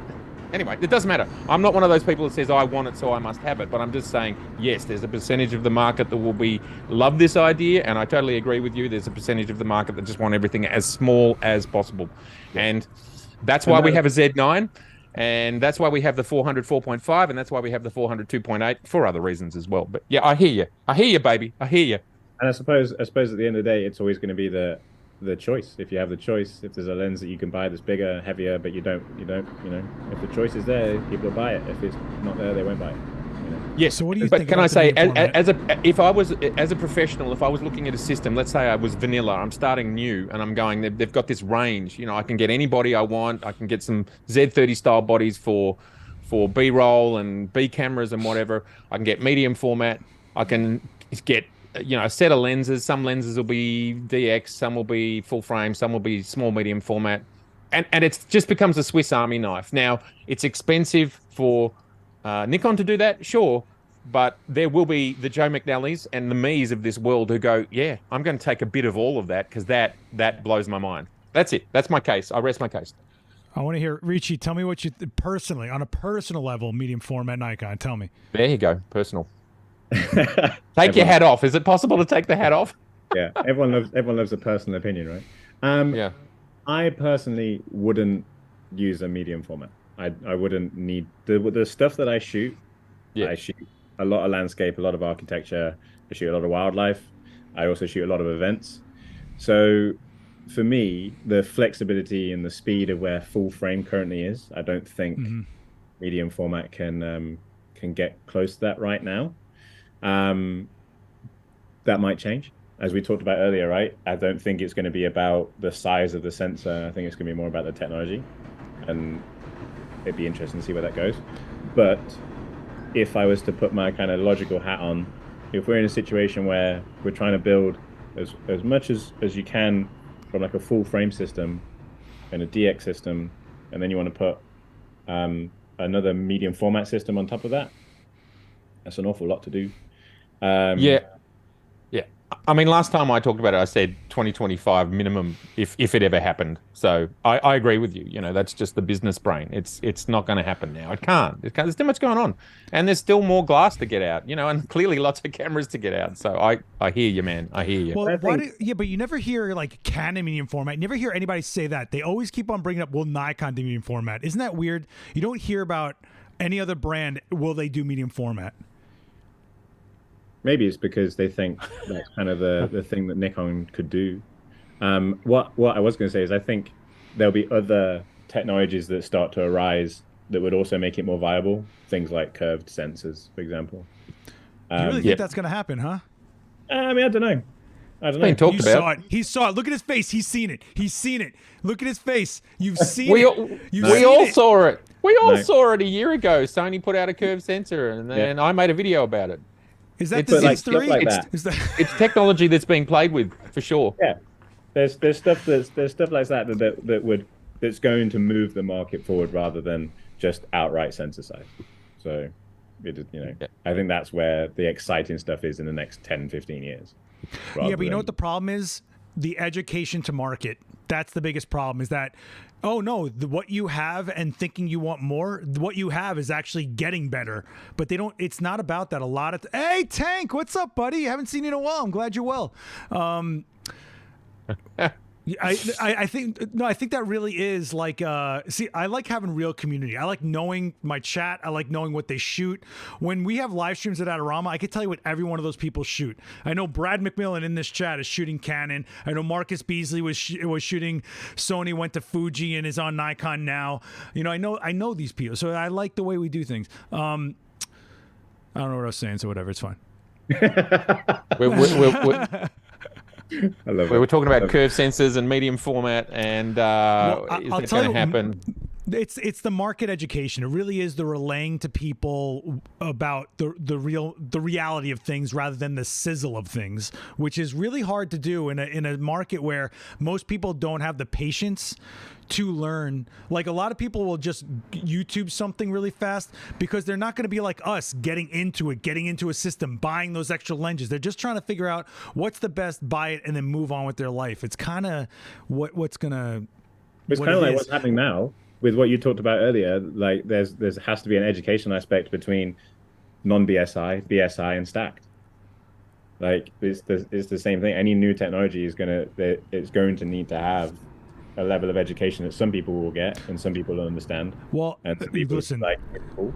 Anyway, it doesn't matter. I'm not one of those people that says I want it, so I must have it. But I'm just saying, yes, there's a percentage of the market that will love this idea, and I totally agree with you. There's a percentage of the market that just want everything as small as possible, and that's why we have a Z9, and that's why we have the 400 4.5, and that's why we have the 400 2.8 for other reasons as well. But yeah, I hear you. I hear you, baby. I hear you. And I suppose at the end of the day, it's always going to be the choice. If you have the choice, if there's a lens that you can buy that's bigger, heavier, but you don't, if the choice is there, people will buy it. If it's not there, they won't buy it. Yes. So what do you think? But can I say, if I was a professional, if I was looking at a system, let's say I was vanilla, I'm starting new, and I'm going, they've got this range. I can get anybody I want. I can get some Z30 style bodies for B-roll and B cameras and whatever. I can get medium format. I can get a set of lenses. Some lenses will be DX, some will be full frame, some will be small medium format, and it just becomes a Swiss Army knife. Now it's expensive for Nikon to do that, sure, but there will be the Joe McNallys and the me's of this world who go, yeah, I'm going to take a bit of all of that because that blows my mind. That's it. That's my case. I rest my case. I want to hear, Ricci, tell me what you personally, on a personal level, medium format Nikon. Tell me. There you go, personal. Take your hat off. Is it possible to take the hat off? Yeah, everyone loves a personal opinion, right? Yeah. I personally wouldn't use a medium format. I wouldn't need the stuff that I shoot. Yeah. I shoot a lot of landscape, a lot of architecture. I shoot a lot of wildlife. I also shoot a lot of events. So for me, the flexibility and the speed of where full frame currently is, I don't think medium format can get close to that right now. That might change, as we talked about earlier, right? I don't think it's going to be about the size of the sensor. I think it's going to be more about the technology, and it'd be interesting to see where that goes. But if I was to put my kind of logical hat on, if we're in a situation where we're trying to build as much as you can from like a full frame system and a DX system, and then you want to put another medium format system on top of that, that's an awful lot to do. I mean, last time I talked about it, I said 2025 minimum if it ever happened. So I agree with you. You know, that's just the business brain. It's not going to happen now. It can't. There's too much going on, and there's still more glass to get out. You know, and clearly lots of cameras to get out. So I hear you, man. I hear you. Well, yeah, but you never hear like Canon medium format. You never hear anybody say that. They always keep on bringing up, well, Nikon do medium format. Isn't that weird? You don't hear about any other brand. Will they do medium format? Maybe it's because they think that's kind of the thing that Nikon could do. What I was going to say is I think there'll be other technologies that start to arise that would also make it more viable. Things like curved sensors, for example. You really think that's going to happen, huh? I mean, I don't know. Being talked you about. saw it. He saw it. Look at his face. He's seen it. He's seen it. Look at his face. You've seen it. We all saw it. We all saw it a year ago. Sony put out a curved sensor, and then I made a video about it. Is that the Z3? Like It's technology that's being played with for sure. Yeah, there's stuff like that's going to move the market forward rather than just outright sensor size. So, I think that's where the exciting stuff is in the next 10, 15 years. Yeah, but you know what the problem is? The education to market. That's the biggest problem. Is that, oh no, what you have and thinking you want more, what you have is actually getting better. But they don't. It's not about that. A lot of hey Tank, what's up, buddy? Haven't seen you in a while. I'm glad you're well. I think that really is like see, I like having real community. I like knowing my chat. I like knowing what they shoot. When we have live streams at Adorama, I can tell you what every one of those people shoot. I know Brad McMillan in this chat is shooting Canon. I know Marcus Beasley was shooting Sony, went to Fuji and is on Nikon now. You know, I know these people, so I like the way we do things. I don't know what I was saying, so whatever, it's fine. We were talking about curved sensors and medium format, and is it going to happen? It's the market education. It really is the relaying to people about the reality of things rather than the sizzle of things, which is really hard to do in a market where most people don't have the patience to learn. Like a lot of people will just YouTube something really fast because they're not going to be like us getting into a system, buying those extra lenses. They're just trying to figure out what's the best, buy it, and then move on with their life. It's kind of what's kind of like what's happening now with what you talked about earlier. Like there has to be an education aspect between non-BSI, BSI, and stacked. Like it's the same thing. Any new technology is going to need to have a level of education that some people will get and some people don't understand. Well, and listen, like, cool.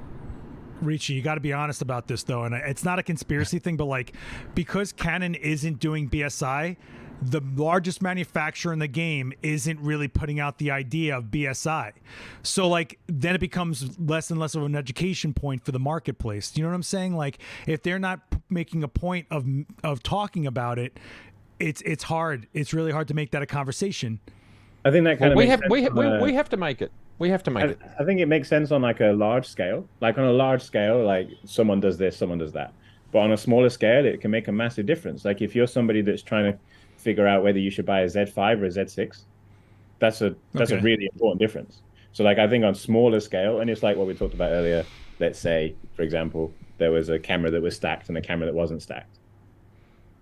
Ricci, you got to be honest about this though, and it's not a conspiracy thing, but like because Canon isn't doing BSI, the largest manufacturer in the game isn't really putting out the idea of BSI. So like then it becomes less and less of an education point for the marketplace. You know what I'm saying? Like if they're not making a point of talking about it, it's hard. It's really hard to make that a conversation. I think that kind of we have to make it. We have to make it. I think it makes sense on like a large scale. Like on a large scale, like someone does this, someone does that. But on a smaller scale, it can make a massive difference. Like if you're somebody that's trying to figure out whether you should buy a Z5 or a Z6, that's a really important difference. So like I think on smaller scale, and it's like what we talked about earlier, let's say, for example, there was a camera that was stacked and a camera that wasn't stacked.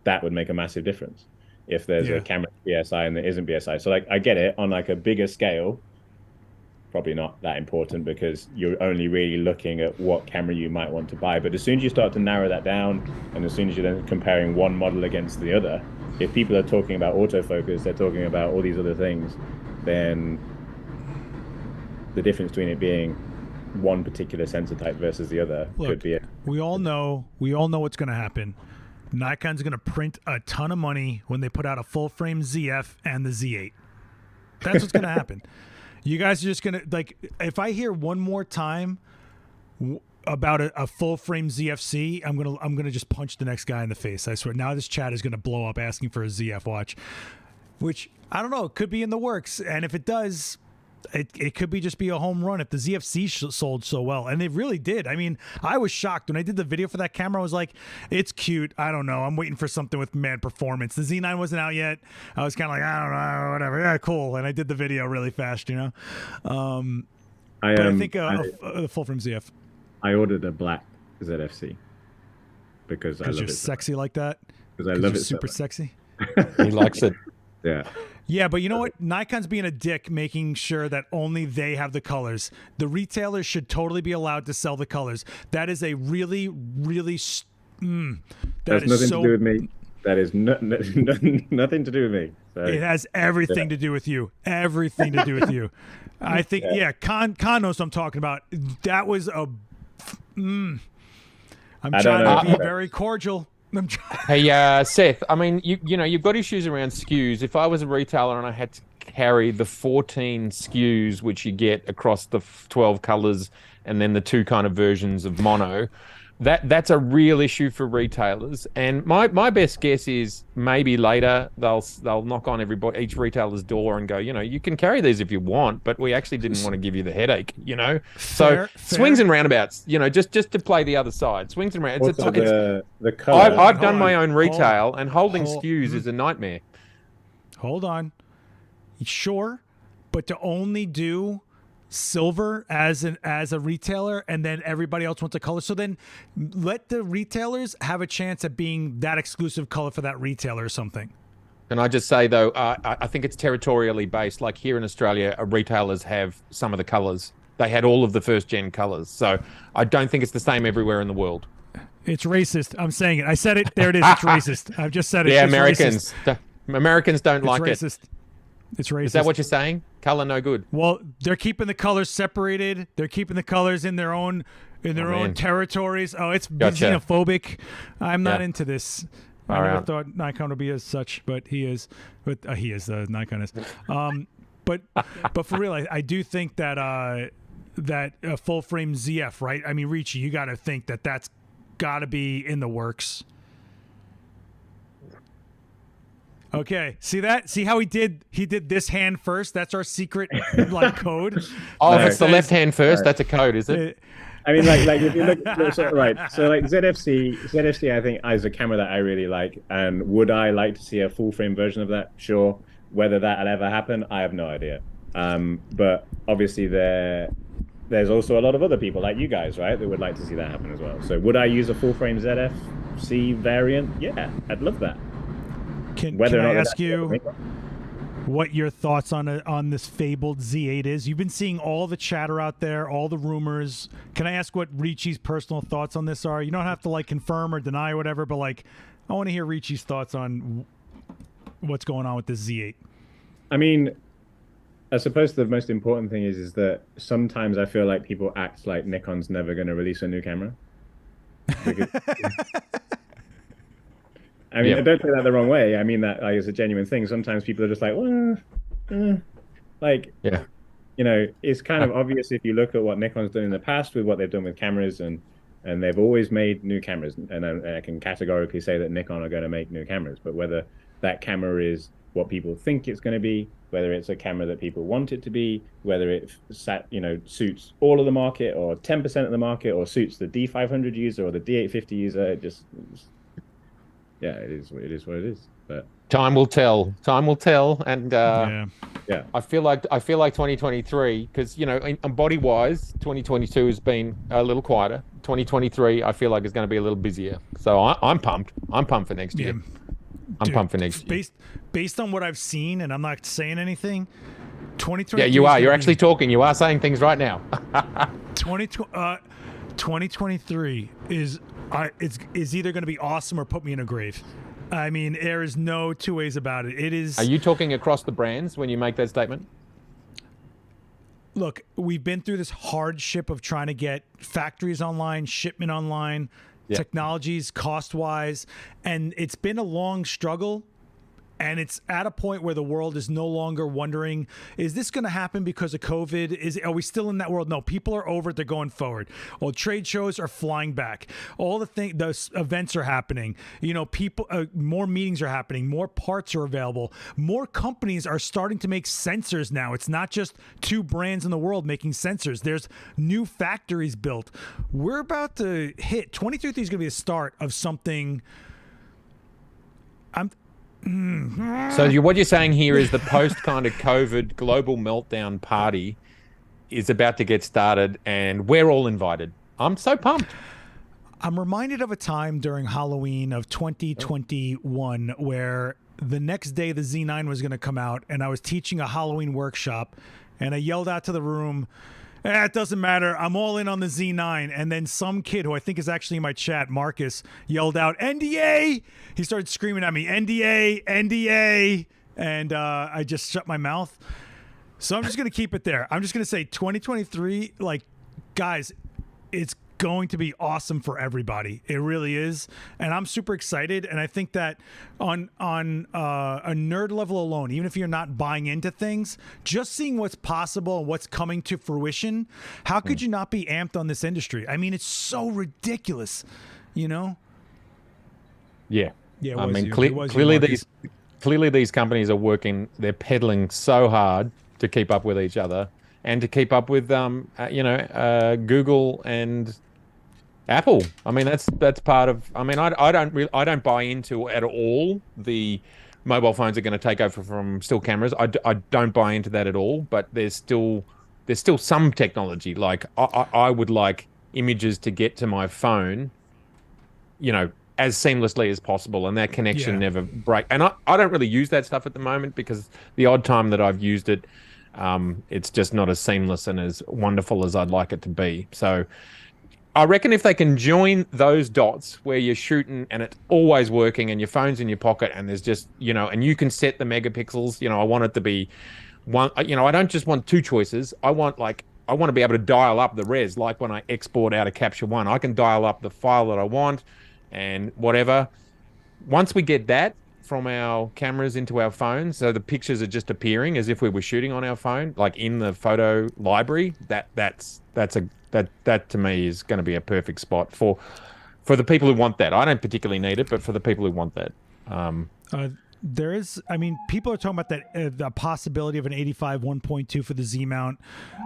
That would make a massive difference. If there's a camera BSI and there isn't BSI. So like I get it on like a bigger scale, probably not that important because you're only really looking at what camera you might want to buy. But as soon as you start to narrow that down and as soon as you're then comparing one model against the other, if people are talking about autofocus, they're talking about all these other things, then the difference between it being one particular sensor type versus the other could be it. We all know what's going to happen. Nikon's going to print a ton of money when they put out a full frame ZF and the Z8. That's what's going to happen. You guys are just going to, like, if I hear one more time about a full frame ZFC, I'm going to just punch the next guy in the face. I swear. Now this chat is going to blow up asking for a ZF watch, which I don't know, it could be in the works. And if it does, it could just be a home run if the ZFC sold so well. And it really did. I mean, I was shocked when I did the video for that camera. I was like, it's cute. I don't know. I'm waiting for something with mad performance. The Z9 wasn't out yet. I was kind of like, I don't know, whatever. Yeah, cool. And I did the video really fast, you know? I think a full frame ZF. I ordered a black ZFC. because I Because love you're it. sexy like that. Because I Because love you're it. super sexy. He likes it. Yeah. Yeah, but you know what? Nikon's being a dick, making sure that only they have the colors. The retailers should totally be allowed to sell the colors. That is a really, really. That's nothing to do with me. That is nothing to do with me. So, It has everything to do with you. Everything to do with you. I think, Con knows what I'm talking about. That was a. I'm trying to be very cordial. Hey, Seth, I mean, you know, you've got issues around SKUs. If I was a retailer and I had to carry the 14 SKUs, which you get across the 12 colors, and then the 2 kind of versions of mono, that's a real issue for retailers. And my best guess is maybe later they'll knock on each retailer's door and go, you know, you can carry these if you want, but we actually didn't want to give you the headache, you know. Fair. Swings and roundabouts, you know, just to play the other side. Swings and roundabouts. Also the color. I've done my own retail, and holding SKUs is a nightmare. Hold on. Sure, but to only do silver as a retailer and then everybody else wants a color, so then let the retailers have a chance at being that exclusive color for that retailer or something. Can I just say though, I think it's territorially based. Like here in Australia, retailers have some of the colors. They had all of the first gen colors, so I don't think it's the same everywhere in the world. It's racist. I'm saying it. I said it. There it is. It's racist. I've just said it. Yeah, It's Americans don't it's like racist. It's racist. Is that what you're saying? Color no good. Well, they're keeping the colors separated. They're keeping the colors in their own territories. Oh, it's xenophobic. I'm not into this. I never thought Nikon would be as such, but he is. But Nikon is. But for real, I do think that that full frame ZF, right? I mean, Ricci, you got to think that that's got to be in the works. Okay, see that? See how he did this hand first? That's our secret like code. Oh, if it's the left hand first, that's a code, is it? I mean, like if you look, so like ZFC, I think is a camera that I really like. And would I like to see a full frame version of that? Sure. Whether that'll ever happen, I have no idea. But obviously there's also a lot of other people like you guys, right, that would like to see that happen as well. So would I use a full frame ZFC variant? Yeah, I'd love that. Can I ask you what your thoughts on this fabled Z8 is? You've been seeing all the chatter out there, all the rumors. Can I ask what Ricci's personal thoughts on this are? You don't have to like confirm or deny or whatever, but like I want to hear Ricci's thoughts on what's going on with this Z8. I mean, I suppose the most important thing is that sometimes I feel like people act like Nikon's never going to release a new camera. Because, I mean, I don't say that the wrong way. I mean that like it's a genuine thing. Sometimes people are just like, you know, it's kind of obvious if you look at what Nikon's done in the past with what they've done with cameras, and they've always made new cameras. And I can categorically say that Nikon are going to make new cameras, but whether that camera is what people think it's going to be, whether it's a camera that people want it to be, whether it suits all of the market or 10% of the market, or suits the D500 user or the D850 user, it is what it is. But time will tell, and I feel like 2023, because you know, body wise, 2022 has been a little quieter. 2023, I feel like is going to be a little busier. So I'm pumped. I'm pumped for next year. I'm pumped for next year. Based on what I've seen, and I'm not saying anything. 2023. Yeah, you are. You're actually talking. You are saying things right now. 2023 is either going to be awesome or put me in a grave. I mean, there is no two ways about it. It is. Are you talking across the brands when you make that statement? Look, we've been through this hardship of trying to get factories online, shipment online, technologies cost-wise, and it's been a long struggle. And it's at a point where the world is no longer wondering, is this going to happen because of COVID? Are we still in that world? No, people are over it. They're going forward. All trade shows are flying back. All the events are happening. You know, more meetings are happening. More parts are available. More companies are starting to make sensors now. It's not just 2 brands in the world making sensors. There's new factories built. We're about to hit 2023 is going to be the start of something. So what you're saying here is the post kind of COVID global meltdown party is about to get started, and we're all invited. I'm so pumped. I'm reminded of a time during Halloween of 2021 where the next day the Z9 was going to come out, and I was teaching a Halloween workshop, and I yelled out to the room, it doesn't matter, I'm all in on the Z9. And then some kid who I think is actually in my chat, Marcus, yelled out, NDA! He started screaming at me, NDA, NDA! And I just shut my mouth. So I'm just going to keep it there. I'm just going to say 2023, like, guys, it's going to be awesome for everybody. It really is. And I'm super excited. And I think that on a nerd level alone, even if you're not buying into things, just seeing what's possible and what's coming to fruition, how could you not be amped on this industry? I mean, it's so ridiculous, you know? Yeah. Yeah, I mean, clearly these companies are working, they're pedaling so hard to keep up with each other and to keep up with, Google and Apple. I mean, that's part of. I mean, I don't buy into at all the mobile phones are going to take over from still cameras. I don't buy into that at all. But there's still some technology. Like I would like images to get to my phone, as seamlessly as possible, and that connection never break. And I don't really use that stuff at the moment because the odd time that I've used it, it's just not as seamless and as wonderful as I'd like it to be. So I reckon if they can join those dots where you're shooting and it's always working and your phone's in your pocket and there's just, and you can set the megapixels, I want it to be one, I don't just want two choices. I want to be able to dial up the res. Like when I export out of Capture One, I can dial up the file that I want and whatever. Once we get that from our cameras into our phones, so the pictures are just appearing as if we were shooting on our phone, like in the photo library, that to me is going to be a perfect spot for the people who want that. I don't particularly need it, but for the people who want that. There is, people are talking about that the possibility of an 85 1.2 for the Z mount.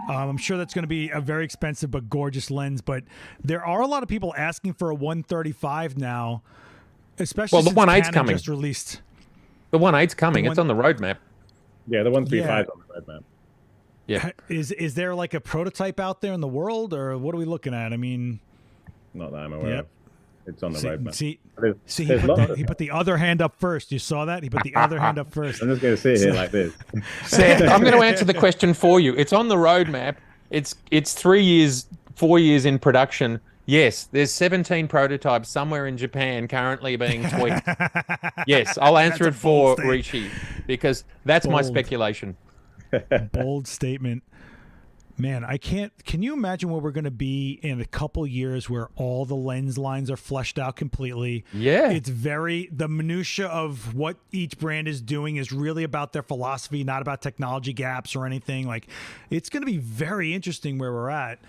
I'm sure that's going to be a very expensive but gorgeous lens. But there are a lot of people asking for a 135 now, especially since the 1.8's Canon coming. just released. The 1.8's coming. It's on the roadmap. Yeah, the 135 is on the roadmap. Yeah. Is there like a prototype out there in the world, or what are we looking at? Not that I'm aware of. It's on the roadmap. He put the other hand up first. You saw that? He put the other hand up first. I'm just going to sit here like this. Seth, I'm going to answer the question for you. It's on the roadmap. It's 4 years in production. Yes, there's 17 prototypes somewhere in Japan currently being tweaked. Yes, I'll answer it for Ricci because that's my speculation. Bold statement. Man, can you imagine where we're going to be in a couple years where all the lens lines are fleshed out completely? Yeah. It's the minutia of what each brand is doing is really about their philosophy, not about technology gaps or anything. Like, it's going to be very interesting where we're at.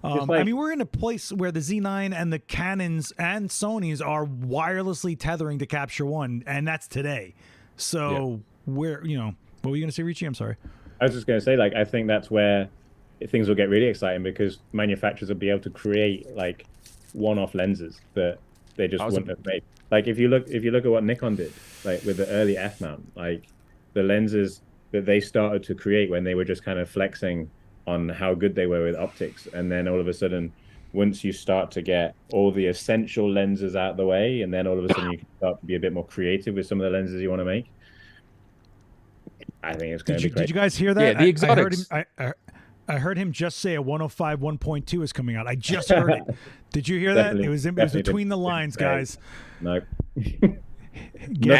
We're in a place where the Z9 and the Canons and Sonys are wirelessly tethering to Capture One, and that's today. So what were you going to say, Ricci? I'm sorry. I was just going to say, I think that's where things will get really exciting because manufacturers will be able to create one-off lenses that they just wouldn't have made. Like if you look at what Nikon did, with the early F mount, the lenses that they started to create when they were just kind of flexing on how good they were with optics, and then all of a sudden, once you start to get all the essential lenses out of the way, and then all of a sudden you can start to be a bit more creative with some of the lenses you want to make. I think it's going to be great. Did you guys hear that? Yeah, the exotics. I heard him just say a 105 1.2 is coming out. I just heard it. Did you hear that? It was between the lines, guys. No.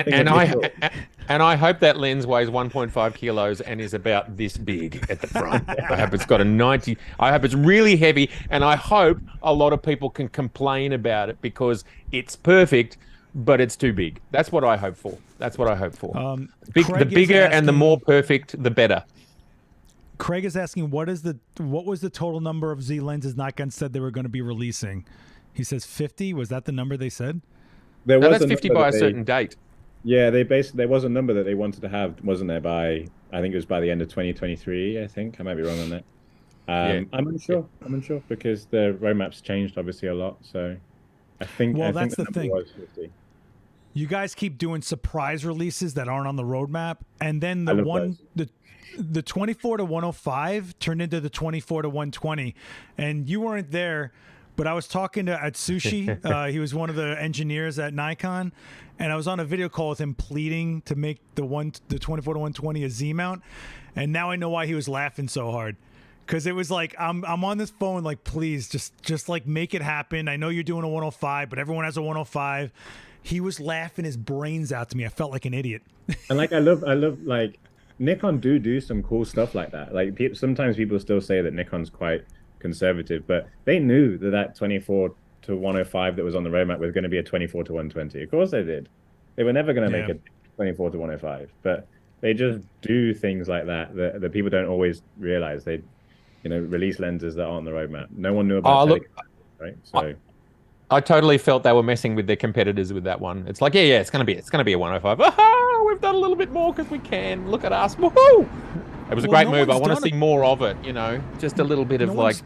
And I hope that lens weighs 1.5 kilos and is about this big at the front. I hope it's got a 90. I hope it's really heavy, and I hope a lot of people can complain about it because it's perfect, but it's too big. That's what I hope for. The bigger and the more perfect, the better. Craig is asking, what was the total number of Z lenses Nikon said they were going to be releasing? He says 50. Was that the number they said? That's 50 by a certain date. Yeah, there was a number that they wanted to have, wasn't there? I think it was by the end of 2023. I think I might be wrong on that. I'm unsure. I'm unsure because the roadmap's changed obviously a lot. So I think that's the thing. Was 50. You guys keep doing surprise releases that aren't on the roadmap, and then the 24 to 105 turned into the 24 to 120, and you weren't there but I was talking to Atsushi. He was one of the engineers at Nikon, and I was on a video call with him pleading to make the 24-120 a Z mount, and now I know why he was laughing so hard. Because it was like, I'm on this phone, like, please, just like make it happen. I know you're doing a 105, but everyone has a 105. He was laughing his brains out to me. I felt like an idiot. And like, I love like Nikon do some cool stuff like that. Like sometimes people still say that Nikon's quite conservative, but they knew that 24-105 that was on the roadmap was going to be a 24-120. Of course they did. They were never going to make a 24-105, but they just do things like that people don't always realize. They release lenses that aren't on the roadmap. No one knew about it, right? So I totally felt they were messing with their competitors with that one. It's like, it's gonna be a 105. Aha, we've done a little bit more because we can. Look at us. Woohoo! It was a great move. I want to see more of it, just a little bit of like,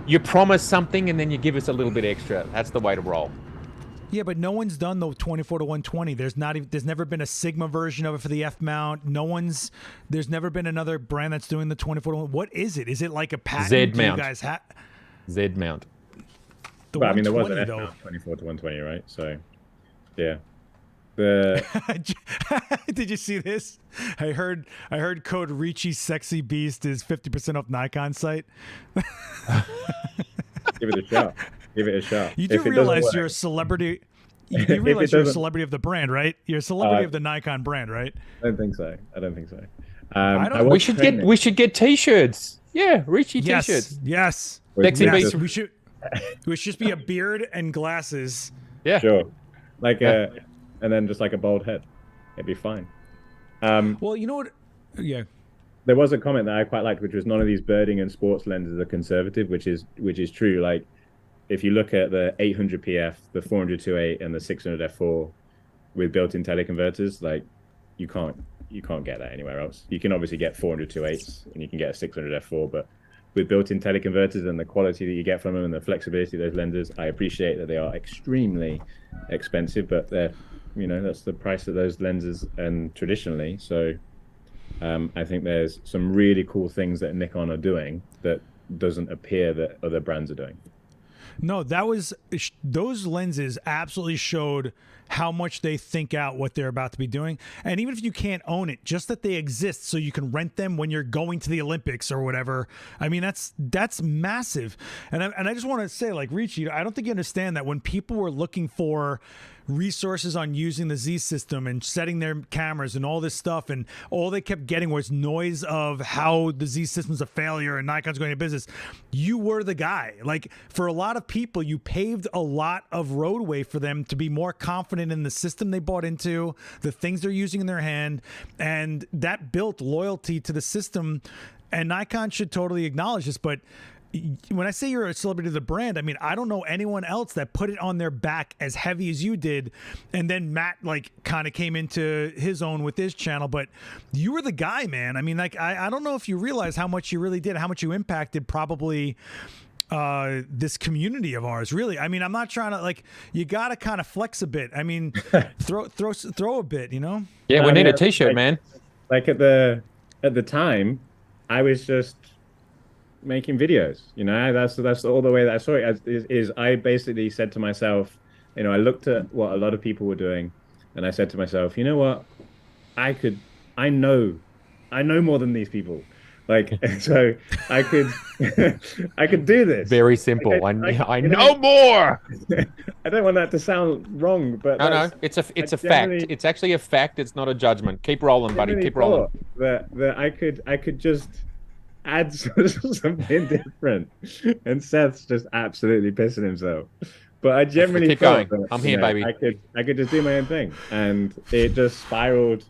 you promise something and then you give us a little bit extra. That's the way to roll. Yeah, but no one's done the 24-120. There's never been a Sigma version of it for the F mount. There's never been another brand that's doing the 24-120. What is it? Is it like a patent? Z mount. You guys Z mount. Well, I mean, there was an F mount 24-120, right? So, yeah. Did you see this? I heard code Ricci Sexy Beast is 50% off Nikon site. Give it a shot. Give it a shot. You do realize you're a celebrity. You do realize you're a celebrity of the brand, right? You're a celebrity of the Nikon brand, right? I don't think so. We should get T-shirts. Yeah, Ricci T-shirts. Yes. Sexy Beast. We should. It would just be a beard and glasses. Yeah. Sure. And then just like a bald head. It'd be fine. Well, you know what? Yeah. There was a comment that I quite liked, which was none of these birding and sports lenses are conservative, which is true. Like, if you look at the 800 PF, the 400 2.8, and the 600 f4 with built-in teleconverters, like you can't get that anywhere else. You can obviously get 400 2.8s and you can get a 600 f4, but with built-in teleconverters and the quality that you get from them and the flexibility of those lenses, I appreciate that they are extremely expensive, but they're, that's the price of those lenses and traditionally. So I think there's some really cool things that Nikon are doing that doesn't appear that other brands are doing. No, those lenses absolutely showed how much they think out what they're about to be doing. And even if you can't own it, just that they exist so you can rent them when you're going to the Olympics or whatever. I mean, that's massive. And I just want to say, like, Ricci, I don't think you understand that when people were looking for resources on using the Z system and setting their cameras and all this stuff, and all they kept getting was noise of how the Z system's a failure and Nikon's going to business. You were the guy. Like, for a lot of people, you paved a lot of roadway for them to be more confident in the system they bought into, the things they're using in their hand, and that built loyalty to the system. And Nikon should totally acknowledge this, but when I say you're a celebrity of the brand, I mean, I don't know anyone else that put it on their back as heavy as you did. And then Matt, like, kind of came into his own with his channel, but you were the guy, man. I mean, like, I don't know if you realize how much you really did, how much you impacted probably this community of ours, really. I mean, I'm not trying to, like, you got to kind of flex a bit. I mean, throw a bit, Yeah, we need a T-shirt, man. Like at the time, I was just making videos, that's all the way that I saw it is I basically said to myself, I looked at what a lot of people were doing and I said to myself, you know what, I know more than these people, like, so I could do this. Very simple. I know more. I don't want that to sound wrong, but no, it's a fact. It's actually a fact. It's not a judgment. Keep rolling, buddy. Keep rolling. That I could just add something different, and Seth's just absolutely pissing himself. But I generally keep going. I'm here, baby. I could just do my own thing, and it just spiraled.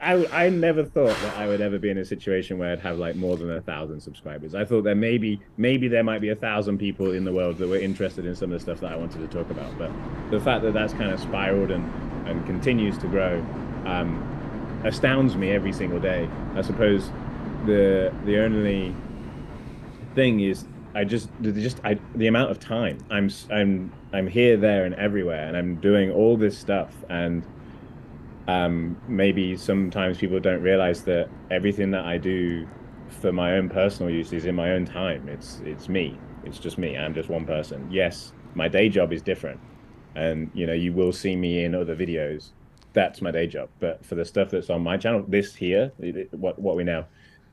I never thought that I would ever be in a situation where I'd have like more than 1,000 subscribers. I thought that maybe there might be 1,000 people in the world that were interested in some of the stuff that I wanted to talk about. But the fact that that's kind of spiraled and continues to grow astounds me every single day. I suppose the only thing is the amount of time I'm here, there, and everywhere, and I'm doing all this stuff, and maybe sometimes people don't realize that everything that I do for my own personal use is in my own time. It's me. It's just me. I'm just one person. Yes, my day job is different, and you will see me in other videos. That's my day job. But for the stuff that's on my channel, this here, what we now,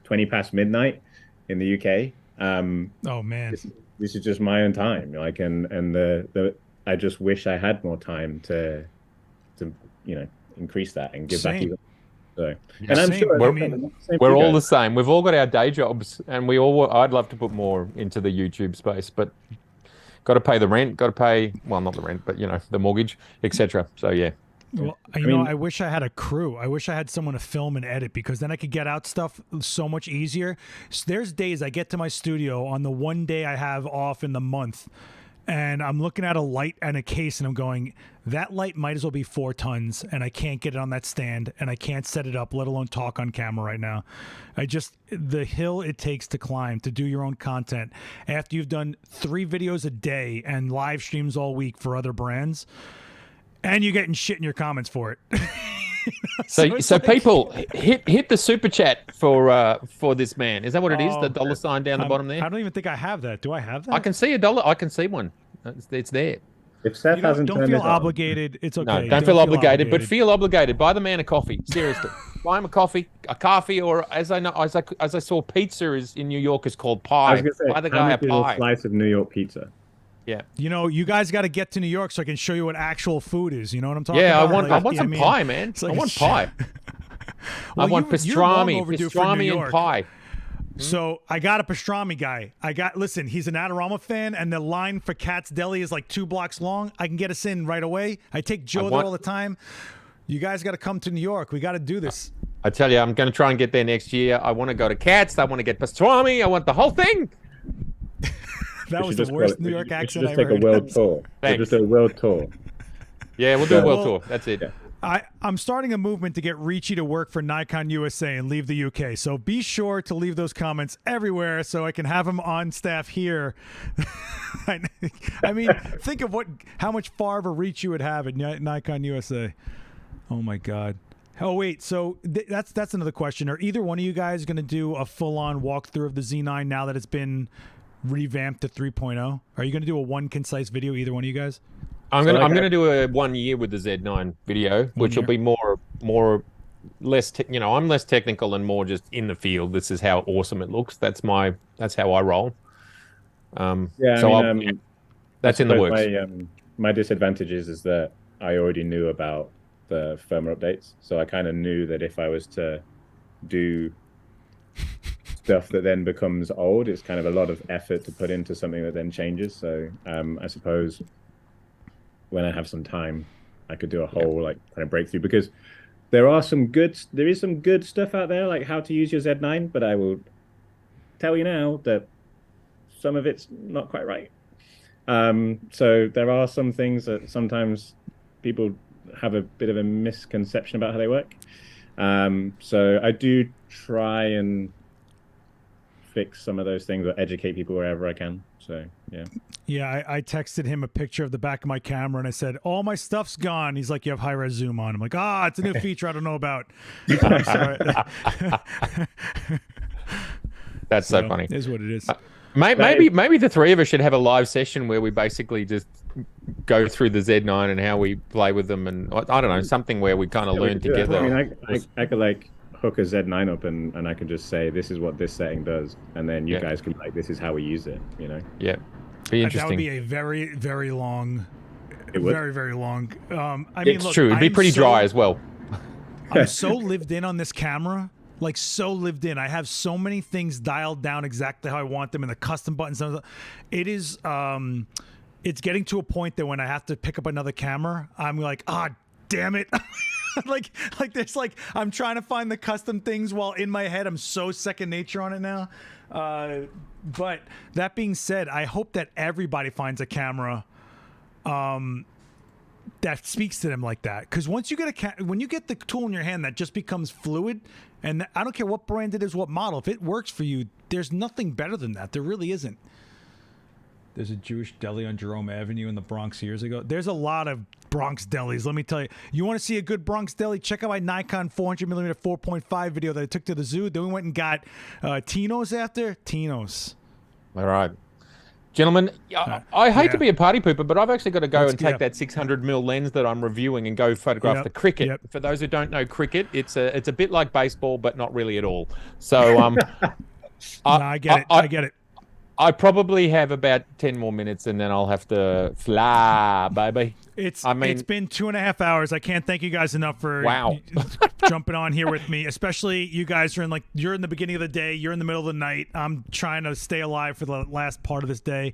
20 past midnight in the UK. Oh man, this is just my own time. Like, and the I just wish I had more time to increase that and give back even. So, and I'm sure we're all the same. We've all got our day jobs, and I'd love to put more into the YouTube space, but got to pay the rent, got to pay, well, not the rent, but the mortgage, etc. So yeah. Well, I wish I had a crew. I wish I had someone to film and edit, because then I could get out stuff so much easier. So there's days I get to my studio on the one day I have off in the month, and I'm looking at a light and a case, and I'm going, that light might as well be 4 tons, and I can't get it on that stand, and I can't set it up, let alone talk on camera right now. The hill it takes to climb, to do your own content, after you've done 3 videos a day and live streams all week for other brands, and you're getting shit in your comments for it. So like, people hit the super chat for this man. Is that what it is? The dollar sign down the bottom there? I don't even think I have that. Do I have that? I can see a dollar. I can see one. It's there. If Seth hasn't don't feel obligated. It's okay. No, don't feel obligated, but feel obligated. Buy the man a coffee. Seriously, buy him a coffee, or as I saw, pizza is in New York is called pie. I was gonna say, buy the guy a pie. Slice of New York pizza. Yeah. You guys got to get to New York so I can show you what actual food is. You know what I'm talking about? Yeah, I want some pie, man. I want pie. Well, I want pastrami and pie. So I got a pastrami guy. Listen, he's an Adorama fan, and the line for Cat's Deli is like 2 blocks long. I can get us in right away. I take Joe there all the time. You guys got to come to New York. We got to do this. I tell you, I'm going to try and get there next year. I want to go to Cat's. I want to get pastrami. I want the whole thing. That was the worst New York accent I ever heard. Just take a world tour. Just a world tour. Yeah, we'll do a world tour. That's it. Yeah. I'm starting a movement to get Ricci to work for Nikon USA and leave the UK. So be sure to leave those comments everywhere so I can have him on staff here. I mean, think of how much far of a reach you would have at Nikon USA. Oh my God. Oh wait, so that's another question. Are either one of you guys going to do a full-on walkthrough of the Z9 now that it's been revamped to 3.0? Are you going to do a one concise video, either one of you guys? I'm gonna do a 1 year with the Z9 video, which will be less I'm less technical and more just in the field. This is how awesome it looks. That's how I roll. That's in the works. My disadvantage is that I already knew about the firmware updates, so I kind of knew that if I was to do stuff that then becomes old, it's kind of a lot of effort to put into something that then changes. So I suppose when I have some time, I could do a whole kind of breakthrough, because there is some good stuff out there, like how to use your Z9, but I will tell you now that some of it's not quite right. So there are some things that sometimes people have a bit of a misconception about how they work. So I do try and fix some of those things or educate people wherever I can. So yeah, I texted him a picture of the back of my camera and I said, all my stuff's gone. He's like, you have high res zoom on. I'm like, it's a new feature I don't know about. I'm sorry. That's so funny. It is what it is. Maybe the three of us should have a live session where we basically just go through the Z9 and how we play with them, and I don't know, something where we kind of learn together. I mean, I could hook a Z9 up and I can just say, this is what this setting does, and then you guys can this is how we use it, Yeah, be interesting. That would be a very, very long. It would. Very, very long. It's true. It'd be pretty dry as well. I'm so lived in on this camera. Like, so lived in. I have so many things dialed down exactly how I want them, and the custom buttons. It is, it's getting to a point that when I have to pick up another camera, I'm like, damn it. like there's I'm trying to find the custom things while in my head I'm so second nature on it now. But that being said, I hope that everybody finds a camera that speaks to them like that, because once you get when you get the tool in your hand, that just becomes fluid, and I don't care what brand it is, what model, if it works for you, there's nothing better than that. There really isn't. There's a Jewish deli on Jerome Avenue in the Bronx years ago. There's a lot of Bronx delis, let me tell you. You want to see a good Bronx deli? Check out my Nikon 400mm 4.5 video that I took to the zoo. Then we went and got Tino's after. Tino's. All right. Gentlemen, I hate to Yeah. be a party pooper, but I've actually got to go Let's and take get- that 600mm lens that I'm reviewing and go photograph Yep, the cricket. yep. For those who don't know cricket, it's a bit like baseball, but not really at all. So I get it. I get it. I probably have about 10 more minutes, and then I'll have to fly, baby. It's I mean- it's been 2.5 hours. I can't thank you guys enough for Wow. jumping on here with me. Especially you guys are you're in the beginning of the day, you're in the middle of the night. I'm trying to stay alive for the last part of this day.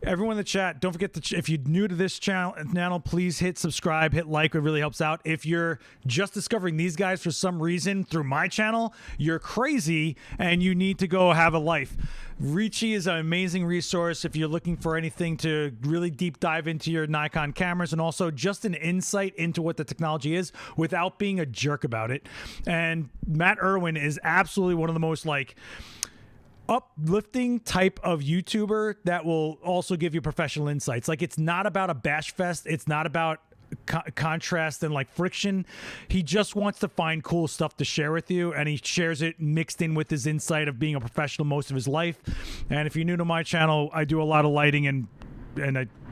Everyone in the chat, don't forget to if you're new to this channel, please hit subscribe, hit like. It really helps out. If you're just discovering these guys for some reason through my channel, you're crazy and you need to go have a life. Ricci is an amazing resource if you're looking for anything to really deep dive into your Nikon cameras, and also just an insight into what the technology is without being a jerk about it. And Matt Irwin is absolutely one of the most uplifting type of YouTuber that will also give you professional insights. It's not about a bash fest. It's not about contrast and friction. He just wants to find cool stuff to share with you, and he shares it mixed in with his insight of being a professional most of his life. And if you're new to my channel, I do a lot of lighting and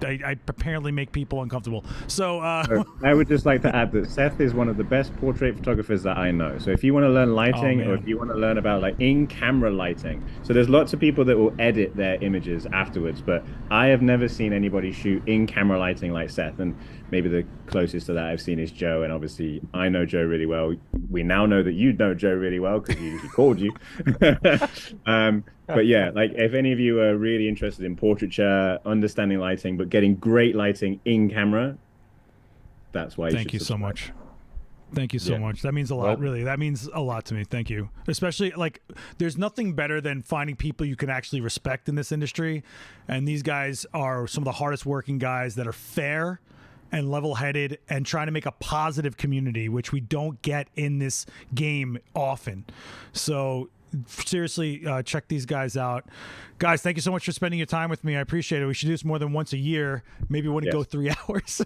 I apparently make people uncomfortable. So I would just like to add that Seth is one of the best portrait photographers that I know. So if you want to learn lighting, or if you want to learn about in-camera lighting, so there's lots of people that will edit their images afterwards, but I have never seen anybody shoot in-camera lighting like Seth. And maybe the closest to that I've seen is Joe, and obviously I know Joe really well. We now know that you know Joe really well because he called you. But yeah, if any of you are really interested in portraiture, understanding lighting, but getting great lighting in camera, that's why you thank should you so subscribe. much. Thank you so much. That means a lot, really. That means a lot to me. Thank you. Especially, there's nothing better than finding people you can actually respect in this industry. And these guys are some of the hardest working guys that are fair and level-headed and trying to make a positive community, which we don't get in this game often. So seriously, check these guys out. Guys, thank you so much for spending your time with me. I appreciate it. We should do this more than once a year. Maybe we wouldn't go 3 hours.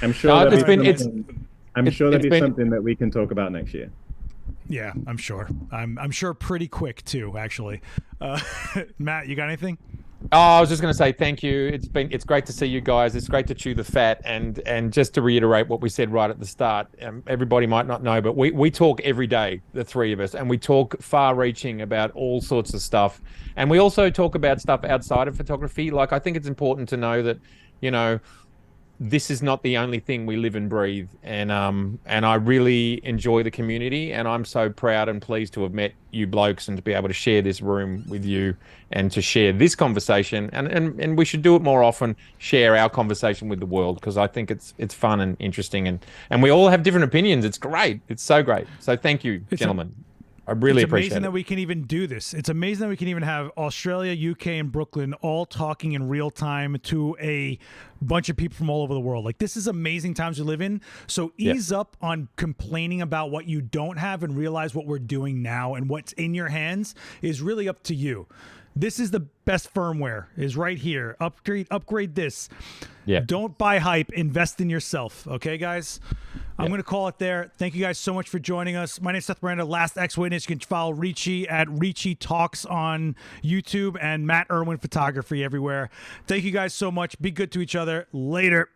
I'm sure there'll be something that we can talk about next year. Yeah, I'm sure. I'm sure pretty quick too, actually. Matt, you got anything? Oh, I was just going to say thank you. It's great to see you guys. It's great to chew the fat, and just to reiterate what we said right at the start. Everybody might not know, but we talk every day, the three of us, and we talk far-reaching about all sorts of stuff, and we also talk about stuff outside of photography. I think it's important to know that, this is not the only thing we live and breathe, and I really enjoy the community, and I'm so proud and pleased to have met you blokes and to be able to share this room with you and to share this conversation, and we should do it more often, share our conversation with the world, because I think it's fun and interesting, and we all have different opinions. It's great. It's so great. So thank you, gentlemen. I really appreciate it. It's amazing that we can even do this. It's amazing that we can even have Australia, UK, and Brooklyn all talking in real time to a bunch of people from all over the world. This is amazing times we live in. So ease up on complaining about what you don't have and realize what we're doing now, and what's in your hands is really up to you. This is the best firmware, is right here. Upgrade this. Yeah. Don't buy hype. Invest in yourself. Okay, guys? I'm going to call it there. Thank you guys so much for joining us. My name is Seth Miranda, Last X Witness. You can follow Ricci at Ricci Talks on YouTube, and Matt Irwin Photography everywhere. Thank you guys so much. Be good to each other. Later.